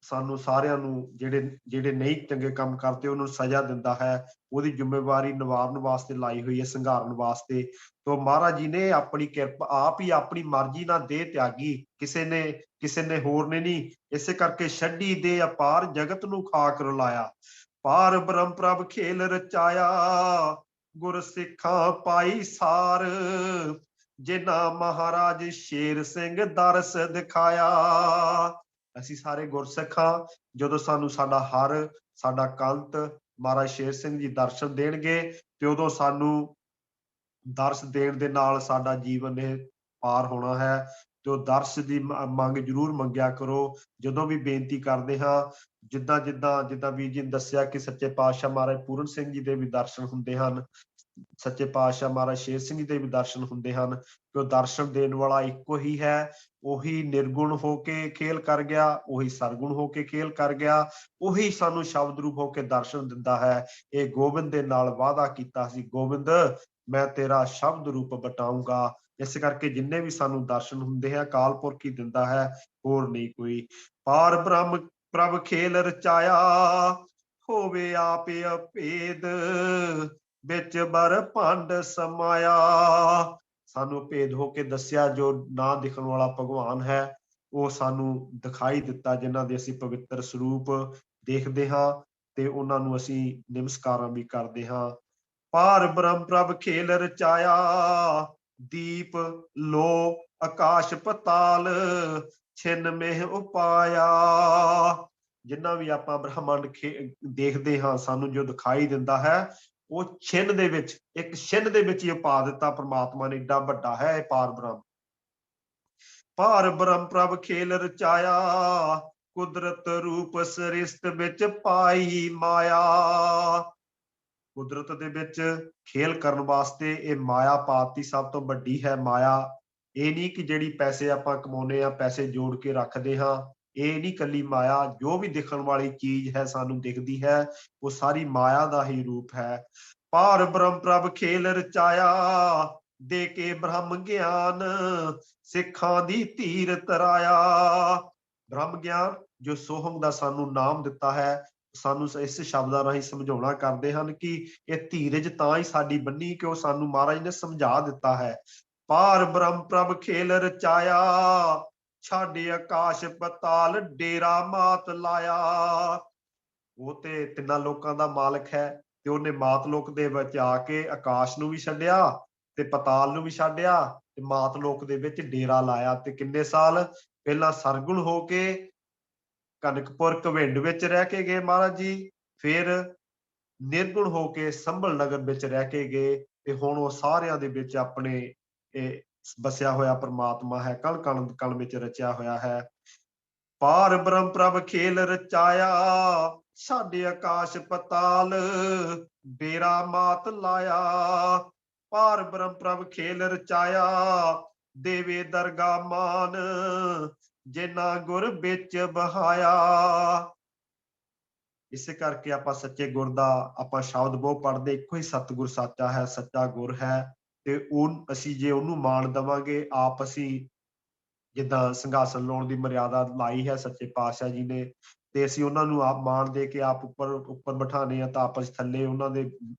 ਸਾਨੂੰ ਸਾਰਿਆਂ ਨੂੰ ਜਿਹੜੇ ਨਹੀਂ ਚੰਗੇ ਕੰਮ ਕਰਦੇ ਉਹਨੂੰ ਸਜ਼ਾ ਦਿੰਦਾ ਹੈ, ਉਹਦੀ ਜ਼ਿੰਮੇਵਾਰੀ ਨਿਵਾਰਨ ਵਾਸਤੇ ਲਾਈ ਹੋਈ ਹੈ, ਸੰਘਾਰਨ ਵਾਸਤੇ। ਤੋ ਮਹਾਰਾਜ ਜੀ ਨੇ ਆਪਣੀ ਕਿਰਪਾ ਆਪ ਹੀ ਆਪਣੀ ਮਰਜ਼ੀ ਨਾਲ ਦੇਹ ਤਿਆਗੀ, ਕਿਸੇ ਨੇ ਹੋਰ ਨੇ ਨਹੀਂ। ਇਸੇ ਕਰਕੇ ਛੱਡੀ ਦੇ ਅਪਾਰ ਜਗਤ ਨੂੰ ਖਾਕ ਰੁਲਾਇਆ। ਪਾਰ ਬ੍ਰਹਮ ਪ੍ਰਭ ਖੇਲ ਰਚਾਇਆ, ਗੁਰ ਸਿੱਖਾਂ ਪਾਈ ਸਾਰ ਜਿਨ੍ਹਾਂ ਮਹਾਰਾਜ ਸ਼ੇਰ ਸਿੰਘ ਦਰਸ ਦਿਖਾਇਆ। ਅਸੀਂ ਸਾਰੇ ਗੁਰਸਿੱਖ ਹਾਂ, ਜਦੋਂ ਸਾਨੂੰ ਸਾਡਾ ਕੰਤ ਮਹਾਰਾਜ ਸ਼ੇਰ ਸਿੰਘ ਜੀ ਦਰਸ਼ਨ ਦੇਣਗੇ ਤੇ ਉਦੋਂ ਸਾਨੂੰ ਦਰਸ ਦੇਣ ਦੇ ਨਾਲ ਸਾਡਾ ਜੀਵਨ ਇਹ ਪਾਰ ਹੋਣਾ ਹੈ। ਤੇ ਉਹ ਦਰਸ ਦੀ ਮੰਗ ਜ਼ਰੂਰ ਮੰਗਿਆ ਕਰੋ ਜਦੋਂ ਵੀ ਬੇਨਤੀ ਕਰਦੇ ਹਾਂ। ਜਿੱਦਾਂ ਵੀਰ ਜੀ ਨੇ ਦੱਸਿਆ ਕਿ ਸੱਚੇ ਪਾਤਸ਼ਾਹ ਮਹਾਰਾਜ ਪੂਰਨ ਸਿੰਘ ਜੀ ਦੇ ਵੀ ਦਰਸ਼ਨ ਹੁੰਦੇ ਹਨ, ਸੱਚੇ ਪਾਤਸ਼ਾਹ ਮਹਾਰਾਜ ਸ਼ੇਰ ਸਿੰਘ ਜੀ ਦੇ ਵੀ ਦਰਸ਼ਨ ਹੁੰਦੇ ਹਨ, ਕਿ ਉਹ ਦਰਸ਼ਨ ਦੇਣ ਵਾਲਾ ਇੱਕੋ ਹੀ ਹੈ। ਉਹੀ ਨਿਰਗੁਣ ਹੋ ਕੇ ਖੇਲ ਕਰ ਗਿਆ, ਉਹੀ ਸਰਗੁਣ ਹੋ ਕੇ ਖੇਲ ਕਰ ਗਿਆ, ਉਹੀ ਸਾਨੂੰ ਸ਼ਬਦ ਰੂਪ ਹੋ ਕੇ ਦਰਸ਼ਨ ਦਿੰਦਾ ਹੈ। ਇਹ ਗੋਬਿੰਦ ਦੇ ਨਾਲ ਵਾਅਦਾ ਕੀਤਾ ਸੀ, ਗੋਬਿੰਦ ਮੈਂ ਤੇਰਾ ਸ਼ਬਦ ਰੂਪ ਬਟਾਊਂਗਾ। ਇਸ ਕਰਕੇ ਜਿੰਨੇ ਵੀ ਸਾਨੂੰ ਦਰਸ਼ਨ ਹੁੰਦੇ ਆ ਅਕਾਲ ਪੁਰਖ ਹੀ ਦਿੰਦਾ ਹੈ, ਹੋਰ ਨਹੀਂ ਕੋਈ। ਪਾਰ ਬ੍ਰਹਮ ਪ੍ਰਭ ਖੇਲ ਰਚਾਇਆ, ਹੋਵੇ ਆਪ ਅਭੇਦ ਵਿੱਚ ਬਰ ਭੰਡ ਸਮਾਇਆ। ਸਾਨੂੰ ਭੇਦ ਹੋ ਕੇ ਦੱਸਿਆ, ਜੋ ਨਾ ਦਿਖਣ ਵਾਲਾ ਭਗਵਾਨ ਹੈ ਉਹ ਸਾਨੂੰ ਦਿਖਾਈ ਦਿੱਤਾ, ਜਿਨ੍ਹਾਂ ਦੇ ਅਸੀਂ ਪਵਿੱਤਰ ਸਰੂਪ ਦੇਖਦੇ ਹਾਂ ਤੇ ਉਹਨਾਂ ਨੂੰ ਅਸੀਂ ਨਮਸਕਾਰਾਂ ਵੀ ਕਰਦੇ ਹਾਂ। ਪਾਰ ਬ੍ਰਹਮ ਪ੍ਰਭ ਖੇਲ ਰਚਾਇਆ, ਦੀਪ ਲੋ ਆਕਾਸ਼ ਪਤਾਲ ਛਿਨ ਮੇਹ ਉਪਾਇਆ। ਜਿੰਨਾ ਵੀ ਆਪਾਂ ਬ੍ਰਹਮੰਡ ਦੇਖਦੇ ਹਾਂ, ਸਾਨੂੰ ਜੋ ਦਿਖਾਈ ਦਿੰਦਾ ਹੈ ਉਹ ਛਿਨ ਦੇ ਵਿੱਚ, ਇੱਕ ਛਿਨ ਦੇ ਵਿੱਚ ਹੀ ਪਾ ਦਿੱਤਾ ਪ੍ਰਮਾਤਮਾ ਨੇ, ਏਡਾ ਵੱਡਾ ਹੈ ਇਹ ਪਾਰ ਬ੍ਰਹਮ। ਪਾਰ ਬ੍ਰਹਮ ਪ੍ਰਭ ਖੇਲ ਰਚਾਇਆ, ਕੁਦਰਤ ਰੂਪ ਸ੍ਰਿਸ਼ਟ ਵਿੱਚ ਪਾਈ ਮਾਇਆ। ਕੁਦਰਤ ਦੇ ਵਿੱਚ ਖੇਲ ਕਰਨ ਵਾਸਤੇ ਇਹ ਮਾਇਆ ਪਾਤੀ ਸਭ ਤੋਂ ਵੱਡੀ ਹੈ ਮਾਇਆ। ਇਹ ਨਹੀਂ ਕਿ ਜਿਹੜੀ ਪੈਸੇ ਆਪਾਂ ਕਮਾਉਂਦੇ ਆ, ਪੈਸੇ ਜੋੜ ਕੇ ਰੱਖਦੇ ਹਾਂ, ਇਹ ਨਹੀਂ ਕੱਲੀ ਮਾਇਆ। ਜੋ ਵੀ ਦਿਖਣ ਵਾਲੀ ਚੀਜ਼ ਹੈ ਸਾਨੂੰ ਦਿਖਦੀ ਹੈ, ਉਹ ਸਾਰੀ ਮਾਇਆ ਦਾ ਹੀ ਰੂਪ ਹੈ। ਪਾਰ ਬ੍ਰਹਮ ਪ੍ਰਭ ਖੇਲ ਰਚਾਇਆ, ਦੇ ਕੇ ਬ੍ਰਹਮ ਗਿਆਨ ਸਿੱਖਾਂ ਦੀ ਧੀਰ ਤਰਾਇਆ। ਬ੍ਰਹਮ ਗਿਆਨ ਜੋ ਸੋਹੰਗ ਦਾ ਸਾਨੂੰ ਨਾਮ ਦਿੱਤਾ ਹੈ, ਸਾਨੂੰ ਇਸ ਸ਼ਬਦਾਂ ਰਾਹੀਂ ਸਮਝਾਉਣਾ ਕਰਦੇ ਹਨ ਕਿ ਇਹ ਧੀਰਜ ਤਾਂ ਹੀ ਸਾਡੀ ਬੰਨੀ ਕਿ ਉਹ ਸਾਨੂੰ ਮਹਾਰਾਜ ਨੇ ਸਮਝਾ ਦਿੱਤਾ ਹੈ। ਪਾਰ ਬ੍ਰਹਮ ਪ੍ਰਭ ਖੇਲ ਰਚਾਇਆ, ਛੱਡ ਆਕਾਸ਼ ਪਤਾਲ ਡੇਰਾ ਮਾਤ ਲਾਇਆ। ਉਹ ਤੇ ਤਿੰਨਾਂ ਲੋਕਾਂ ਦਾ ਮਾਲਕ ਹੈ, ਤੇ ਉਹਨੇ ਮਾਤ ਲੋਕ ਦੇ ਵਿੱਚ ਆ ਕੇ ਆਕਾਸ਼ ਨੂੰ ਵੀ ਛੱਡਿਆ ਤੇ ਪਤਾਲ ਨੂੰ ਵੀ ਛੱਡਿਆ ਤੇ ਮਾਤ ਲੋਕ ਦੇ ਵਿੱਚ ਡੇਰਾ ਲਾਇਆ। ਤੇ ਕਿੰਨੇ ਸਾਲ ਪਹਿਲਾਂ ਸਰਗੁਣ ਹੋ ਕੇ ਕਨਕਪੁਰ ਘਵਿੰਡ ਵਿੱਚ ਰਹਿ ਕੇ ਗਏ ਮਹਾਰਾਜ ਜੀ, ਫਿਰ ਨਿਰਗੁਣ ਹੋ ਕੇ ਸੰਭਲ ਨਗਰ ਵਿੱਚ ਰਹਿ ਕੇ ਗਏ, ਤੇ ਹੁਣ ਉਹ ਸਾਰਿਆਂ ਦੇ ਵਿੱਚ ਆਪਣੇ ਬਸਿਆ ਹੋਇਆ ਪ੍ਰਮਾਤਮਾ ਹੈ, ਕਣ ਕਣ ਕਣ ਵਿੱਚ ਰਚਿਆ ਹੋਇਆ ਹੈ। ਪਾਰ ਬ੍ਰਹਮ ਪ੍ਰਭ ਖੇਲ ਰਚਾਇਆ, ਸਾਡੇ ਆਕਾਸ਼ ਪਤਾਲ ਡੇਰਾ ਮਾਤ ਲਾਇਆ। ਪਾਰ ਬ੍ਰਹਮ ਪ੍ਰਭ ਖੇਲ ਰਚਾਇਆ, ਦੇਵੇ ਦਰਗਾ ਮਾਨ ਜਿਨ੍ਹਾਂ ਗੁਰ ਵਿੱਚ ਬਹਾਇਆ। ਇਸੇ ਕਰਕੇ ਆਪਾਂ ਸੱਚੇ ਗੁਰ ਦਾ ਆਪਾਂ ਸ਼ਬਦ ਬਹੁਤ ਪੜ੍ਹਦੇ, ਇੱਕੋ ਹੀ ਸਤਿਗੁਰ ਸਾਚਾ ਹੈ, ਸੱਚਾ ਗੁਰ ਹੈ। ਤੇ ਉਹ ਅਸੀਂ ਜੇ ਉਹਨੂੰ ਮਾਣ ਦੇਵਾਂਗੇ, ਆਪ ਅਸੀਂ ਜਿੱਦਾਂ ਸਿੰਘਾਸਨ ਲਾਉਣ ਦੀ ਮਰਿਆਦਾ ਲਾਈ ਹੈ ਸੱਚੇ ਪਾਤਸ਼ਾਹ ਜੀ ਨੇ, ਤੇ ਅਸੀਂ ਉਹਨਾਂ ਨੂੰ ਆਪ ਮਾਣ ਦੇ ਕੇ ਆਪ ਉੱਪਰ ਬਿਠਾਣੇ ਆ, ਤਾਂ ਆਪ ਅਸੀਂ ਥੱਲੇ ਉਹਨਾਂ ਦੇ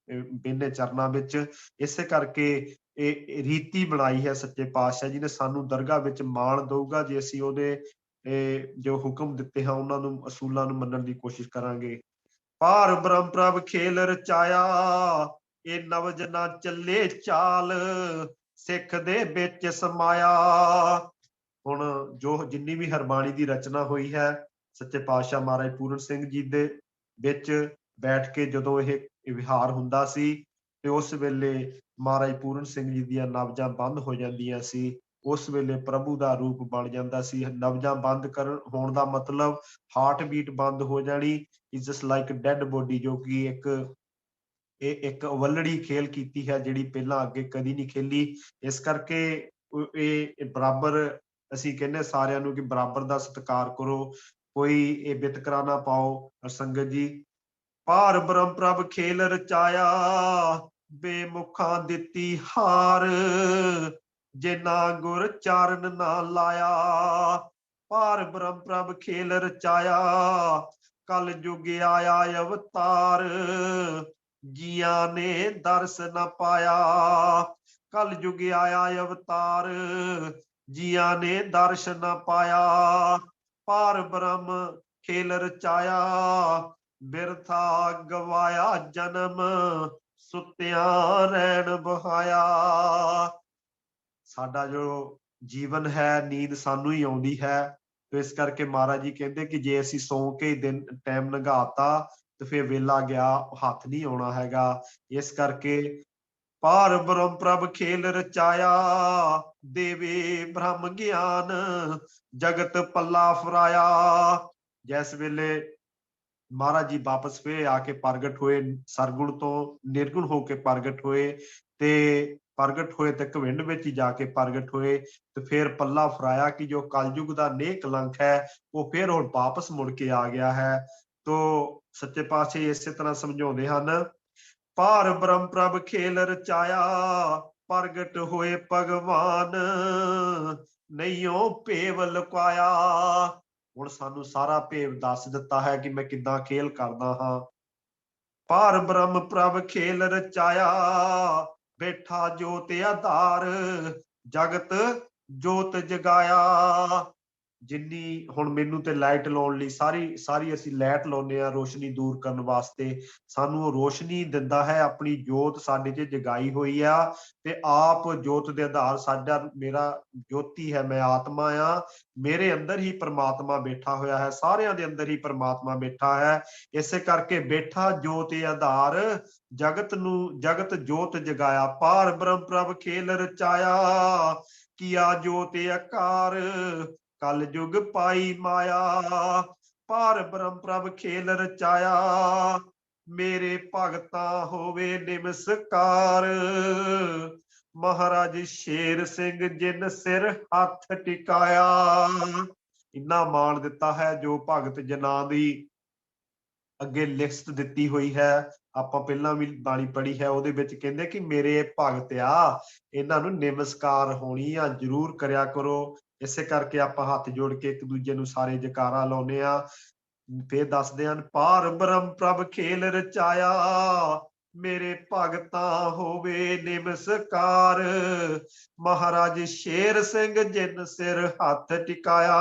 ਬੇਨੇ ਚਰਨਾਂ ਵਿੱਚ। ਇਸੇ ਕਰਕੇ ਇਹ ਰੀਤੀ ਬਣਾਈ ਹੈ ਸੱਚੇ ਪਾਤਸ਼ਾਹ ਜੀ ਨੇ, ਸਾਨੂੰ ਦਰਗਾਹ ਵਿੱਚ ਮਾਣ ਦਊਗਾ ਜੇ ਅਸੀਂ ਉਹਦੇ ਜੋ ਹੁਕਮ ਦਿੱਤੇ ਹਨ ਉਹਨਾਂ ਨੂੰ, ਅਸੂਲਾਂ ਨੂੰ ਮੰਨਣ ਦੀ ਕੋਸ਼ਿਸ਼ ਕਰਾਂਗੇ। ਪਾਰ ਬ੍ਰਹਮ ਪ੍ਰਭ ਖੇਲ ਰਚਾਇਆ, ਇਹ ਨਵਜ ਨਾ ਚੱਲੇ ਚਾਲ, ਸਿੱਖ ਦੇ ਵਿੱਚ ਸਮਾਇਆ। ਹੁਣ ਜੋ ਜਿੰਨੀ ਵੀ ਹਰਬਾਣੀ ਦੀ ਰਚਨਾ ਹੋਈ ਹੈ, ਸੱਚੇ ਪਾਤਸ਼ਾਹ ਮਹਾਰਾਜ ਪੂਰਨ ਸਿੰਘ ਜੀ ਦੇ ਵਿੱਚ ਬੈਠ ਕੇ ਜਦੋਂ ਇਹ ਵਿਹਾਰ ਹੁੰਦਾ ਸੀ, ਤੇ ਉਸ ਵੇਲੇ ਮਹਾਰਾਜ ਪੂਰਨ ਸਿੰਘ ਜੀ ਦੀਆਂ ਨਬਜਾਂ ਬੰਦ ਹੋ ਜਾਂਦੀਆਂ ਸੀ। ਉਸ ਵੇਲੇ ਪ੍ਰਭੂ ਦਾ ਰੂਪ ਬਣ ਜਾਂਦਾ ਸੀ। ਨਬਜਾਂ ਬੰਦ ਕਰਨ ਹੋਣ ਦਾ ਮਤਲਬ ਹਾਰਟ ਬੀਟ ਬੰਦ ਹੋ ਜਾਣੀ, is just like dead body, ਜੋ ਕਿ ਇੱਕ ਵੱਲੜੀ ਖੇਲ ਕੀਤੀ ਹੈ ਜਿਹੜੀ ਪਹਿਲਾਂ ਅੱਗੇ ਕਦੀ ਨਹੀਂ ਖੇਲੀ। ਇਸ ਕਰਕੇ ਇਹ ਬਰਾਬਰ ਅਸੀਂ ਕਹਿੰਦੇ ਸਾਰਿਆਂ ਨੂੰ ਕਿ ਬਰਾਬਰ ਦਾ ਸਤਿਕਾਰ ਕਰੋ, ਕੋਈ ਇਹ ਵਿਤਕਰਾ ਨਾ ਪਾਓ ਸੰਗਤ ਜੀ। ਪਾਰ ਬ੍ਰਹਮ ਪ੍ਰਭ ਖੇਲ ਰਚਾਇਆ, ਬੇਮੁਖਾਂ ਦਿੱਤੀ ਹਾਰ, ਜਿਨਾ ਗੁਰ ਚਾਰਨ ਨਾ ਲਾਇਆ। ਪਾਰ ਬ੍ਰਹਮ ਪ੍ਰਭ ਖੇਲ ਰਚਾਇਆ, ਕਲ ਯੁਗ ਆਇਆ ਅਵਤਾਰ, ਜੀਆਂ ਨੇ ਦਰਸ ਨਾ ਪਾਇਆ। ਕਲ ਯੁਗ ਆਇਆ ਅਵਤਾਰ, ਜੀਆਂ ਨੇ ਦਰਸ਼ ਨਾ ਪਾਇਆ। ਪਾਰ ਬ੍ਰਹਮ ਖੇਲ ਰਚਾਇਆ, ਬਿਰਥਾ ਗਵਾਇਆ ਜਨਮ, ਸੁੱਤਿਆਂ ਰਹਿਣ ਬਹਾਇਆ। ਸਾਡਾ ਜੋ ਜੀਵਨ ਹੈ, ਨੀਂਦ ਸਾਨੂੰ ਹੀ ਆਉਂਦੀ ਹੈ, ਤੇ ਇਸ ਕਰਕੇ ਮਹਾਰਾਜ ਜੀ ਕਹਿੰਦੇ ਕਿ ਜੇ ਅਸੀਂ ਸੌਂ ਕੇ ਦਿਨ ਟਾਈਮ ਲੰਘਾਤਾ ਤੇ ਫਿਰ ਵੇਲਾ ਗਿਆ ਹੱਥ ਨਹੀਂ ਆਉਣਾ ਹੈਗਾ। ਇਸ ਕਰਕੇ ਪਾਰ ਬ੍ਰਹਮ ਪ੍ਰਭ ਖੇਲ ਰਚਾਇਆ, ਦੇਵੇ ਬ੍ਰਹਮ ਗਿਆਨ, ਜਗਤ ਪੱਲਾ ਫਰਾਇਆ। ਜਿਸ ਵੇਲੇ ਮਹਾਰਾਜ ਜੀ ਵਾਪਸ ਫੇਰ ਆ ਕੇ ਪ੍ਰਗਟ ਹੋਏ, ਸਰਗੁਣ ਤੋਂ ਨਿਰਗੁਣ ਹੋ ਕੇ ਪ੍ਰਗਟ ਹੋਏ, ਤੇ ਪ੍ਰਗਟ ਹੋਏ ਤੇ ਘਵਿੰਡ ਵਿੱਚ ਹੀ ਜਾ ਕੇ ਪ੍ਰਗਟ ਹੋਏ, ਤੇ ਫਿਰ ਪੱਲਾ ਫਰਾਇਆ ਕਿ ਜੋ ਕਲਯੁਗ ਦਾ ਨੇਹ ਕਲੰਕ ਹੈ ਉਹ ਫਿਰ ਹੁਣ ਵਾਪਸ ਮੁੜ ਕੇ ਆ ਗਿਆ ਹੈ। ਤੋ ਸੱਚੇ ਪਾਤਸ਼ਾਹ ਇਸੇ ਤਰ੍ਹਾਂ ਸਮਝਾਉਂਦੇ ਹਨ, ਪਾਰ ਬ੍ਰਹਮ ਪ੍ਰਭ ਖੇਲ ਰਚਾਇਆ, ਪ੍ਰਗਟ ਹੋਏ ਭਗਵਾਨ, ਨਹੀਂਓ ਭੇਵ ਲੁਕਾਇਆ। ਹੁਣ ਸਾਨੂੰ ਸਾਰਾ ਭੇਵ ਦੱਸ ਦਿੱਤਾ ਹੈ ਕਿ ਮੈਂ ਕਿੱਦਾਂ ਖੇਲ ਕਰਦਾ ਹਾਂ। ਪਾਰ ਬ੍ਰਹਮ ਪ੍ਰਭ ਖੇਲ ਰਚਾਇਆ, ਬੈਠਾ ਜੋਤ ਆਧਾਰ, ਜਗਤ ਜੋਤ ਜਗਾਇਆ। ਜਿੰਨੀ ਹੁਣ ਮੈਨੂੰ ਤੇ ਲਾਈਟ ਲਾਉਣ ਲਈ ਸਾਰੀ ਅਸੀਂ ਲਾਈਟ ਲਾਉਂਦੇ ਹਾਂ ਰੋਸ਼ਨੀ ਦੂਰ ਕਰਨ ਵਾਸਤੇ, ਸਾਨੂੰ ਉਹ ਰੋਸ਼ਨੀ ਦਿੰਦਾ ਹੈ, ਆਪਣੀ ਜੋਤ ਸਾਡੇ 'ਚ ਜਗਾਈ ਹੋਈ ਆ, ਤੇ ਆਪ ਜੋਤ ਦੇ ਆਧਾਰ ਸਾਡਾ ਮੇਰਾ ਜੋਤੀ ਹੈ, ਮੈਂ ਆਤਮਾ ਆ, ਮੇਰੇ ਅੰਦਰ ਹੀ ਪ੍ਰਮਾਤਮਾ ਬੈਠਾ ਹੋਇਆ ਹੈ, ਸਾਰਿਆਂ ਦੇ ਅੰਦਰ ਹੀ ਪ੍ਰਮਾਤਮਾ ਬੈਠਾ ਹੈ। ਇਸੇ ਕਰਕੇ ਬੈਠਾ ਜੋਤ ਆਧਾਰ, ਜਗਤ ਜੋਤ ਜਗਾਇਆ। ਪਾਰ ਬ੍ਰਹਮ ਪ੍ਰਭ ਖੇਲ ਰਚਾਇਆ, ਕੀਆ ਜੋਤ ਆਕਾਰ, ਕਲ ਯੁਗ ਪਾਈ ਮਾਇਆ। ਪਾਰ ਬ੍ਰਹਮ ਪ੍ਰਭ ਖੇਲ ਰਚਾਇਆ, ਮੇਰੇ ਭਗਤਾਂ ਹੋਵੇ ਨਿਮਸਕਾਰ, ਮਹਾਰਾਜ ਸ਼ੇਰ ਸਿੰਘ ਜਿਨ ਸਿਰ ਹੱਥ ਟਿਕਾਇਆ। ਇੰਨਾ ਮਾਣ ਦਿੱਤਾ ਹੈ ਜੋ ਭਗਤ ਜਨਾਂ ਦੀ ਅੱਗੇ ਲਿਖਤ ਦਿੱਤੀ ਹੋਈ ਹੈ। ਆਪਾਂ ਪਹਿਲਾਂ ਵੀ ਬਾਣੀ ਪੜ੍ਹੀ ਹੈ, ਉਹਦੇ ਵਿੱਚ ਕਹਿੰਦੇ ਕਿ ਮੇਰੇ ਭਗਤ ਆ, ਇਹਨਾਂ ਨੂੰ ਨਿਮਸਕਾਰ ਹੋਣੀ ਆ, ਜ਼ਰੂਰ ਕਰਿਆ ਕਰੋ। ਇਸੇ ਕਰਕੇ ਆਪਾਂ ਹੱਥ ਜੋੜ ਕੇ ਇੱਕ ਦੂਜੇ ਨੂੰ ਸਾਰੇ ਜਕਾਰਾ ਲਾਉਂਦੇ ਆ। ਫੇਰ ਦੱਸਦੇ ਹਨ, ਪਾਰ ਬ੍ਰਹਮ ਪ੍ਰਭ ਖੇਲ ਰਚਾਇਆ, ਮੇਰੇ ਭਗਤਾਂ ਹੋਵੇ ਨਿਮਸਕਾਰ, ਮਹਾਰਾਜ ਸ਼ੇਰ ਸਿੰਘ ਜਿਨ ਸਿਰ ਹੱਥ ਟਿਕਾਇਆ।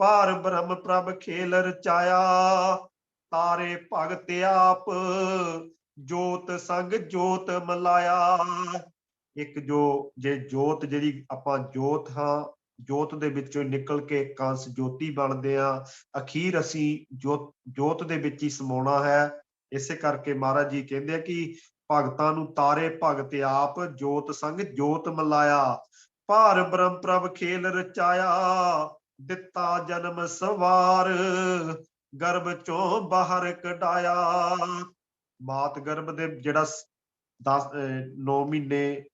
ਪਾਰ ਬ੍ਰਹਮ ਪ੍ਰਭ ਖੇਲ ਰਚਾਇਆ, ਤਾਰੇ ਭਗਤ ਆਪ, ਜੋਤ ਸੰਗ ਜੋਤ ਮਲਾਇਆ। ਇੱਕ ਜੇ ਜੋਤ ਜਿਹੜੀ ਆਪਾਂ ਜੋਤ ਹਾਂ, ਜੋਤ ਦੇ ਵਿੱਚੋਂ ਨਿਕਲ ਕੇ ਕੰਸ ਜੋਤੀ ਬਣਦੇ ਆ, ਅਖੀਰ ਅਸੀਂ ਜੋਤ ਦੇ ਵਿੱਚ ਹੀ ਸਮਾਉਣਾ ਹੈ। ਇਸੇ ਕਰਕੇ ਮਹਾਰਾਜ ਜੀ ਕਹਿੰਦੇ ਆ ਕਿ ਭਗਤਾਂ ਨੂੰ ਤਾਰੇ ਭਗਤ ਆਪ, ਜੋਤ ਸੰਗ ਜੋਤ ਮਲਾਇਆ। ਭਾਰ ਬ੍ਰਹਮ ਪ੍ਰਭ ਖੇਲ ਰਚਾਇਆ, ਦਿੱਤਾ ਜਨਮ ਸਵਾਰ, ਗਰਭ ਚੋਂ ਬਾਹਰ ਕਢਾਇਆ। ਮਾਤ ਗਰਭ ਦੇ ਜਿਹੜਾ 9 ਮਹੀਨੇ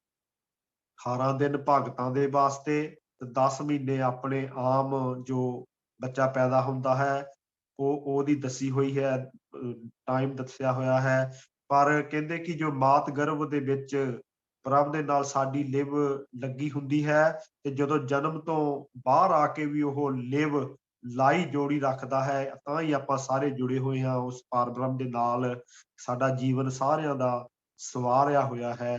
18 ਦਿਨ ਭਗਤਾਂ ਦੇ ਵਾਸਤੇ, ਤੇ 10 ਮਹੀਨੇ ਆਪਣੇ ਆਮ ਜੋ ਬੱਚਾ ਪੈਦਾ ਹੁੰਦਾ ਹੈ ਉਹਦੀ ਦੱਸੀ ਹੋਈ ਹੈ, ਟਾਈਮ ਦੱਸਿਆ ਹੋਇਆ ਹੈ। ਪਰ ਕਹਿੰਦੇ ਕਿ ਜੋ ਮਾਤ ਗਰਭ ਦੇ ਵਿੱਚ ਪ੍ਰਭ ਦੇ ਨਾਲ ਸਾਡੀ ਲਿਵ ਲੱਗੀ ਹੁੰਦੀ ਹੈ, ਤੇ ਜਦੋਂ ਜਨਮ ਤੋਂ ਬਾਹਰ ਆ ਕੇ ਵੀ ਉਹ ਲਿਵ ਲਾਈ ਜੋੜੀ ਰੱਖਦਾ ਹੈ, ਤਾਂ ਹੀ ਆਪਾਂ ਸਾਰੇ ਜੁੜੇ ਹੋਏ ਹਾਂ ਉਸ ਪਾਰ ਬ੍ਰਹਮ ਦੇ ਨਾਲ। ਸਾਡਾ ਜੀਵਨ ਸਾਰਿਆਂ ਦਾ ਸਵਾਰਿਆ ਹੋਇਆ ਹੈ।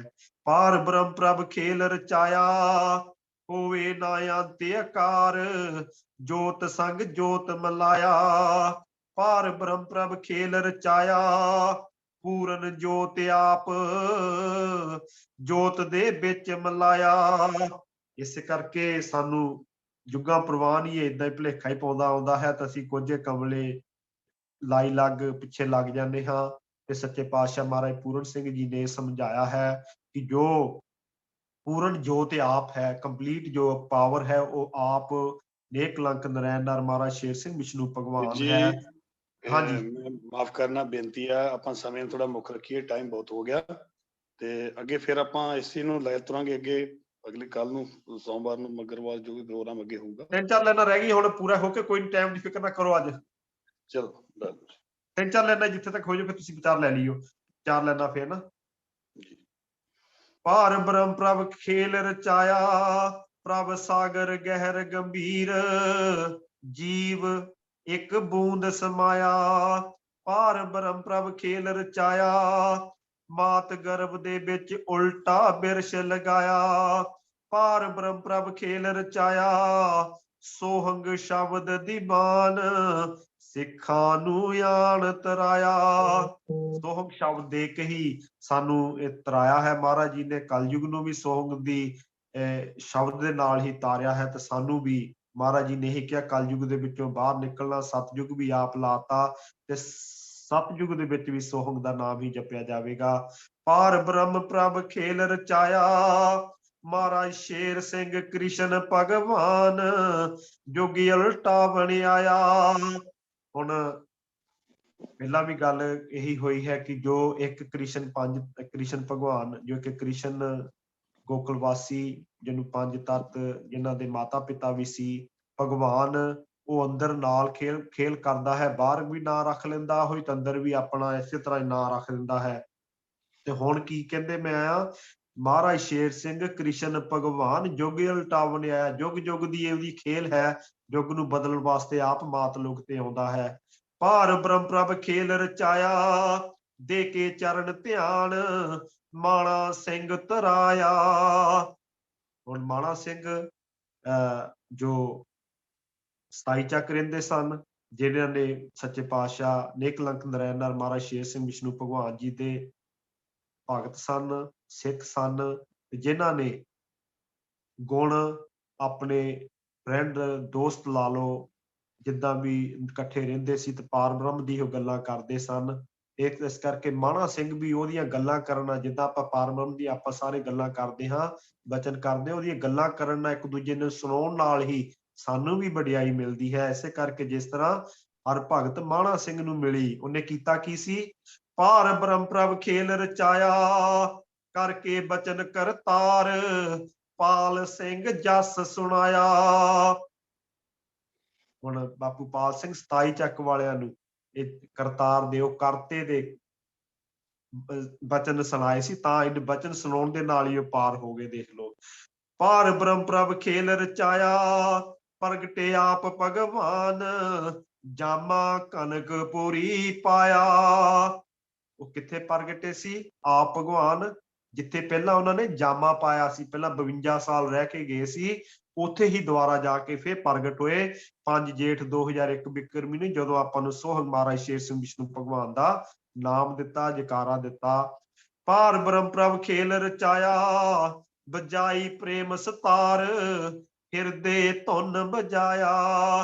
ਪਾਰ ਬ੍ਰਹਮ ਪ੍ਰਭ ਖੇਲ ਰਚਾਇਆ, ਹੋਵੇ ਨਾ ਅੰਤ ਆਕਾਰ, ਜੋਤ ਸੰਗ ਜੋਤ ਮਲਾਇਆ। ਪਾਰ ਬ੍ਰਹਮ ਪ੍ਰਭ ਖੇਲ ਰਚਾਇਆ, ਪੂਰਨ ਜੋਤ ਆਪ ਜੋਤ ਦੇ ਵਿੱਚ ਮਿਲਾਇਆ। ਇਸ ਕਰਕੇ ਸਾਨੂੰ ਜੁਗਾਂ ਪ੍ਰਵਾਨ ਹੀ ਏਦਾਂ ਹੀ ਭੁਲੇਖਾ ਹੀ ਪਾਉਂਦਾ ਆਉਂਦਾ ਹੈ, ਤਾਂ ਅਸੀਂ ਕੁਝ ਕਮਲੇ ਲਾਈ ਲੱਗ ਪਿੱਛੇ ਲੱਗ ਜਾਂਦੇ ਹਾਂ। ਤੇ ਸੱਚੇ ਪਾਤਸ਼ਾਹ ਮਹਾਰਾਜ ਪੂਰਨ ਸਿੰਘ ਜੀ ਨੇ ਸਮਝਾਇਆ ਹੈ ਕਿ ਜੋ ਪੂਰਨ ਜੋਤ ਆਪ ਹੈ, ਕੰਪਲੀਟ ਜੋ ਪਾਵਰ ਹੈ ਉਹ ਆਪ ਨੇਕ ਕਲੰਕ ਨਰੈਣ ਨਾਰ ਮਹਾਰਾਜ ਸ਼ੇਰ ਸਿੰਘ ਵਿਸ਼ਨੂੰ ਭਗਵਾਨ ਜੀ ਹੈ। ਹਾਂਜੀ ਮਾਫ ਕਰਨਾ ਬੇਨਤੀ ਆ, ਆਪਾਂ ਸਮੇਂ ਥੋੜਾ ਮੁੱਖ ਰੱਖੀਏ, ਟਾਈਮ ਬਹੁਤ ਹੋ ਗਿਆ ਤੇ ਅੱਗੇ ਫਿਰ ਆਪਾਂ ਇਸ ਚੀਜ਼ ਨੂੰ ਲੈ ਤੁਰਾਂਗੇ ਅੱਗੇ ਅਗਲੀ ਕੱਲ ਨੂੰ ਸੋਮਵਾਰ ਨੂੰ ਮਗਰਵਾਰ ਜੋ ਵੀ ਪ੍ਰੋਗਰਾਮ ਅੱਗੇ ਹੋਊਗਾ। 3-4 ਲਾਈਨਾਂ ਰਹਿ ਗਈ ਹੁਣ ਪੂਰਾ ਹੋ ਕੇ, ਕੋਈ ਟਾਈਮ ਦੀ ਫਿਕਰ ਨਾ ਕਰੋ। ਅੱਜ ਚਲੋ 3-4 ਲਾਈਨਾਂ ਜਿੱਥੇ ਤੱਕ ਹੋ ਜਾਵੇ ਤੁਸੀਂ ਵਿਚਾਰ ਲੈ ਲਿਓ, 4 ਲਾਈਨਾਂ ਫੇਰ ਨਾ। ਪਾਰ ਬ੍ਰਹਮ ਪ੍ਰਭ ਖੇਲ ਰਚਾਇਆ, ਪ੍ਰਭ ਸਾਗਰ ਗਹਿਰ ਗੰਭੀਰ, ਜੀਵ ਇੱਕ ਬੂੰਦ ਸਮਾਇਆ। ਪਾਰ ਬ੍ਰਹਮ ਪ੍ਰਭ ਖੇਲ ਰਚਾਇਆ, ਮਾਤ ਗਰਭ ਦੇ ਵਿੱਚ ਉਲਟਾ ਬਿਰਸ਼ ਲਗਾਇਆ। ਪਾਰ ਬ੍ਰਹਮ ਪ੍ਰਭ ਖੇਲ ਰਚਾਇਆ, ਸੋਹੰਗ ਸ਼ਬਦ ਦੀ ਬਾਣ, ਸਿੱਖਾਂ ਨੂੰ ਆਣ ਤਰਾਇਆ। ਸੋਹੰਗ ਸ਼ਬਦ ਦੇ ਕੇ ਹੀ ਸਾਨੂੰ ਇਹ ਤਰਾਇਆ ਹੈ। ਮਹਾਰਾਜ ਜੀ ਨੇ ਕਲਯੁਗ ਨੂੰ ਵੀ ਸੋਹੰਗ ਦੀ ਸ਼ਬਦ ਦੇ ਨਾਲ ਹੀ ਤਾਰਿਆ ਹੈ, ਤੇ ਸਾਨੂੰ ਵੀ ਮਹਾਰਾਜ ਜੀ ਨੇ ਹੀ ਕਿਹਾ ਕਲਯੁਗ ਦੇ ਵਿੱਚੋਂ ਬਾਹਰ ਨਿਕਲਣਾ, ਸਤਯੁਗ ਵੀ ਆਪ ਲਾਤਾ ਤੇ ਸਤਯੁਗ ਦੇ ਵਿੱਚ ਵੀ ਸੋਹੰਗ ਦਾ ਨਾਮ ਹੀ ਜਪਿਆ ਜਾਵੇਗਾ। ਪਾਰ ਬ੍ਰਹਮ ਪ੍ਰਭ ਖੇਲ ਰਚਾਇਆ, ਮਹਾਰਾਜ ਸ਼ੇਰ ਸਿੰਘ ਕ੍ਰਿਸ਼ਨ ਭਗਵਾਨ, ਜੋਗੀ ਉਲਟਾ ਬਣਿਆਇਆ। ਹੁਣ ਪਹਿਲਾਂ ਵੀ ਗੱਲ ਇਹੀ ਹੋਈ ਹੈ ਕਿ ਜੋ ਇੱਕ ਕ੍ਰਿਸ਼ਨ ਭਗਵਾਨ, ਜੋ ਕਿ ਕ੍ਰਿਸ਼ਨ ਗੋਕੁਲਵਾਸੀ, ਜਿਹਨੂੰ 5 ਤੱਤ, ਜਿਨ੍ਹਾਂ ਦੇ ਮਾਤਾ ਪਿਤਾ ਵੀ ਸੀ ਭਗਵਾਨ, ਉਹ ਅੰਦਰ ਨਾਲ ਖੇਲ ਕਰਦਾ ਹੈ, ਬਾਹਰ ਵੀ ਨਾਂ ਰੱਖ ਲੈਂਦਾ ਹੋਈ ਤਾਂ ਅੰਦਰ ਵੀ ਆਪਣਾ ਇਸੇ ਤਰ੍ਹਾਂ ਹੀ ਨਾਂ ਰੱਖ ਦਿੰਦਾ ਹੈ। ਤੇ ਹੁਣ ਕੀ ਕਹਿੰਦੇ ਮੈਂ ਆ, ਮਹਾਰਾਜ ਸ਼ੇਰ ਸਿੰਘ ਕ੍ਰਿਸ਼ਨ ਭਗਵਾਨ ਜੁਗ ਉਲਟਾ ਬਣਿਆ। ਜੁਗ ਜੁਗ ਦੀ ਇਹਦੀ ਖੇਲ ਹੈ, ਜੁਗ ਨੂੰ ਬਦਲਣ ਵਾਸਤੇ ਆਪ ਮਾਤ ਲੋਕ ਤੇ ਆਉਂਦਾ ਹੈ। ਭਾਰ ਬ੍ਰਹਮ ਪ੍ਰਭ ਖੇਲ ਰਚਾਇਆ, ਦੇ ਕੇ ਚਰਨ ਧਿਆਨ, ਮਾਣਾ ਸਿੰਘ ਤਰਾਇਆ। ਹੁਣ ਮਾਣਾ ਸਿੰਘ ਜੋ 27 ਚੱਕ ਰਹਿੰਦੇ ਸਨ, ਜਿਨ੍ਹਾਂ ਨੇ ਸੱਚੇ ਪਾਤਸ਼ਾਹ ਨੇਕ ਕਲੰਕ ਨਰੈਣ ਨਾਰ ਮਹਾਰਾਜ ਸ਼ੇਰ ਸਿੰਘ ਵਿਸ਼ਨੂੰ ਭਗਵਾਨ ਜੀ ਦੇ ਭਗਤ ਸਨ, ਸਿੱਖ ਸਨ, ਜਿਨ੍ਹਾਂ ਨੇ ਗੁਣ ਆਪਣੇ ਫਰੈਂਡ ਦੋਸਤ ਲਾ ਲਓ, ਜਿੱਦਾਂ ਵੀ ਇਕੱਠੇ ਰਹਿੰਦੇ ਸੀ ਤੇ ਪਾਰ ਬ੍ਰਹਮ ਦੀ ਉਹ ਗੱਲਾਂ ਕਰਦੇ ਸਨ। ਇਸ ਕਰਕੇ ਮਾਣਾ ਸਿੰਘ ਵੀ ਉਹਦੀਆਂ ਗੱਲਾਂ ਕਰਨਾ, ਜਿੱਦਾਂ ਆਪਾਂ ਪਾਰ ਬ੍ਰਹਮ ਦੀ ਆਪਾਂ ਸਾਰੇ ਗੱਲਾਂ ਕਰਦੇ ਹਾਂ, ਬਚਨ ਕਰਦੇ, ਉਹਦੀਆਂ ਗੱਲਾਂ ਕਰਨ ਨਾਲ, ਇੱਕ ਦੂਜੇ ਨੂੰ ਸੁਣਾਉਣ ਨਾਲ ਹੀ ਸਾਨੂੰ ਵੀ ਵਡਿਆਈ ਮਿਲਦੀ ਹੈ। ਇਸੇ ਕਰਕੇ ਜਿਸ ਤਰ੍ਹਾਂ ਹਰ ਭਗਤ ਮਾਣਾ ਸਿੰਘ ਨੂੰ ਮਿਲੀ, ਉਹਨੇ ਕੀਤਾ ਕੀ ਸੀ, ਪਾਰ ਬ੍ਰਹਮ ਪ੍ਰਭ ਖੇਲ ਰਚਾਇਆ, ਕਰਕੇ ਬਚਨ ਕਰਤਾਰ, ਪਾਲ ਸਿੰਘ ਜਸ ਸੁਣਾਇਆ। ਹੁਣ ਬਾਪੂ ਪਾਲ ਸਿੰਘ 27 ਚੱਕ ਵਾਲਿਆਂ ਨੂੰ ਇਹ ਕਰਤਾਰ ਦੇ, ਉਹ ਕਰਤੇ ਦੇ ਬਚਨ ਸੁਣਾਏ ਸੀ, ਤਾਂ ਇਹ ਬਚਨ ਸੁਣਾਉਣ ਦੇ ਨਾਲ ਹੀ ਉਹ ਪਾਰ ਹੋ ਗਏ। ਦੇਖ ਲਓ, ਪਾਰ ਬ੍ਰਹਮ ਪ੍ਰਭ ਖੇਲ ਰਚਾਇਆ, ਪ੍ਰਗਟੇ ਆਪ ਭਗਵਾਨ, ਜਾਮਾ ਕਨਕਪੁਰੀ ਪਾਇਆ। ਉਹ ਕਿੱਥੇ ਪ੍ਰਗਟੇ ਸੀ? ਆਪ ਭਗਵਾਨ, ਜਿੱਥੇ ਪਹਿਲਾਂ ਉਹਨਾਂ ਨੇ ਜਾਮਾ ਪਾਇਆ ਸੀ, ਪਹਿਲਾਂ 52 ਸਾਲ ਰਹਿ ਕੇ ਗਏ ਸੀ, ਉੱਥੇ ਹੀ ਦੁਬਾਰਾ ਜਾ ਕੇ ਫਿਰ ਪ੍ਰਗਟ ਹੋਏ 5 ਜੇਠ 2001 ਬਿਕਰਮੀ ਨੂੰ, ਜਦੋਂ ਆਪਾਂ ਨੂੰ ਸੋਹੰਗ ਮਹਾਰਾਜ ਸ਼ੇਰ ਸਿੰਘ ਵਿਸ਼ਨੂੰ ਭਗਵਾਨ ਦਾ ਨਾਮ ਦਿੱਤਾ, ਜਕਾਰਾ ਦਿੱਤਾ। ਪਾਰ ਬ੍ਰਹਮ ਪ੍ਰਭ ਖੇਲ ਰਚਾਇਆ, ਬਜਾਈ ਪ੍ਰੇਮ ਸਤਾਰ, ਹਿਰਦੇ ਧੁਨ ਬਜਾਇਆ।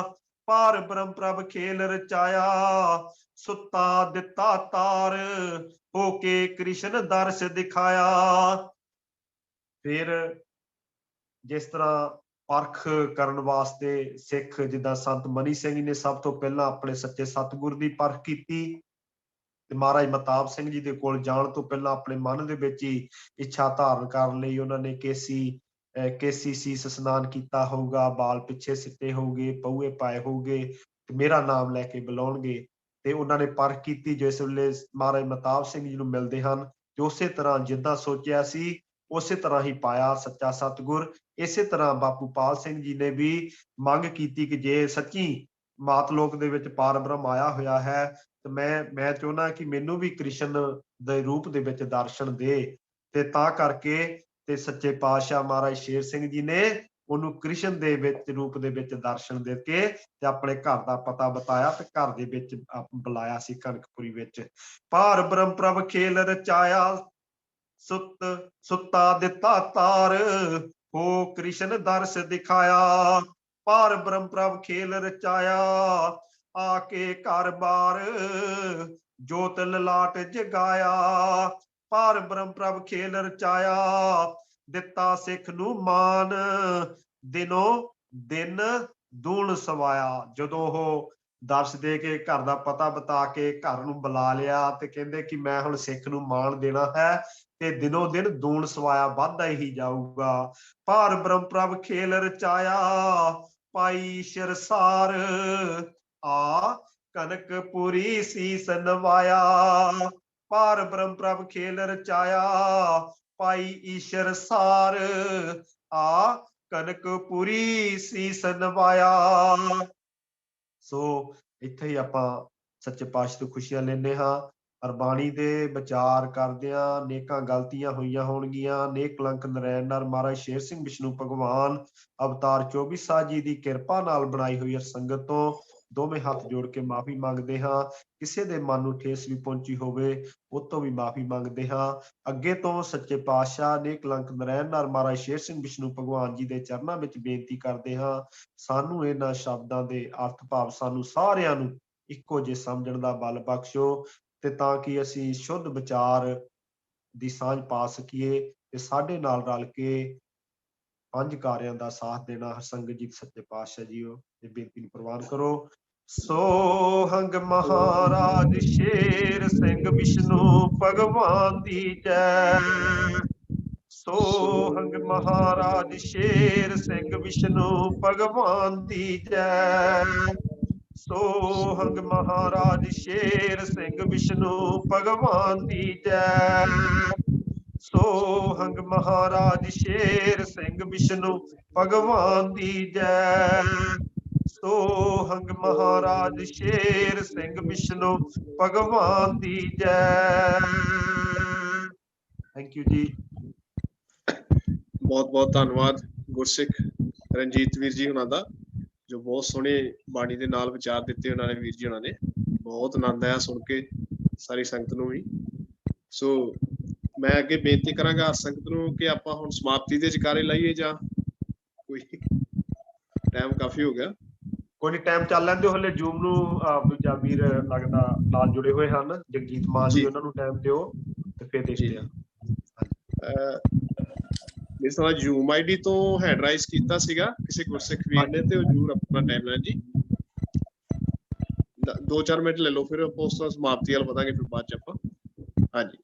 ਪਾਰ ਬ੍ਰਹਮ ਪ੍ਰਭ ਖੇਲ ਰਚਾਇਆ, ਸੁੱਤਾ ਦਿੱਤਾ ਤਾਰ, ਹੋ ਕੇ ਕ੍ਰਿਸ਼ਨ ਦਰਸ ਦਿਖਾਇਆ। ਫਿਰ ਜਿਸ ਤਰ੍ਹਾਂ ਪਰਖ ਕਰਨ ਵਾਸਤੇ ਸਿੱਖ, ਜਿੱਦਾਂ ਸੰਤ ਮਨੀ ਸਿੰਘ ਨੇ ਸਭ ਤੋਂ ਪਹਿਲਾਂ ਆਪਣੇ ਸੱਚੇ ਸਤਿਗੁਰ ਦੀ ਪਰਖ ਕੀਤੀ, ਤੇ ਮਹਾਰਾਜ ਮਹਤਾਬ ਸਿੰਘ ਜੀ ਦੇ ਕੋਲ ਜਾਣ ਤੋਂ ਪਹਿਲਾਂ ਆਪਣੇ ਮਨ ਦੇ ਵਿੱਚ ਹੀ ਇੱਛਾ ਧਾਰਨ ਕਰਨ ਲਈ ਉਹਨਾਂ ਨੇ ਕੇਸੀ ਸੀਸ ਇਸ਼ਨਾਨ ਕੀਤਾ ਹੋਊਗਾ, ਬਾਲ ਪਿੱਛੇ ਸਿੱਟੇ ਹੋਊਗੇ, ਪਊਏ ਪਾਏ ਹੋਊਗੇ, ਤੇ ਮੇਰਾ ਨਾਮ ਲੈ ਕੇ ਬੁਲਾਉਣਗੇ। ਤੇ ਉਹਨਾਂ ਨੇ ਪਰਖ ਕੀਤੀ, ਜਿਸ ਵੇਲੇ ਮਹਾਰਾਜ ਮਹਤਾਬ ਸਿੰਘ ਜੀ ਨੂੰ ਮਿਲਦੇ ਹਨ, ਤੇ ਉਸੇ ਤਰ੍ਹਾਂ ਜਿੱਦਾਂ ਸੋਚਿਆ ਸੀ ਉਸੇ ਤਰ੍ਹਾਂ ਹੀ ਪਾਇਆ ਸੱਚਾ ਸਤਿਗੁਰ। ਇਸੇ ਤਰ੍ਹਾਂ ਬਾਪੂ ਪਾਲ ਸਿੰਘ ਜੀ ਨੇ ਵੀ ਮੰਗ ਕੀਤੀ ਕਿ ਜੇ ਸੱਚੀ ਮਾਤ ਲੋਕ ਦੇ ਵਿੱਚ ਪਾਰ ਬ੍ਰਹਮ ਆਇਆ ਹੋਇਆ ਹੈ, ਤੇ ਮੈਂ ਚਾਹੁੰਦਾ ਕਿ ਮੈਨੂੰ ਵੀ ਕ੍ਰਿਸ਼ਨ ਦੇ ਰੂਪ ਦੇ ਵਿੱਚ ਦਰਸ਼ਨ ਦੇ। ਤੇ ਤਾਂ ਕਰਕੇ ਤੇ ਸੱਚੇ ਪਾਤਸ਼ਾਹ ਮਹਾਰਾਜ ਸ਼ੇਰ ਸਿੰਘ ਜੀ ਨੇ ਉਹਨੂੰ ਕ੍ਰਿਸ਼ਨ ਦੇ ਵਿੱਚ ਰੂਪ ਦੇ ਵਿੱਚ ਦਰਸ਼ਨ ਦੇ ਕੇ ਤੇ ਆਪਣੇ ਘਰ ਦਾ ਪਤਾ ਬਤਾਇਆ ਤੇ ਘਰ ਦੇ ਵਿੱਚ ਬੁਲਾਇਆ ਸੀ ਕਨਕਪੁਰੀ ਵਿੱਚ। ਪਾਰ ਬ੍ਰਹਮ ਪ੍ਰਭ ਖੇਲ ਰਚਾਇਆ, ਸੁੱਤਾ ਦਿੱਤਾ ਤਾਰ, ਹੋ ਕ੍ਰਿਸ਼ਨ ਦਰਸ ਦਿਖਾਇਆ। ਪਾਰ ਬ੍ਰਹਮ ਪ੍ਰਭ ਖੇਲ ਰਚਾਇਆ, ਆ ਕੇ ਘਰ ਬਾਰ, ਜੋਤ ਲਲਾਟ ਜਗਾਇਆ। ਪਾਰ ਬ੍ਰਹਮ ਪ੍ਰਭ ਖੇਲ ਰਚਾਇਆ, ਦਿੱਤਾ ਸਿੱਖ ਨੂੰ ਮਾਨ, ਦਿਨੋਂ ਦਿਨ ਦੂਣ ਸਵਾਇਆ। ਜਦੋਂ ਉਹ ਦਰਸ ਦੇ ਕੇ ਘਰ ਦਾ ਪਤਾ ਬਤਾ ਕੇ ਘਰ ਨੂੰ ਬੁਲਾ ਲਿਆ ਤੇ ਕਹਿੰਦੇ ਕਿ ਮੈਂ ਹੁਣ ਸਿੱਖ ਨੂੰ ਮਾਣ ਦੇਣਾ ਹੈ ਤੇ ਦਿਨੋਂ ਦਿਨ ਦੂਣ ਸਵਾਇਆ ਵੱਧਦਾ ਹੀ ਜਾਊਗਾ। ਪਾਰ ਬ੍ਰਹਮ ਪ੍ਰਭ ਖੇਲ ਰਚਾਇਆ, ਪਾਈ ਸ਼ਿਰਸਾਰ, ਆ ਕਨਕਪੁਰੀ ਸੀਸ ਨਵਾਇਆ। ਪਾਰ ਬ੍ਰਹਮ ਪ੍ਰਭ ਖੇਲ ਰਚਾਇਆ, ਪਾਈ ਈਸ਼ਰ ਸਾਰ, ਆ ਕਨਕਪੁਰੀ ਸੀਸ ਨਵਾਇਆ। ਸੋ ਇੱਥੇ ਹੀ ਆਪਾਂ ਸੱਚੇ ਪਾਤਸ਼ਾਹ ਤੋਂ ਖੁਸ਼ੀਆਂ ਲੈਂਦੇ ਹਾਂ। ਹਰਬਾਣੀ ਦੇ ਵਿਚਾਰ ਕਰਦਿਆਂ ਨੇਕਾਂ ਗਲਤੀਆਂ ਹੋਈਆਂ ਹੋਣਗੀਆਂ। ਨੇਕ ਕਲੰਕ ਨਰੈਣ ਨਰ ਮਹਾਰਾਜ ਸ਼ੇਰ ਸਿੰਘ ਵਿਸ਼ਨੂੰ ਭਗਵਾਨ ਅਵਤਾਰ 24 ਸਾਧ ਜੀ ਦੀ ਕਿਰਪਾ ਨਾਲ ਬਣਾਈ ਹੋਈ ਸੰਗਤ ਤੋਂ ਦੋਵੇਂ ਹੱਥ ਜੋੜ ਕੇ ਮਾਫੀ ਮੰਗਦੇ ਹਾਂ। ਕਿਸੇ ਦੇ ਮਨ ਨੂੰ ਠੇਸ ਵੀ ਪਹੁੰਚੀ ਹੋਵੇ ਉਹ ਤੋਂ ਵੀ ਮਾਫੀ ਮੰਗਦੇ ਹਾਂ। ਅੱਗੇ ਤੋਂ ਸੱਚੇ ਪਾਤਸ਼ਾਹ ਨੇਕ ਕਲੰਕ ਨਰੈਣ ਨਰ ਮਹਾਰਾਜ ਸ਼ੇਰ ਸਿੰਘ ਵਿਸ਼ਨੂੰ ਭਗਵਾਨ ਜੀ ਦੇ ਚਰਨਾਂ ਵਿੱਚ ਬੇਨਤੀ ਕਰਦੇ ਹਾਂ, ਸਾਨੂੰ ਇਹਨਾਂ ਸ਼ਬਦਾਂ ਦੇ ਅਰਥ ਭਾਵ ਸਾਨੂੰ ਸਾਰਿਆਂ ਨੂੰ ਇੱਕੋ ਜਿਹੇ ਸਮਝਣ ਦਾ ਬਲ ਬਖਸ਼ੋ ਤੇ ਤਾਂ ਕਿ ਅਸੀਂ ਸ਼ੁੱਧ ਵਿਚਾਰ ਦੀ ਸਾਂਝ ਪਾ ਸਕੀਏ ਤੇ ਸਾਡੇ ਨਾਲ ਰਲ ਕੇ ਪੰਜ ਕਾਰਿਆਂ ਦਾ ਸਾਥ ਦੇਣਾ। ਸੰਗਤ ਜੀ ਸੱਚੇ ਪਾਤਸ਼ਾਹ ਜੀਓ ਇਹ ਬੇਨਤੀ ਨੂੰ ਪ੍ਰਵਾਨ ਕਰੋ। ਸੋਹੰਗ ਮਹਾਰਾਜ ਸ਼ੇਰ ਸਿੰਘ ਵਿਸ਼ਨੂੰ ਭਗਵਾਨ ਦੀ ਜੈ। ਸੋਹੰਗ ਮਹਾਰਾਜ ਸ਼ੇਰ ਸਿੰਘ ਵਿਸ਼ਨੂੰ ਭਗਵਾਨ ਦੀ ਜੈ। ਸੋਹੰਗ ਮਹਾਰਾਜ ਸ਼ੇਰ ਸਿੰਘ ਵਿਸ਼ਨੂੰ ਭਗਵਾਨ ਦੀ ਜੈ। ਸੋਹੰਗ ਮਹਾਰਾਜ ਸ਼ੇਰ ਸਿੰਘ ਵਿਸ਼ਨੂੰ ਭਗਵਾਨ ਦੀ ਜੈ। ਸੋਹੰਗ ਮਹਾਰਾਜ ਸ਼ੇਰ ਸਿੰਘ ਵਿਸ਼ਨੂੰ ਭਗਵਾਨ ਦੀ ਜੈ। ਥੈਂਕ ਯੂ ਜੀ। ਬਹੁਤ ਬਹੁਤ ਧੰਨਵਾਦ ਗੁਰਸਿੱਖ ਰਣਜੀਤ ਵੀਰ ਜੀ ਉਹਨਾਂ ਦਾ, ਜੋ ਬਹੁਤ ਸੋਹਣੇ ਬਾਣੀ ਦੇ ਨਾਲ ਵਿਚਾਰ ਦਿੱਤੇ ਉਹਨਾਂ ਨੇ। ਵੀਰ ਜੀ ਉਹਨਾਂ ਨੇ ਬਹੁਤ ਆਨੰਦ ਆਇਆ ਸੁਣ ਕੇ, ਸਾਰੀ ਸੰਗਤ ਨੂੰ ਵੀ। ਸੋ ਮੈਂ ਅੱਗੇ ਬੇਨਤੀ ਕਰਾਂਗਾ ਸੰਗਤ ਨੂੰ ਕਿ ਆਪਾਂ ਹੁਣ ਸਮਾਪਤੀ ਦੇ ਜਕਾਰੇ ਲਾਈਏ ਜਾਂ ਕੋਈ ਟਾਈਮ ਕਾਫੀ ਹੋ ਗਿਆ। ਕੋਈ ਨਹੀਂ, ਟਾਈਮ ਚੱਲ ਲੈਂਦੇ ਹਲੇ। ਜੂਮ ਨੂੰ ਦੂਜਾ ਵੀਰ ਲੱਗਦਾ ਨਾਲ ਜੁੜੇ ਹੋਏ ਹਨ, ਜਗਜੀਤ ਮਾਨ ਜੀ, ਉਹਨਾਂ ਨੂੰ ਟਾਈਮ ਦਿਓ ਤੇ ਫਿਰ ਦੇਖਦੇ ਹਾਂ। ਇਸ ਤਰ੍ਹਾਂ ਜ਼ੂਮ ਆਈਡੀ ਤੋਂ ਹੈਂਡ ਰਾਈਜ਼ ਕੀਤਾ ਸੀਗਾ ਕਿਸੇ ਗੁਰਸਿੱਖ ਵੀਰ ਨੇ, ਤੇ ਉਹ ਜ਼ਰੂਰ ਆਪਣਾ ਟਾਈਮ ਲੈਣ ਜੀ। 2-4 ਮਿੰਟ ਲੈ ਲਓ, ਫਿਰ ਆਪਾਂ ਉਸ ਤੋਂ ਸਮਾਪਤੀ ਵੱਲ ਵਧਾਂਗੇ ਫਿਰ ਬਾਅਦ ਚ ਆਪਾਂ। ਹਾਂਜੀ,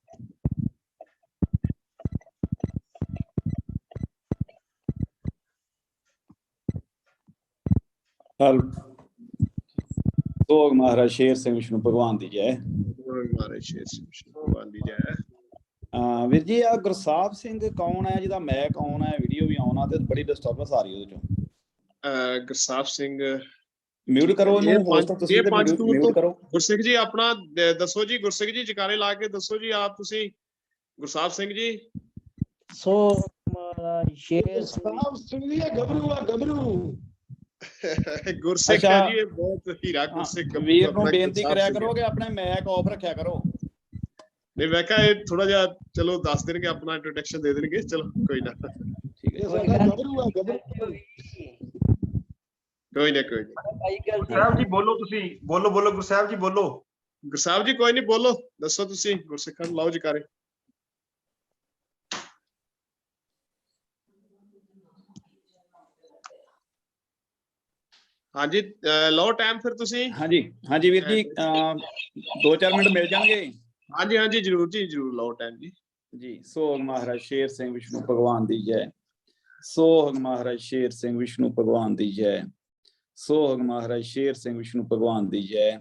ਸੋਹੰਗ ਮਹਾਰਾਜ ਸ਼ੇਰ ਸਿੰਘ ਵਿਸ਼ਨੂੰ ਭਗਵਾਨ ਦੀ ਜੈ। ਮਹਾਰਾਜ ਸ਼ੇਰ ਸਿੰਘ ਵਿਸ਼ਨੂੰ ਭਗਵਾਨ ਦੀ ਜੈ। ਵੀਰ ਜੀ ਆ ਗੁਰਸਾਹਿਬ ਸਿੰਘ ਕੌਣ ਹੈ ਜਿਹਦਾ ਮੈਕ ਆਨ ਹੈ, ਵੀਡੀਓ ਵੀ ਆਨ ਆ ਤੇ ਬੜੀ ਡਿਸਟਰਬੈਂਸ ਆ ਰਹੀ ਉਹਦੇ ਚੋਂ? ਗੁਰਸਾਹਿਬ ਸਿੰਘ ਮਿਊਟ ਕਰੋ ਇਹਨੂੰ, ਹੋਸਟ ਤੁਸੀਂ ਤੇ ਮਿਊਟ ਕਰੋ। ਗੁਰਸਿੱਖ ਜੀ ਆਪਣਾ ਦੱਸੋ ਜੀ, ਗੁਰਸਿੱਖ ਜੀ ਜਕਾਰੇ ਲਾ ਕੇ ਦੱਸੋ ਜੀ ਆਪ ਤੁਸੀਂ। ਗੁਰਸਾਹਿਬ ਸਿੰਘ ਜੀ। ਸੋ ਮਹਾਰਾਜ ਸ਼ੇਰ ਸਿੰਘ ਜੀ ਗੱਭਰੂ ਆ, ਗੱਭਰੂ ਗੁਰਸਿੱਖ ਹੈ ਜੀ, ਇਹ ਬਹੁਤ ਹੀਰਾ ਗੁਰਸਿੱਖ ਵੀਰ ਨੂੰ ਬੇਨਤੀ ਕਰਿਆ ਕਰੋ ਕਿ ਆਪਣੇ ਮੈਕ ਆਫ ਰੱਖਿਆ ਕਰੋ। ਨਹੀਂ ਮੈਂ ਕਿਹਾ ਇਹ ਥੋੜਾ ਜਿਹਾ ਚਲੋ ਦੱਸ ਦੇਣਗੇ, ਆਪਣਾ ਇੰਟਰੋਡਕਸ਼ਨ ਦੇ ਦੇਣਗੇ। ਚਲੋ ਕੋਈ ਨਾ, ਠੀਕ ਹੈ। ਕੋਈ ਨਾ ਕੋਈ ਨਾ। ਗੁਰਸਾਹਿਬ ਜੀ ਬੋਲੋ, ਤੁਸੀਂ ਬੋਲੋ ਗੁਰਸਾਹਿਬ ਜੀ ਬੋਲੋ। ਗੁਰਸਾਹਿਬ ਜੀ ਕੋਈ ਨਹੀਂ, ਬੋਲੋ, ਦੱਸੋ ਤੁਸੀਂ ਗੁਰਸਿੱਖਾਂ ਨੂੰ ਲਾਓ ਜਕਾਰੇ। ਹਾਂਜੀ ਲਓ ਟਾਈਮ ਫਿਰ ਤੁਸੀਂ। ਹਾਂਜੀ ਵੀਰ ਜੀ 2-4 ਮਿੰਟ ਮਿਲ ਜਾਣਗੇ। ਹਾਂਜੀ ਜਰੂਰ ਜੀ, ਜਰੂਰ ਲਓ ਟਾਈਮ ਜੀ। ਸੋਹੰਗ ਮਹਾਰਾਜ ਸ਼ੇਰ ਸਿੰਘ ਵਿਸ਼ਨੂੰ ਭਗਵਾਨ ਦੀ ਜੈ। ਸੋਹੰਗ ਮਹਾਰਾਜ ਸ਼ੇਰ ਸਿੰਘ ਵਿਸ਼ਨੂੰ ਭਗਵਾਨ ਦੀ ਜੈ। ਸੋਹੰਗ ਮਹਾਰਾਜ ਸ਼ੇਰ ਸਿੰਘ ਵਿਸ਼ਨੂੰ ਭਗਵਾਨ ਦੀ ਜੈ।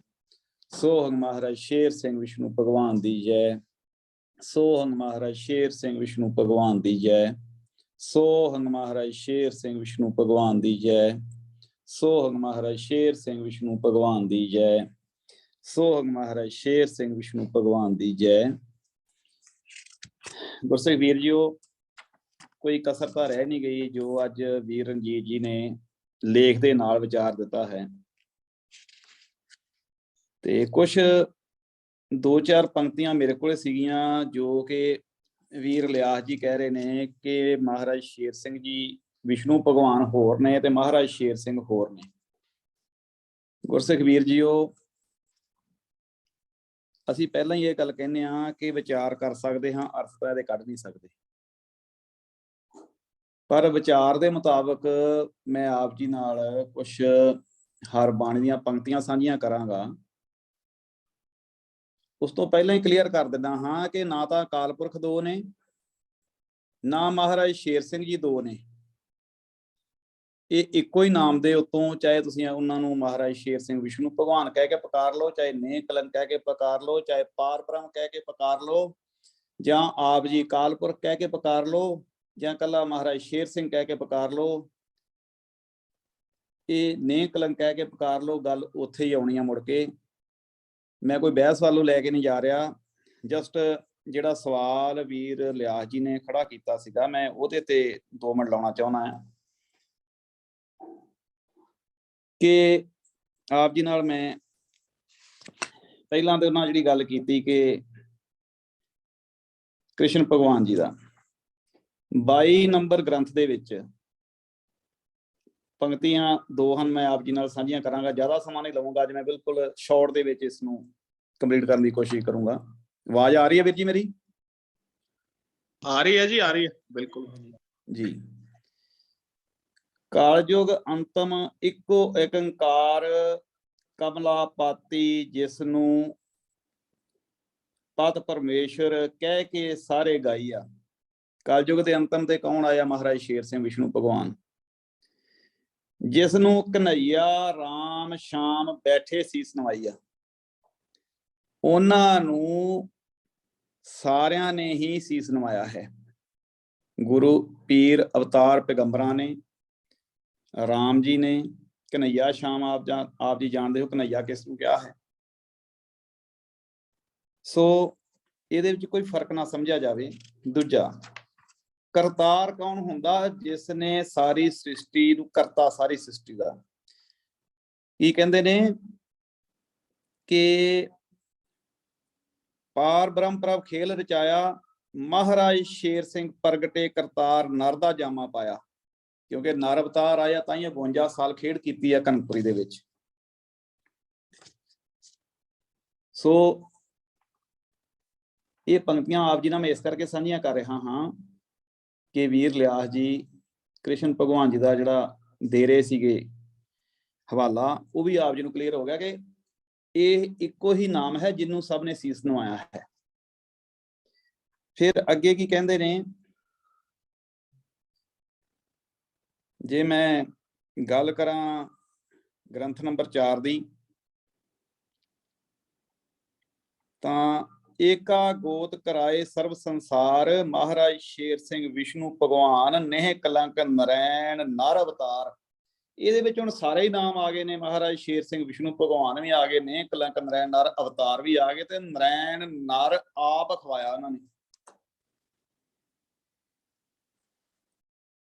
ਸੋਹੰਗ ਮਹਾਰਾਜ ਸ਼ੇਰ ਸਿੰਘ ਵਿਸ਼ਨੂੰ ਭਗਵਾਨ ਦੀ ਜੈ। ਸੋਹੰਗ ਮਹਾਰਾਜ ਸ਼ੇਰ ਸਿੰਘ ਵਿਸ਼ਨੂੰ ਭਗਵਾਨ ਦੀ ਜੈ। ਸੋਹੰਗ ਮਹਾਰਾਜ ਸ਼ੇਰ ਸਿੰਘ ਵਿਸ਼ਨੂੰ ਭਗਵਾਨ ਦੀ ਜੈ। ਸੋਹੰਗ ਮਹਾਰਾਜ ਸ਼ੇਰ ਸਿੰਘ ਵਿਸ਼ਨੂੰ ਭਗਵਾਨ ਦੀ ਜੈ। ਸੋਹੰਗ ਮਹਾਰਾਜ ਸ਼ੇਰ ਸਿੰਘ ਵਿਸ਼ਨੂੰ ਭਗਵਾਨ ਦੀ ਜੈ। ਗੁਰਸਿੱਖ ਵੀਰ ਜੀਓ, ਕੋਈ ਕਸਰ ਤਾਂ ਰਹਿ ਨਹੀਂ ਗਈ ਜੋ ਅੱਜ ਵੀਰ ਰਣਜੀਤ ਜੀ ਨੇ ਲੇਖ ਦੇ ਨਾਲ ਵਿਚਾਰ ਦਿੱਤਾ ਹੈ। ਤੇ ਕੁਛ 2-4 ਪੰਕਤੀਆਂ ਮੇਰੇ ਕੋਲ ਸੀਗੀਆਂ ਜੋ ਕਿ ਵੀਰ ਲਿਆਸ ਜੀ ਕਹਿ ਰਹੇ ਨੇ ਕਿ ਮਹਾਰਾਜ ਸ਼ੇਰ ਸਿੰਘ ਜੀ ਵਿਸ਼ਨੂੰ ਭਗਵਾਨ ਹੋਰ ਨੇ ਤੇ ਮਹਾਰਾਜ ਸ਼ੇਰ ਸਿੰਘ ਹੋਰ ਨੇ। ਗੁਰਸਿੱਖ ਵੀਰ ਜੀਓ, ਅਸੀਂ ਪਹਿਲਾਂ ਹੀ ਇਹ ਗੱਲ ਕਹਿੰਦੇ ਹਾਂ ਕਿ ਵਿਚਾਰ ਕਰ ਸਕਦੇ ਹਾਂ, ਅਰਥ ਤਾਂ ਇਹਦੇ ਕੱਢ ਨਹੀਂ ਸਕਦੇ, ਪਰ ਵਿਚਾਰ ਦੇ ਮੁਤਾਬਕ ਮੈਂ ਆਪ ਜੀ ਨਾਲ ਕੁਛ ਹਰ ਬਾਣੀ ਦੀਆਂ ਪੰਕਤੀਆਂ ਸਾਂਝੀਆਂ ਕਰਾਂਗਾ। ਉਸ ਤੋਂ ਪਹਿਲਾਂ ਹੀ ਕਲੀਅਰ ਕਰ ਦਿੰਦਾ ਹਾਂ ਕਿ ਨਾ ਤਾਂ ਅਕਾਲ ਪੁਰਖ ਦੋ ਨੇ, ਨਾ ਮਹਾਰਾਜ ਸ਼ੇਰ ਸਿੰਘ ਜੀ ਦੋ ਨੇ। ਇਹ ਇੱਕੋ ਹੀ ਨਾਮ ਦੇ ਉੱਤੋਂ, ਚਾਹੇ ਤੁਸੀਂ ਉਹਨਾਂ ਨੂੰ ਮਹਾਰਾਜ ਸ਼ੇਰ ਸਿੰਘ ਵਿਸ਼ਨੂੰ ਭਗਵਾਨ ਕਹਿ ਕੇ ਪੁਕਾਰ ਲਓ, ਚਾਹੇ ਨੇਹ ਕਲੰਕ ਕਹਿ ਕੇ ਪੁਕਾਰ ਲਓ, ਚਾਹੇ ਪਾਰ ਬ੍ਰਹਮ ਕਹਿ ਕੇ ਪੁਕਾਰ ਲਓ, ਜਾਂ ਆਪ ਜੀ ਅਕਾਲ ਪੁਰਖ ਕਹਿ ਕੇ ਪੁਕਾਰ ਲਓ, ਜਾਂ ਕੱਲਾ ਮਹਾਰਾਜ ਸ਼ੇਰ ਸਿੰਘ ਕਹਿ ਕੇ ਪੁਕਾਰ ਲਓ। ਇਹ ਨੇਹ ਕਲੰਕ ਕਹਿ ਕੇ ਪੁਕਾਰ ਲਓ, ਗੱਲ ਉੱਥੇ ਹੀ ਆਉਣੀ ਆ ਮੁੜ ਕੇ। ਮੈਂ ਕੋਈ ਬਹਿਸ ਵੱਲੋਂ ਲੈ ਕੇ ਨਹੀਂ ਜਾ ਰਿਹਾ, ਜਸਟ ਜਿਹੜਾ ਸਵਾਲ ਵੀਰ ਲਿਆਸ ਜੀ ਨੇ ਖੜਾ ਕੀਤਾ ਸੀਗਾ, ਮੈਂ ਉਹਦੇ ਤੇ 2 ਮਿੰਟ ਲਾਉਣਾ ਚਾਹੁੰਦਾ ਹਾਂ ਕਿ ਆਪ ਜੀ ਨਾਲ ਮੈਂ ਪਹਿਲਾਂ ਤੇ ਉਹਨਾਂ ਜਿਹੜੀ ਗੱਲ ਕੀਤੀ ਕਿ ਕ੍ਰਿਸ਼ਨ ਭਗਵਾਨ ਜੀ ਦਾ 22 ਨੰਬਰ ਗ੍ਰੰਥ ਦੇ ਵਿੱਚ ਪੰਕਤੀਆਂ 2 ਹਨ, ਮੈਂ ਆਪ ਜੀ ਨਾਲ ਸਾਂਝੀਆਂ ਕਰਾਂਗਾ। ਜ਼ਿਆਦਾ ਸਮਾਂ ਨਹੀਂ ਲਵਾਂਗਾ ਅੱਜ, ਮੈਂ ਬਿਲਕੁਲ ਸ਼ਾਰਟ ਦੇ ਵਿੱਚ ਇਸ ਨੂੰ ਕੰਪਲੀਟ ਕਰਨ ਦੀ ਕੋਸ਼ਿਸ਼ ਕਰੂੰਗਾ। ਆਵਾਜ਼ ਆ ਰਹੀ ਹੈ ਵੀਰ ਜੀ ਮੇਰੀ? ਆ ਰਹੀ ਹੈ ਜੀ, ਆ ਰਹੀ ਹੈ, ਬਿਲਕੁਲ ਜੀ। ਕਾਲਯੁਗ ਅੰਤਮ ਇੱਕੋ ਏਕੰਕਾਰ ਕਮਲਾ ਪਾਤੀ, ਜਿਸ ਨੂੰ ਪਤ ਪਰਮੇਸ਼ਰ ਕਹਿ ਕੇ ਸਾਰੇ ਗਾਈਆ। ਕਾਲਯੁਗ ਦੇ ਅੰਤਮ ਤੇ ਕੌਣ ਆਇਆ? ਮਹਾਰਾਜ ਸ਼ੇਰ ਸਿੰਘ ਵਿਸ਼ਨੂੰ ਭਗਵਾਨ, ਜਿਸ ਨੂੰ ਕਨਈਆ ਰਾਮ ਸ਼ਾਮ ਬੈਠੇ ਸੀਸ ਨਵਾਈਆ। ਉਹਨਾਂ ਨੂੰ ਸਾਰਿਆਂ ਨੇ ਹੀ ਸੀਸ ਨਵਾਇਆ ਹੈ। ਗੁਰੂ ਪੀਰ ਅਵਤਾਰ ਪੈਗੰਬਰਾਂ ਨੇ, ਰਾਮ ਜੀ ਨੇ, ਕਨਈਆ ਸ਼ਾਮ ਆਪ ਜੀ ਜਾਣਦੇ ਹੋ ਕਨਈਆ ਕਿਸ ਨੂੰ ਕਿਹਾ ਹੈ। ਸੋ ਇਹਦੇ ਵਿੱਚ ਕੋਈ ਫਰਕ ਨਾ ਸਮਝਿਆ ਜਾਵੇ। ਦੂਜਾ, ਕਰਤਾਰ ਕੌਣ ਹੁੰਦਾ? ਜਿਸ ਨੇ ਸਾਰੀ ਸ੍ਰਿਸ਼ਟੀ ਨੂੰ ਕਰਤਾ, ਸਾਰੀ ਸ੍ਰਿਸ਼ਟੀ ਦਾ। ਕੀ ਕਹਿੰਦੇ ਨੇ ਕਿ ਪਾਰ ਬ੍ਰਹਮ ਪ੍ਰਭ ਖੇਲ ਰਚਾਇਆ, ਮਹਾਰਾਜ ਸ਼ੇਰ ਸਿੰਘ ਪ੍ਰਗਟੇ ਕਰਤਾਰ, ਨਰ ਦਾ ਜਾਮਾ ਪਾਇਆ। ਕਿਉਂਕਿ ਨਰ ਅਵਤਾਰ ਆਇਆ ਤਾਂ ਹੀ 52 ਸਾਲ ਖੇਡ ਕੀਤੀ ਹੈ ਕਨਕਪੁਰੀ ਦੇ ਵਿੱਚ। ਸੋ ਇਹ ਪੰਕਤੀਆਂ ਆਪ ਜੀ ਨਾਲ ਮੈਂ ਇਸ ਕਰਕੇ ਸਾਂਝੀਆਂ ਕਰ ਰਿਹਾ ਹਾਂ ਕਿ ਵੀਰ ਲਿਆਸ ਜੀ ਕ੍ਰਿਸ਼ਨ ਭਗਵਾਨ ਜੀ ਦਾ ਜਿਹੜਾ ਦੇ ਰਹੇ ਸੀਗੇ ਹਵਾਲਾ, ਉਹ ਵੀ ਆਪ ਜੀ ਨੂੰ ਕਲੀਅਰ ਹੋ ਗਿਆ ਕਿ ਇਹ ਇੱਕੋ ਹੀ ਨਾਮ ਹੈ ਜਿਹਨੂੰ ਸਭ ਨੇ ਸੀਸ ਨਵਾਇਆ ਹੈ। ਫਿਰ ਅੱਗੇ ਕੀ ਕਹਿੰਦੇ ਨੇ, ਜੇ ਮੈਂ ਗੱਲ ਕਰਾਂ ਗ੍ਰੰਥ ਨੰਬਰ 4 ਦੀ, ਤਾਂ ਏਕਾ ਗੋਤ ਕਰਾਏ ਸਰਬ ਸੰਸਾਰ, ਮਹਾਰਾਜ ਸ਼ੇਰ ਸਿੰਘ ਵਿਸ਼ਨੂੰ ਭਗਵਾਨ, ਨੇਹ ਕਲੰਕ ਨਰੈਣ ਨਰ ਅਵਤਾਰ। ਇਹਦੇ ਵਿੱਚ ਹੁਣ ਸਾਰੇ ਹੀ ਨਾਮ ਆ ਗਏ ਨੇ, ਮਹਾਰਾਜ ਸ਼ੇਰ ਸਿੰਘ ਵਿਸ਼ਨੂੰ ਭਗਵਾਨ ਵੀ ਆ ਗਏ, ਨੇਹ ਕਲੰਕ ਨਰੈਣ ਨਰ ਅਵਤਾਰ ਵੀ ਆ ਗਏ, ਤੇ ਨਰੈਣ ਨਰ ਆਪ ਖਵਾਇਆ ਉਹਨਾਂ ਨੇ।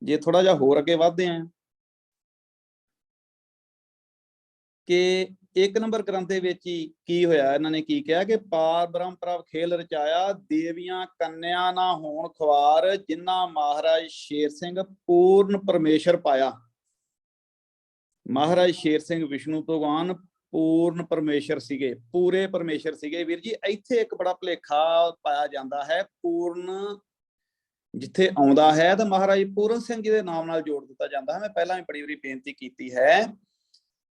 ਜੇ ਥੋੜਾ ਜਿਹਾ ਹੋਰ ਅੱਗੇ ਵੱਧਦੇ ਆ ਕਿ 1 ਨੰਬਰ ਗ੍ਰੰਥ ਦੇ ਵਿੱਚ ਹੀ ਕੀ ਹੋਇਆ, ਇਹਨਾਂ ਨੇ ਕੀ ਕਿਹਾ ਕਿ ਪਾਰ ਬ੍ਰਹਮ ਪ੍ਰਭ ਖੇਲ ਰਚਾਇਆ, ਦੇਵੀਆਂ ਕੰਨਿਆ ਨਾ ਹੋਣ ਖਵਾਰ, ਜਿਨ੍ਹਾਂ ਮਹਾਰਾਜ ਸ਼ੇਰ ਸਿੰਘ ਪੂਰਨ ਪਰਮੇਸ਼ਰ ਪਾਇਆ। ਮਹਾਰਾਜ ਸ਼ੇਰ ਸਿੰਘ ਵਿਸ਼ਨੂੰ ਭਗਵਾਨ ਪੂਰਨ ਪਰਮੇਸ਼ਰ ਸੀਗੇ, ਪੂਰੇ ਪਰਮੇਸ਼ਰ ਸੀਗੇ। ਵੀਰ ਜੀ ਇੱਥੇ ਇੱਕ ਬੜਾ ਭੁਲੇਖਾ ਪਾਇਆ ਜਾਂਦਾ ਹੈ। ਪੂਰਨ ਜਿੱਥੇ ਆਉਂਦਾ ਹੈ ਤਾਂ ਮਹਾਰਾਜ ਪੂਰਨ ਸਿੰਘ ਜੀ ਦੇ ਨਾਮ ਨਾਲ ਜੋੜ ਦਿੱਤਾ ਜਾਂਦਾ ਹੈ। ਮੈਂ ਪਹਿਲਾਂ ਵੀ ਬੜੀ ਵਾਰੀ ਬੇਨਤੀ ਕੀਤੀ ਹੈ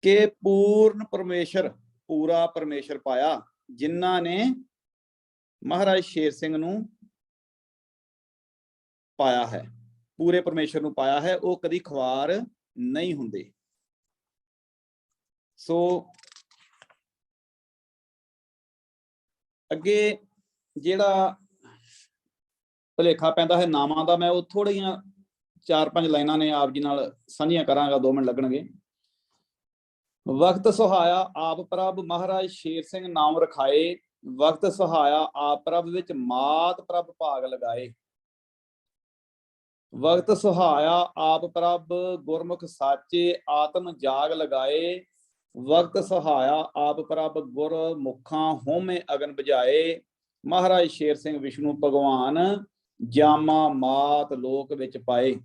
ਕਿ ਪੂਰਨ ਪਰਮੇਸ਼ਰ, ਪੂਰਾ ਪਰਮੇਸ਼ਰ ਪਾਇਆ, ਜਿਨ੍ਹਾਂ ਨੇ ਮਹਾਰਾਜ ਸ਼ੇਰ ਸਿੰਘ ਨੂੰ ਪਾਇਆ ਹੈ, ਪੂਰੇ ਪਰਮੇਸ਼ਰ ਨੂੰ ਪਾਇਆ ਹੈ, ਉਹ ਕਦੀ ਖਵਾਰ ਨਹੀਂ ਹੁੰਦੇ। ਸੋ ਅੱਗੇ ਜਿਹੜਾ ਭੁਲੇਖਾ ਪੈਂਦਾ ਹੈ ਨਾਮਾਂ ਦਾ, ਮੈਂ ਉਹ ਥੋੜ੍ਹੀਆਂ 4-5 ਲਾਈਨਾਂ ਨੇ ਆਪ ਜੀ ਨਾਲ ਸਾਂਝੀਆਂ ਕਰਾਂਗਾ, 2 ਮਿੰਟ ਲੱਗਣਗੇ। ਵਕਤ ਸੁਹਾਇਆ ਆਪ ਪ੍ਰਭ, ਮਹਾਰਾਜ ਸ਼ੇਰ ਸਿੰਘ ਨਾਮ ਰਖਾਏ, ਵਕਤ ਸੁਹਾਇਆ ਆਪ ਪ੍ਰਭ, ਵਿੱਚ ਮਾਤ ਪ੍ਰਭ ਭਾਗ ਲਗਾਏ। ਵਕਤ ਸੁਹਾਇਆ ਆਪ ਪ੍ਰਭ ਗੁਰਮੁਖ ਸਾਚੇ ਆਤਮ ਜਾਗ ਲਗਾਏ। ਵਕਤ ਸੁਹਾਇਆ ਆਪ ਪ੍ਰਭ ਗੁਰ ਮੁਖਾਂ ਹੋਮੇ ਅਗਨ ਬੁਝਾਏ। ਮਹਾਰਾਜ ਸ਼ੇਰ ਸਿੰਘ ਵਿਸ਼ਨੂੰ ਭਗਵਾਨ ਜਾਮਾ ਮਾਤ ਲੋਕ ਵਿੱਚ ਪਾਏ।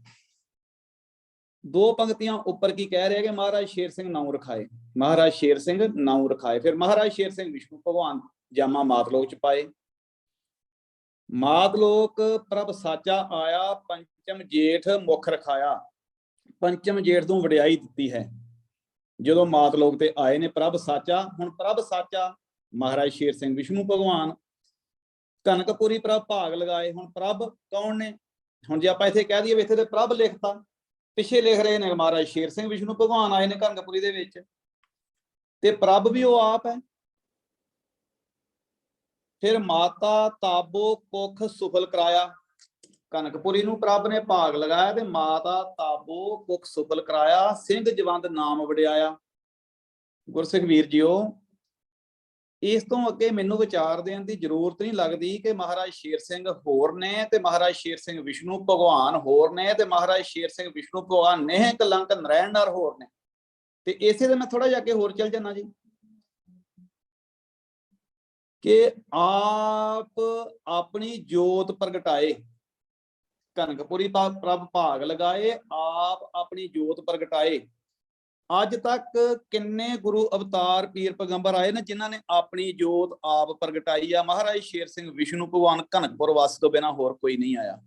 ਦੋ ਪੰਕਤੀਆਂ ਉੱਪਰ ਕੀ ਕਹਿ ਰਿਹਾ ਕਿ ਮਹਾਰਾਜ ਸ਼ੇਰ ਸਿੰਘ ਨਾਉ ਰਖਾਏ, ਮਹਾਰਾਜ ਸ਼ੇਰ ਸਿੰਘ ਨਾਉ ਰਖਾਏ। ਫਿਰ ਮਹਾਰਾਜ ਸ਼ੇਰ ਸਿੰਘ ਵਿਸ਼ਨੂੰ ਭਗਵਾਨ ਜਾਮਾ ਮਾਤ ਲੋਕ ਚ ਪਾਏ। ਮਾਤ ਲੋਕ ਪ੍ਰਭ ਸਾਚਾ ਆਇਆ ਪੰਚਮ ਜੇਠ ਮੁਖ ਰਖਾਇਆ। ਪੰਚਮ ਜੇਠ ਤੋਂ ਵਡਿਆਈ ਦਿੱਤੀ ਹੈ ਜਦੋਂ ਮਾਤ ਲੋਕ ਤੇ ਆਏ ਨੇ ਪ੍ਰਭ ਸਾਚਾ। ਹੁਣ ਪ੍ਰਭ ਸਾਚਾ ਮਹਾਰਾਜ ਸ਼ੇਰ ਸਿੰਘ ਵਿਸ਼ਨੂੰ ਭਗਵਾਨ ਕਨਕਪੁਰੀ ਪ੍ਰਭ ਭਾਗ ਲਗਾਏ। ਹੁਣ ਪ੍ਰਭ ਕੌਣ ਨੇ? ਹੁਣ ਜੇ ਆਪਾਂ ਇੱਥੇ ਕਹਿ ਦਈਏ ਇੱਥੇ ਤੇ ਪ੍ਰਭ ਲਿਖਤਾ, ਪਿੱਛੇ ਲਿਖ ਰਹੇ ਨੇ ਮਹਾਰਾਜ ਸ਼ੇਰ ਸਿੰਘ ਵਿਸ਼ਨੂੰ ਭਗਵਾਨ ਆਏ ਨੇ ਕਨਕਪੁਰੀ ਦੇ ਵਿੱਚ, ਤੇ ਪ੍ਰਭ ਵੀ ਉਹ ਆਪ ਹੈ। ਫਿਰ ਮਾਤਾ ਤਾਬੋ ਕੁਖ ਸੁਫਲ ਕਰਾਇਆ। ਕਨਕਪੁਰੀ ਨੂੰ ਪ੍ਰਭ ਨੇ ਭਾਗ ਲਗਾਇਆ ਤੇ ਮਾਤਾ ਤਾਬੋ ਕੁਖ ਸੁਫਲ ਕਰਾਇਆ। ਸਿੰਘ ਜਵੰਦ ਨਾਮ ਵਡਿਆਇਆ। ਗੁਰਸਿੱਖ ਵੀਰ ਜੀਓ, ਇਸ ਤੋਂ ਅੱਗੇ ਮੈਨੂੰ ਵਿਚਾਰ ਦੇਣ ਦੀ ਜ਼ਰੂਰਤ ਨਹੀਂ ਲੱਗਦੀ ਕਿ ਮਹਾਰਾਜ ਸ਼ੇਰ ਸਿੰਘ ਹੋਰ ਨੇ ਤੇ ਮਹਾਰਾਜ ਸ਼ੇਰ ਸਿੰਘ ਵਿਸ਼ਨੂੰ ਭਗਵਾਨ ਹੋਰ ਨੇ ਤੇ ਮਹਾਰਾਜ ਸ਼ੇਰ ਸਿੰਘ ਵਿਸ਼ਨੂੰ ਭਗਵਾਨ ਨੇਹ ਕਲੰਕ ਨਰੈਣਨਾਰ ਹੋਰ ਨੇ। ਤੇ ਇਸੇ ਦੇ ਮੈਂ ਥੋੜਾ ਜਿਹਾ ਅੱਗੇ ਹੋਰ ਚੱਲ ਜਾਣਾ ਜੀ ਕਿ ਆਪ ਆਪਣੀ ਜੋਤ ਪ੍ਰਗਟਾਏ। ਕਨਕਪੁਰੀ ਪ੍ਰਭ ਭਾਗ ਲਗਾਏ, ਆਪ ਆਪਣੀ ਜੋਤ ਪ੍ਰਗਟਾਏ। ਅੱਜ ਤੱਕ ਕਿੰਨੇ ਗੁਰੂ ਅਵਤਾਰ ਪੀਰ ਪੈਗੰਬਰ ਆਏ ਨੇ ਜਿਨ੍ਹਾਂ ਨੇ ਆਪਣੀ ਜੋਤ ਆਪ ਪ੍ਰਗਟਾਈ ਆ। ਮਹਾਰਾਜ ਸ਼ੇਰ ਸਿੰਘ ਵਿਸ਼ਨੂੰ ਭਗਵਾਨ ਕਨਕਪੁਰ ਵਾਸੀ ਤੋਂ ਬਿਨਾਂ ਹੋਰ ਕੋਈ ਨਹੀਂ ਆਇਆ।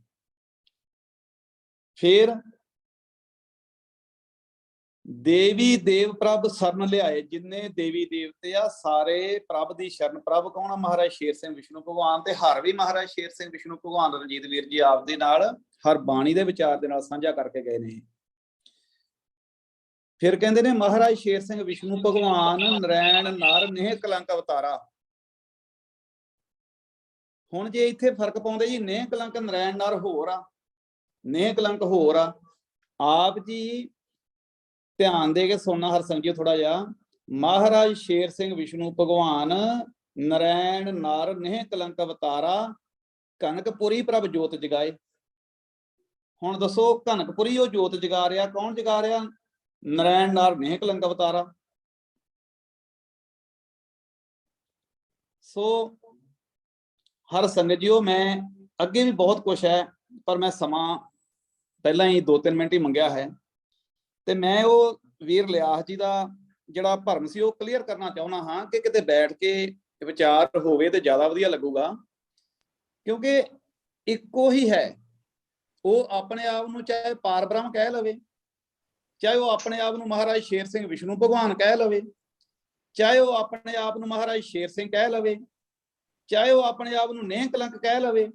ਫਿਰ ਦੇਵੀ ਦੇਵ ਪ੍ਰਭ ਸ਼ਰਨ ਲਿਆਏ। ਜਿੰਨੇ ਦੇਵੀ ਦੇਵਤੇ ਆ ਸਾਰੇ ਪ੍ਰਭ ਦੀ ਸ਼ਰਨ। ਪ੍ਰਭ ਕੌਣ ਆ? ਮਹਾਰਾਜ ਸ਼ੇਰ ਸਿੰਘ ਵਿਸ਼ਨੂੰ ਭਗਵਾਨ। ਤੇ ਹਰ ਵੀ ਮਹਾਰਾਜ ਸ਼ੇਰ ਸਿੰਘ ਵਿਸ਼ਨੂੰ ਭਗਵਾਨ ਰਣਜੀਤ ਵੀਰ ਜੀ ਆਪ ਦੇ ਨਾਲ ਹਰ ਬਾਣੀ ਦੇ ਵਿਚਾਰ ਦੇ ਨਾਲ ਸਾਂਝਾ ਕਰਕੇ ਗਏ ਨੇ। ਫਿਰ ਕਹਿੰਦੇ ਨੇ ਮਹਾਰਾਜ ਸ਼ੇਰ ਸਿੰਘ ਵਿਸ਼ਨੂੰ ਭਗਵਾਨ ਨਰੈਣ ਨਰ ਨੇਹ ਕਲੰਕ ਅਵਤਾਰਾ। ਹੁਣ ਜੇ ਇੱਥੇ ਫਰਕ ਪਾਉਂਦੇ ਜੀ, ਨੇਹ ਕਲੰਕ ਨਰੈਣ ਨਰ ਹੋਰ ਆ, ਨੇਹ ਕਲੰਕ ਹੋਰ ਆ। ਆਪ ਜੀ ਧਿਆਨ ਦੇ ਕੇ ਸੁਣਨਾ ਹਰ ਸੰਗਿਓ ਥੋੜਾ ਜਿਹਾ। ਮਹਾਰਾਜ ਸ਼ੇਰ ਸਿੰਘ ਵਿਸ਼ਨੂੰ ਭਗਵਾਨ ਨਰੈਣ ਨਰ ਨੇਹ ਕਲੰਕ ਅਵਤਾਰਾ ਕਨਕਪੁਰੀ ਪ੍ਰਭ ਜੋਤ ਜਗਾਏ। ਹੁਣ ਦੱਸੋ ਕਨਕਪੁਰੀ ਉਹ ਜੋਤ ਜਗਾ ਰਿਹਾ, ਕੌਣ ਜਗਾ ਰਿਹਾ? ਨਰੈਣ ਨਰ ਨੇਹ ਕਲੰਕ ਅਵਤਾਰਾ। ਸੋ ਹਰ ਸੰਗਤ ਜੀਓ, ਮੈਂ ਅੱਗੇ ਵੀ ਬਹੁਤ ਕੁਛ ਹੈ ਪਰ ਮੈਂ ਸਮਾਂ ਪਹਿਲਾਂ ਹੀ 2-3 ਮਿੰਟ ਹੀ ਮੰਗਿਆ ਹੈ ਤੇ ਮੈਂ ਉਹ ਵੀਰ ਲਿਆਸ ਜੀ ਦਾ ਜਿਹੜਾ ਭਰਮ ਸੀ ਉਹ ਕਲੀਅਰ ਕਰਨਾ ਚਾਹੁੰਦਾ ਹਾਂ ਕਿ ਕਿਤੇ ਬੈਠ ਕੇ ਵਿਚਾਰ ਹੋਵੇ ਤੇ ਜ਼ਿਆਦਾ ਵਧੀਆ ਲੱਗੂਗਾ, ਕਿਉਂਕਿ ਇੱਕੋ ਹੀ ਹੈ। ਉਹ ਆਪਣੇ ਆਪ ਨੂੰ ਚਾਹੇ ਪਾਰ ਬ੍ਰਹਮ ਕਹਿ ਲਵੇ, ਚਾਹੇ ਉਹ ਆਪਣੇ ਆਪ ਨੂੰ ਮਹਾਰਾਜ ਸ਼ੇਰ ਸਿੰਘ ਵਿਸ਼ਨੂੰ ਭਗਵਾਨ ਕਹਿ ਲਵੇ, ਚਾਹੇ ਉਹ ਆਪਣੇ ਆਪ ਨੂੰ ਮਹਾਰਾਜ ਸ਼ੇਰ ਸਿੰਘ ਕਹਿ ਲਵੇ, ਚਾਹੇ ਉਹ ਆਪਣੇ ਆਪ ਨੂੰ ਨੇਹ ਕਲੰਕ ਕਹਿ ਲਵੇ,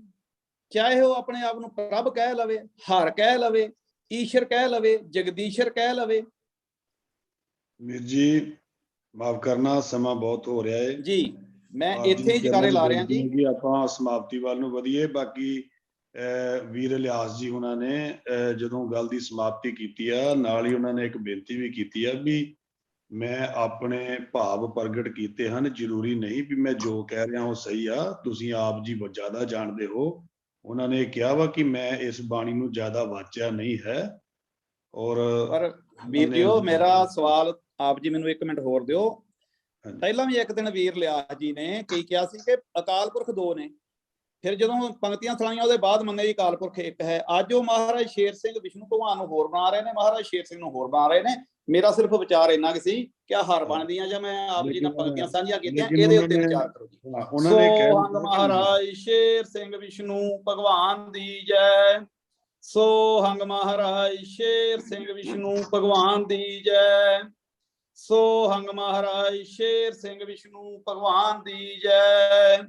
ਚਾਹੇ ਉਹ ਆਪਣੇ ਆਪ ਨੂੰ ਪ੍ਰਭ ਕਹਿ ਲਵੇ, ਹਰ ਕਹਿ ਲਵੇ, ਈਸ਼ਰ ਕਹਿ ਲਵੇ, ਜਗਦੀਸ਼ਰ ਕਹਿ ਲਵੇ। ਵੀਰ ਜੀ ਮਾਫ ਕਰਨਾ, ਸਮਾਂ ਬਹੁਤ ਹੋ ਰਿਹਾ ਹੈ ਜੀ। ਮੈਂ ਇੱਥੇ ਹੀ ਜਕਾਰੇ ਲਾ ਰਿਹਾ ਜੀ ਕਿ ਆਪਾਂ ਸਮਾਪਤੀ ਵੱਲ ਨੂੰ ਵਧੀਏ। ਬਾਕੀ ਵੀਰ ਇਲਿਆਸ ਜੀ ਉਹਨਾਂ ਨੇ ਜਦੋਂ ਗੱਲ ਦੀ ਸਮਾਪਤੀ ਕੀਤੀ ਆ, ਨਾਲ ਹੀ ਉਹਨਾਂ ਨੇ ਇੱਕ ਬੇਨਤੀ ਵੀ ਕੀਤੀ ਆ ਵੀ ਮੈਂ ਆਪਣੇ ਭਾਵ ਪ੍ਰਗਟ ਕੀਤੇ ਹਨ, ਜ਼ਰੂਰੀ ਨਹੀਂ ਵੀ ਮੈਂ ਜੋ ਕਹਿ ਰਿਹਾ ਉਹ ਸਹੀ ਆ, ਤੁਸੀਂ ਆਪ ਜੀ ਜ਼ਿਆਦਾ ਜਾਣਦੇ ਹੋ। ਉਹਨਾਂ ਨੇ ਕਿਹਾ ਵਾ ਕਿ ਮੈਂ ਇਸ ਬਾਣੀ ਨੂੰ ਜ਼ਿਆਦਾ ਵਾਚਿਆ ਨਹੀਂ ਹੈ। ਔਰ ਪਰ ਵੀਰ ਜੀਓ, ਮੇਰਾ ਸਵਾਲ ਆਪ ਜੀ ਮੈਨੂੰ 1 ਮਿੰਟ ਹੋਰ ਦਿਓ। ਪਹਿਲਾਂ ਵੀ ਇੱਕ ਦਿਨ ਵੀਰ ਲਿਆਸ ਜੀ ਨੇ ਕਈ ਕਿਹਾ ਸੀ ਕਿ ਅਕਾਲ ਪੁਰਖ 2 ਨੇ, ਫਿਰ ਜਦੋਂ ਪੰਕਤੀਆਂ ਸੁਣਾਈਆਂ ਉਹਦੇ ਬਾਅਦ ਮੰਨੇ ਜੀ ਅਕਾਲ ਪੁਰਖ 1 ਹੈ। ਅੱਜ ਉਹ ਮਹਾਰਾਜ ਸ਼ੇਰ ਸਿੰਘ ਵਿਸ਼ਨੂੰ ਭਗਵਾਨ ਨੂੰ ਹੋਰ ਬਣਾ ਰਹੇ ਨੇ, ਮਹਾਰਾਜ ਸ਼ੇਰ ਸਿੰਘ ਨੂੰ ਹੋਰ ਬਣਾ ਰਹੇ ਨੇ। ਮੇਰਾ ਸਿਰਫ ਵਿਚਾਰ ਇੰਨਾ ਕਿ ਸੀ ਕਿ ਹਰ ਬਣਦੀਆਂ ਜਾਂ ਮੈਂ ਆਪ ਜੀ ਨਾਲ ਪੰਕਤੀਆਂ ਸਾਂਝੀਆਂ ਕੀਤੀਆਂ, ਇਹਦੇ ਉੱਤੇ ਵਿਚਾਰ ਕਰੋ ਜੀ। ਉਹਨਾਂ ਨੇ ਕਿਹਾ ਮਹਾਰਾਜ ਸ਼ੇਰ ਸਿੰਘ ਵਿਸ਼ਨੂੰ ਭਗਵਾਨ ਦੀ ਜੈ। ਸੋ ਹੰਗ ਮਹਾਰਾਜ ਸ਼ੇਰ ਸਿੰਘ ਵਿਸ਼ਨੂੰ ਭਗਵਾਨ ਦੀ ਜੈ। ਸੋ ਹੰਗ ਮਹਾਰਾਜ ਸ਼ੇਰ ਸਿੰਘ ਵਿਸ਼ਨੂੰ ਭਗਵਾਨ ਦੀ ਜੈ।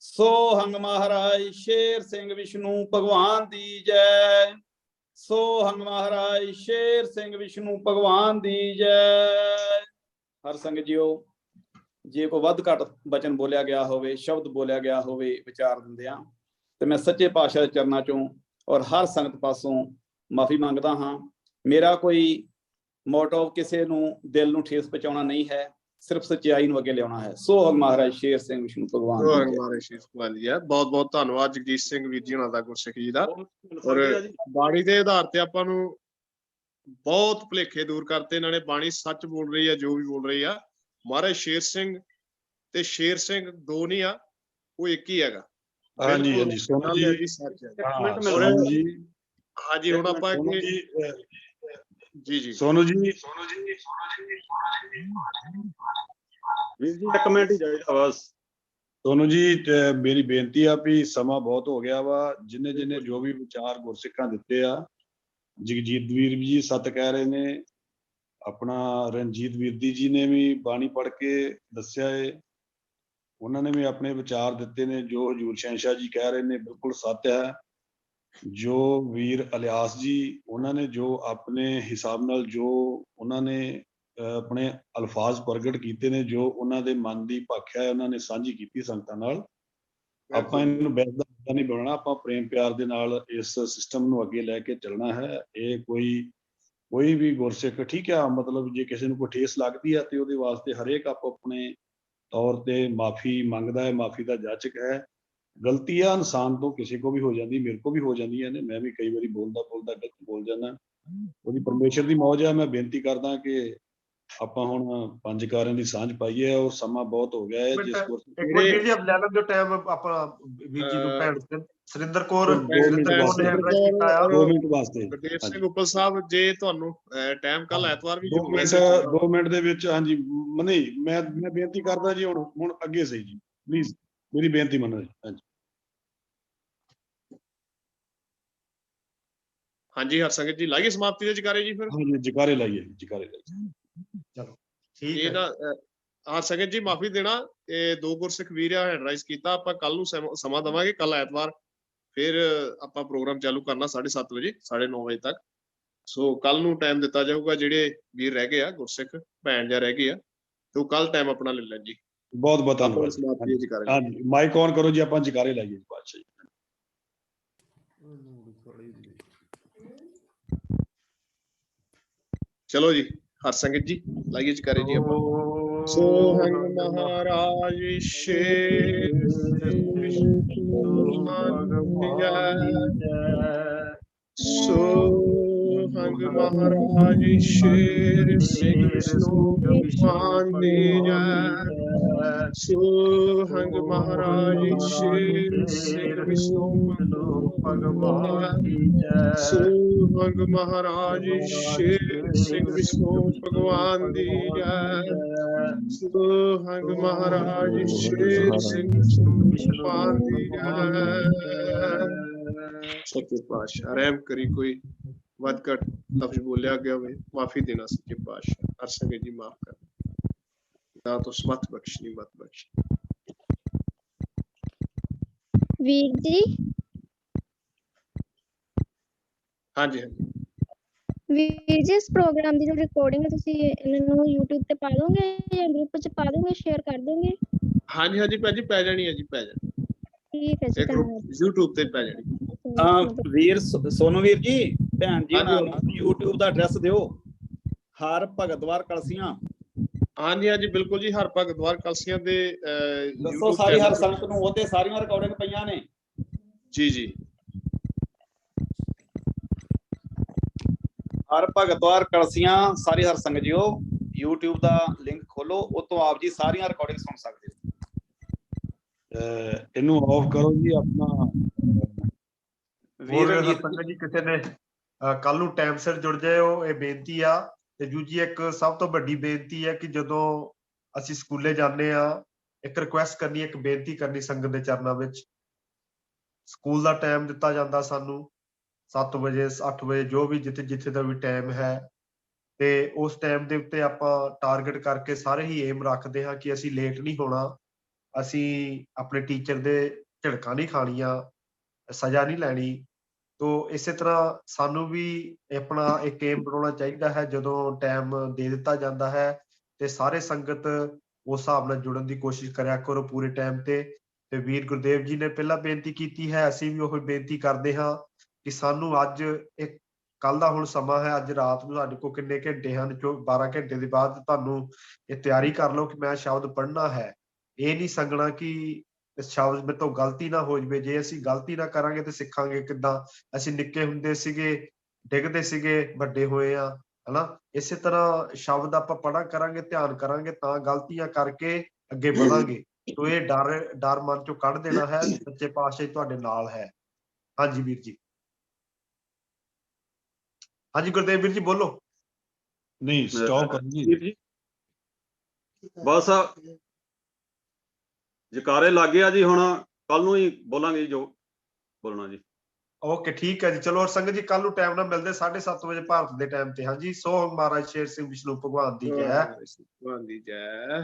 ਸੋ ਹੰਗ ਮਹਾਰਾਜ ਸ਼ੇਰ ਸਿੰਘ ਵਿਸ਼ਨੂੰ ਭਗਵਾਨ ਦੀ ਜੈ। ਸੋ ਹੰਗ ਮਹਾਰਾਜ ਸ਼ੇਰ ਸਿੰਘ ਵਿਸ਼ਨੂੰ ਭਗਵਾਨ ਦੀ ਜੈ। ਹਰ ਸੰਗਤ ਜੀਓ, ਜੇ ਕੋਈ ਵੱਧ ਘੱਟ ਬਚਨ ਬੋਲਿਆ ਗਿਆ ਹੋਵੇ, ਸ਼ਬਦ ਬੋਲਿਆ ਗਿਆ ਹੋਵੇ ਵਿਚਾਰ ਦਿੰਦਿਆਂ, ਤੇ ਮੈਂ ਸੱਚੇ ਪਾਤਸ਼ਾਹ ਦੇ ਚਰਨਾਂ ਚੋਂ ਔਰ ਹਰ ਸੰਗਤ ਪਾਸੋਂ ਮਾਫੀ ਮੰਗਦਾ ਹਾਂ। ਮੇਰਾ ਕੋਈ ਮੋਟਿਵ ਕਿਸੇ ਨੂੰ ਦਿਲ ਨੂੰ ਠੇਸ ਪਹੁੰਚਾਉਣਾ ਨਹੀਂ ਹੈ। ਸਿਰਫ ਸੱਚਾਈ ਨੂੰ ਅੱਗੇ ਲਿਆਉਣਾ ਹੈ। ਸੋ ਹਗ ਮਹਾਰਾਜ ਸ਼ੇਰ ਸਿੰਘ ਵਿਸ਼ਨੂੰ ਭਗਵਾਨ ਸੋ ਦੀ ਹੰਗ ਜੈ। ਮਹਾਰਾਜ ਸ਼ੇਰ ਭਗਵਾਨ ਦੀ ਜੈ। ਬਹੁਤ ਬਹੁਤ ਧੰਨਵਾਦ ਜਗਜੀਤ ਸਿੰਘ ਵੀਰ ਜੀ ਉਹਨਾਂ ਦਾ, ਗੁਰਸਿੱਖ ਜੀ ਦਾ। ਮਿਲ ਔਰ ਸਕਦੀ ਆ ਜੀ। ਬਾਣੀ ਦੇ ਆਧਾਰ ਤੇ ਆਪਾਂ ਨੂੰ ਬਹੁਤ ਭੁਲੇਖੇ ਦੂਰ ਕਰਤੇ ਇਹਨਾਂ ਨੇ। ਬਾਣੀ ਸੱਚ ਬੋਲ ਰਹੀ ਆ, ਜੋ ਵੀ ਬੋਲ ਰਹੀ ਆ। ਮਹਾਰਾਜ ਸ਼ੇਰ ਸਿੰਘ ਤੇ ਸ਼ੇਰ ਸਿੰਘ ਦੋ ਨਹੀਂ ਆ, ਉਹ ਇੱਕ ਹੀ ਹੈਗਾ। ਹਾਂਜੀ ਬਿਲਕੁਲ ਹਾਂਜੀ ਸੋਨੂ ਗੱਲ ਹੈ ਜੀ, ਜੀ, ਸੱਚ ਹੈ। ਹਾਂ ਮਿੰਟ ਮਿਲ ਸੋਨੂ ਸਕਦਾ। ਜੀ, ਹਾਂਜੀ ਹੁਣ ਆਪਾਂ ਸੋਨੂ ਅੱਗੇ ਜੀ, ਜੀ ਸੋਨੂ ਜੀ, ਵੀਰ ਜੀ 1 ਮਿੰਟ ਹੀ ਚਾਹੀਦਾ ਬਸ। ਸੋਨੂ ਜੀ, ਮੇਰੀ ਬੇਨਤੀ ਆ ਵੀ ਸਮਾਂ ਬਹੁਤ ਹੋ ਗਿਆ ਵਾ। ਜਿੰਨੇ ਜਿੰਨੇ ਜੋ ਵੀ ਵਿਚਾਰ ਗੁਰਸਿੱਖਾਂ ਦਿੱਤੇ ਆ, ਜਗਜੀਤ ਵੀਰ ਜੀ ਸੱਤ ਕਹਿ ਰਹੇ ਨੇ, ਆਪਣਾ ਰਣਜੀਤ ਵੀਰਦੀ ਜੀ ਨੇ ਵੀ ਬਾਣੀ ਪੜ੍ਹ ਕੇ ਦੱਸਿਆ ਏ, ਉਹਨਾਂ ਨੇ ਵੀ ਆਪਣੇ ਵਿਚਾਰ ਦਿੱਤੇ ਨੇ। ਜੋ ਹਜੂਰ ਸ਼ਹਿਨशाह ਜੀ ਕਹਿ ਰਹੇ ਨੇ ਬਿਲਕੁਲ ਸੱਚ ਹੈ। ਜੋ ਵੀਰ ਇਲਿਆਸ ਜੀ, ਉਹਨਾਂ ਨੇ ਜੋ ਆਪਣੇ ਹਿਸਾਬ ਨਾਲ ਜੋ ਉਹਨਾਂ ਨੇ ਆਪਣੇ ਅਲਫਾਜ਼ ਪ੍ਰਗਟ ਕੀਤੇ ਨੇ, ਜੋ ਉਹਨਾਂ ਦੇ ਮਨ ਦੀ ਭਾਖਿਆ ਹੈ, ਉਹਨਾਂ ਨੇ ਸਾਂਝੀ ਕੀਤੀ ਸੰਗਤਾਂ ਨਾਲ। ਆਪਾਂ ਇਹਨੂੰ ਬੈਠਦਾ ਨਹੀਂ ਬਣਾਉਣਾ, ਆਪਾਂ ਪ੍ਰੇਮ ਪਿਆਰ ਦੇ ਨਾਲ ਇਸ ਸਿਸਟਮ ਨੂੰ ਅੱਗੇ ਲੈ ਕੇ ਚੱਲਣਾ ਹੈ। ਇਹ ਕੋਈ ਵੀ ਗੁਰਸਿੱਖ, ਠੀਕ ਆ, ਮਤਲਬ ਜੇ ਕਿਸੇ ਨੂੰ ਕੋਈ ਠੇਸ ਲੱਗਦੀ ਹੈ ਤੇ ਉਹਦੇ ਵਾਸਤੇ ਹਰੇਕ ਆਪੋ ਆਪਣੇ ਤੌਰ ਤੇ ਮਾਫੀ ਮੰਗਦਾ ਹੈ, ਮਾਫੀ ਦਾ ਜਾਚਕ ਹੈ। ਗਲਤੀ ਆ ਇਨਸਾਨ ਤੋਂ ਕਿਸੇ ਕੋ ਵੀ ਹੋ ਜਾਂਦੀ, ਮੇਰੇ ਕੋ ਵੀ ਹੋ ਜਾਂਦੀਆਂ ਨੇ। ਮੈਂ ਵੀ ਕਈ ਵਾਰੀ ਬੋਲਦਾ ਗਲਤ ਬੋਲ ਜਾਂਦਾ, ਉਹਦੀ ਪਰਮੇਸ਼ਰ ਦੀ ਮੌਜ ਹੈ। ਮੈਂ ਬੇਨਤੀ ਕਰਦਾ ਕਿ ਆਪਾਂ ਹੁਣ ਪੰਜ ਕਾਰਿਆਂ ਦੀ ਸਾਂਝ ਪਾਈਏ, ਔਰ ਸਮਾਂ ਬਹੁਤ ਹੋ ਗਿਆ ਹੈ। ਜਿਸ ਇੱਕ ਮਿੰਟ ਵੀਰ ਜੀ, ਲੈ ਲਓ ਜੋ ਟਾਈਮ ਆਪਣਾ ਵੀਰ ਜੀ ਨੂੰ। ਭੈਣ ਸੁਰਿੰਦਰ ਕੌਰ, ਸੁਰਿੰਦਰ ਕੌਰ ਨੇ ਹੈਂਡ ਰਾਈਜ਼ ਕੀਤਾ ਆ। 2 ਮਿੰਟ ਵਾਸਤੇ ਗੁਰਦੇਵ ਸਿੰਘ ਉੱਪਲ ਸਾਹਿਬ, ਜੇ ਤੁਹਾਨੂੰ ਟਾਈਮ ਕੱਲ ਐਤਵਾਰ ਵੀ 2 ਮਿੰਟ ਦੇ ਵਿੱਚ। ਹਾਂਜੀ ਨਹੀਂ, ਮੈਂ ਬੇਨਤੀ ਕਰਦਾ ਜੀ, ਹੁਣ ਅੱਗੇ ਸਹੀ ਜੀ, ਪਲੀਜ਼ ਮੇਰੀ ਬੇਨਤੀ ਮੰਨੋ ਜੀ। ਹਾਂਜੀ ਹਾਂਜੀ ਹਰਸੰਗਤ ਜੀ, ਲਾਈਏ ਸਮਾਪਤੀ ਦੇ ਜਕਾਰੇ ਜੀ ਫਿਰ। ਹਾਂਜੀ, ਜਕਾਰੇ ਲਾਈਏ, ਜਕਾਰੇ ਲਾਈਏ। ਚਲੋ ਠੀਕ ਇਹ ਹੈ। ਨਾ ਹਰਸੰਗਤ ਜੀ ਮਾਫੀ ਦੇਣਾ, ਇਹ ਦੋ ਗੁਰਸਿੱਖ ਵੀਰ ਆ ਹੈਂਡ ਰਾਈਜ਼ ਕੀਤਾ। ਆਪਾਂ ਕੱਲ ਨੂੰ ਸਮਾਂ ਦੇਵਾਂਗੇ, ਕੱਲ ਐਤਵਾਰ ਫਿਰ ਆਪਾਂ ਪ੍ਰੋਗਰਾਮ ਚਾਲੂ ਕਰਨਾ 7:30 ਵਜੇ, 9:30 ਵਜੇ ਤੱਕ। ਸੋ ਕੱਲ ਨੂੰ ਟਾਈਮ ਦਿੱਤਾ ਜਾਊਗਾ। ਜਿਹੜੇ ਵੀਰ ਰਹਿ ਗਏ ਆ ਗੁਰਸਿੱਖ ਭੈਣ ਜਾਂ ਰਹਿ ਗਏ ਆ, ਤੇ ਉਹ ਕੱਲ ਟਾਈਮ ਆਪਣਾ ਲੈ ਲੈਣ ਜੀ। ਬਹੁਤ ਬਹੁਤ ਆਪਾਂ ਧੰਨਵਾਦ। ਸਮਾਪਤੀ ਦੇ ਜਕਾਰੇ। ਹਾਂਜੀ, ਮਾਈਕ ਔਨ ਕਰੋ ਜੀ, ਆਪਾਂ ਜਕਾਰੇ ਲਾਈਏ ਜੀ ਬਾਦਸ਼ਾਹ ਜੀ। ਚਲੋ ਜੀ ਹਰਸੰਗਤ ਜੀ, ਲਾਈਏ ਜਕਾਰੇ ਜੀ ਆਪਾਂ। ਸੋ ਹੰਗ ਮਹਾਰਾਜ ਸ਼ੇਰ ਸਿੰਘ ਵਿਸ਼ਨੂੰ ਭਗਵਾਨ ਦੀ ਜੈ। ਸੋ ਹੰਗ ਮਹਾਰਾਜ ਸ਼ੇਰ ਸਿੰਘ ਵਿਸ਼ਨੂੰ ਭਗਵਾਨ ਦੀ ਜੈ। ਸੋ ਹੰਗ ਮਹਾਰਾਜ ਸ਼ੇਰ ਸਿੰਘ ਵਿਸ਼ਨੂੰ ਭਗਵਾਨ ਦੀ ਜੈ। ਸੋ ਹੰਗ ਮਹਾਰਾਜ ਸ਼ੇਰ ਸਿੰਘ ਵਿਸ਼ਨੂੰ ਭਗਵਾਨ ਦੀ ਜੈ। ਸੋ ਹੰਗ ਮਹਾਰਾਜ ਸ਼ੇਰ ਸਿੰਘ ਵਿਸ਼ਨੂੰ ਭਗਵਾਨ ਦੀ ਜੈ। ਸੱਚੇ ਪਾਤਸ਼ਾਹ ਰਹਿਮ ਕਰੀ, ਕੋਈ ਵੱਧ ਘੱਟ ਲਫ਼ਜ਼ ਬੋਲਿਆ ਗਿਆ ਹੋਵੇ ਮਾਫੀ ਦੇਣਾ ਸੱਚੇ ਪਾਤਸ਼ਾਹ। ਹਰਸੰਗਤ ਜੀ ਮਾਫ ਕਰ, ਨਾ ਤੋਂ ਸਮਤ ਬਖਸ਼ ਨਹੀਂ, ਮਤ ਬਖਸ਼। ਵੀਰ ਜੀ, ਹਾਂਜੀ ਹਾਂਜੀ ਵੀਰ ਜੀ, ਇਸ ਪ੍ਰੋਗਰਾਮ ਦੀ ਜੋ ਰਿਕਾਰਡਿੰਗ ਹੈ ਤੁਸੀਂ ਇਹਨਾਂ ਨੂੰ YouTube ਤੇ ਪਾ ਦੋਗੇ ਜਾਂ ਗਰੁੱਪ ਚ ਪਾ ਦੋਗੇ, ਸ਼ੇਅਰ ਕਰ ਦੋਗੇ? ਹਾਂਜੀ ਹਾਂਜੀ ਭੈਣ ਜੀ, ਪੈ ਜਾਣੀ ਹੈ ਜੀ, ਪੈ ਜਾਣੀ। ਠੀਕ ਹੈ ਜੀ, ਇਹ ਗਰੁੱਪ ਧੰਨਵਾਦ। YouTube ਤੇ ਪੈ ਜਾਣੀ। ਵੀਰ ਸੋਨੂ ਵੀਰ ਜੀ, ਭੈਣ ਜੀ ਹਾਂਜੀ, ਉਹਨਾਂ ਨੂੰ YouTube ਦਾ ਐਡਰੈਸ ਦਿਓ। ਹਰ ਭਗਤਵਾਰ ਕਲਸੀਆਂ। ਹਾਂਜੀ ਹਾਂਜੀ ਬਿਲਕੁਲ ਜੀ, ਹਰ ਭਗਤਵਾਰ ਕਲਸੀਆਂ ਦੇ ਦੱਸੋ ਸਾਰੀ ਹਰ ਸੰਗਤ ਨੂੰ, ਉਹ ਤੇ ਸਾਰੀਆਂ ਰਿਕਾਰਡਿੰਗ ਪਈਆਂ ਨੇ। ਜੀ ਜੀ, ਹਰ ਭਗਤਵਾਰ ਕਲਸੀਆਂ ਸਾਰੀ ਹਰ ਸੰਗਤ ਜੀਓ, YouTube ਦਾ ਲਿੰਕ ਖੋਲੋ, ਉਹ ਤੋਂ ਆਪ ਜੀ ਸਾਰੀਆਂ ਰਿਕਾਰਡਿੰਗ ਸੁਣ ਸਕਦੇ ਹੋ। ਇਹਨੂੰ ਆਫ ਕਰੋ ਜੀ ਆਪਣਾ। ਵੀਰ ਹਰਸੰਗਤ ਜੀ, ਕਿਸੇ ਨੇ ਕੱਲ ਨੂੰ ਟਾਈਮ ਸਿਰ ਜੁੜ ਜਾਇਓ, ਇਹ ਬੇਨਤੀ ਆ। ਤੇ ਦੂਜੀ ਇੱਕ ਸਭ ਤੋਂ ਵੱਡੀ ਬੇਨਤੀ ਹੈ ਕਿ ਜਦੋਂ ਅਸੀਂ ਸਕੂਲੇ ਜਾਂਦੇ ਆ, ਇੱਕ ਰਿਕੁਐਸਟ ਕਰਨੀ, ਇੱਕ ਬੇਨਤੀ ਕਰਨੀ ਸੰਗਤ ਦੇ ਚਰਨਾਂ ਵਿੱਚ। ਸਕੂਲ ਦਾ ਟਾਈਮ ਦਿੱਤਾ ਜਾਂਦਾ ਸਾਨੂੰ 7 ਵਜੇ 8 ਵਜੇ, ਜੋ ਵੀ ਜਿੱਥੇ ਦਾ ਵੀ ਟਾਈਮ ਹੈ, ਤੇ ਉਸ ਟਾਈਮ ਦੇ ਉੱਤੇ ਆਪਾਂ ਟਾਰਗੇਟ ਕਰਕੇ ਸਾਰੇ ਹੀ ਏਮ ਰੱਖਦੇ ਹਾਂ ਕਿ ਅਸੀਂ ਲੇਟ ਨਹੀਂ ਹੋਣਾ, ਅਸੀਂ ਆਪਣੇ ਟੀਚਰ ਦੇ ਝਿੜਕਾਂ ਨਹੀਂ ਖਾਣੀਆਂ, ਸਜ਼ਾ ਨਹੀਂ ਲੈਣੀ। ਤੋ ਇਸੇ ਤਰ੍ਹਾਂ ਸਾਨੂੰ ਵੀ ਆਪਣਾ ਇੱਕ ਏਮ ਬਣਾਉਣਾ ਚਾਹੀਦਾ ਹੈ। ਜਦੋਂ ਟਾਈਮ ਦੇ ਦਿੱਤਾ ਜਾਂਦਾ ਹੈ ਤੇ ਸਾਰੇ ਸੰਗਤ ਉਸ ਹਿਸਾਬ ਨਾਲ ਜੁੜਨ ਦੀ ਕੋਸ਼ਿਸ਼ ਕਰਿਆ ਕਰੋ ਪੂਰੇ ਟਾਈਮ ਤੇ। ਤੇ ਵੀਰ ਗੁਰਦੇਵ ਜੀ ਨੇ ਪਹਿਲਾਂ ਬੇਨਤੀ ਕੀਤੀ ਹੈ, ਅਸੀਂ ਵੀ ਉਹ ਬੇਨਤੀ ਕਰਦੇ ਹਾਂ ਕਿ ਸਾਨੂੰ ਅੱਜ ਇੱਕ ਕੱਲ ਦਾ ਹੁਣ ਸਮਾਂ ਹੈ, ਅੱਜ ਰਾਤ ਨੂੰ ਸਾਡੇ ਕੋਲ ਕਿੰਨੇ ਘੰਟੇ ਹਨ, ਜੋ 12 ਘੰਟੇ ਦੇ ਬਾਅਦ ਤੁਹਾਨੂੰ ਇਹ ਤਿਆਰੀ ਕਰ ਲਓ ਕਿ ਮੈਂ ਸ਼ਬਦ ਪੜ੍ਹਨਾ ਹੈ। ਇਹ ਨਹੀਂ ਸੰਗਣਾ ਕਿ ਸ਼ਬਦ ਮੇਰੇ ਤੋਂ ਗਲਤੀ ਨਾ ਹੋ ਜਾਵੇ। ਜੇ ਅਸੀਂ ਗਲਤੀ ਨਾ ਕਰਾਂਗੇ ਤੇ ਸਿੱਖਾਂਗੇ ਕਿੱਦਾਂ? ਅਸੀਂ ਨਿੱਕੇ ਹੁੰਦੇ ਸੀਗੇ, ਡਿੱਗਦੇ ਸੀਗੇ, ਵੱਡੇ ਹੋਏ ਆ, ਹਨਾ? ਇਸੇ ਤਰ੍ਹਾਂ ਸ਼ਬਦ ਆਪਾਂ ਪੜ੍ਹਾ ਕਰਾਂਗੇ, ਧਿਆਨ ਕਰਾਂਗੇ, ਤਾਂ ਗਲਤੀਆਂ ਕਰਕੇ ਅੱਗੇ ਵਧਾਂਗੇ। ਤੋ ਇਹ ਡਰ ਮਨ ਚੋਂ ਕੱਢ ਦੇਣਾ ਹੈ। ਸੱਚੇ ਪਾਤਸ਼ਾਹ ਜੀ ਤੁਹਾਡੇ ਨਾਲ ਹੈ। ਹਾਂਜੀ ਵੀਰ ਜੀ। ਹਾਂਜੀ ਗੁਰਦੇਵ ਵੀਰ ਜੀ ਬੋਲੋ। ਨਹੀਂ ਸਟਾਪ ਕਰ ਜੀ। ਵੀਰ ਜੀ ਬਸ ਜਕਾਰੇ ਲੱਗ ਗਿਆ ਜੀ, ਹੁਣ ਕੱਲ ਨੂੰ ਹੀ ਬੋਲਾਂਗੇ ਜੀ ਜੋ ਬੋਲਣਾ ਜੀ। ਓਕੇ ਠੀਕ ਹੈ ਜੀ। ਚਲੋ ਸੰਗਤ ਜੀ ਕੱਲ ਨੂੰ ਟਾਈਮ ਨਾਲ ਮਿਲਦੇ 7:30 ਵਜੇ ਭਾਰਤ ਦੇ ਟਾਈਮ ਤੇ। ਹਾਂਜੀ ਸੋ ਮਹਾਰਾਜ ਸ਼ੇਰ ਸਿੰਘ ਵਿਸ਼ਨੂੰ ਭਗਵਾਨ ਦੀ ਜੈ। ਭਗਵਾਨ ਦੀ ਜੈ।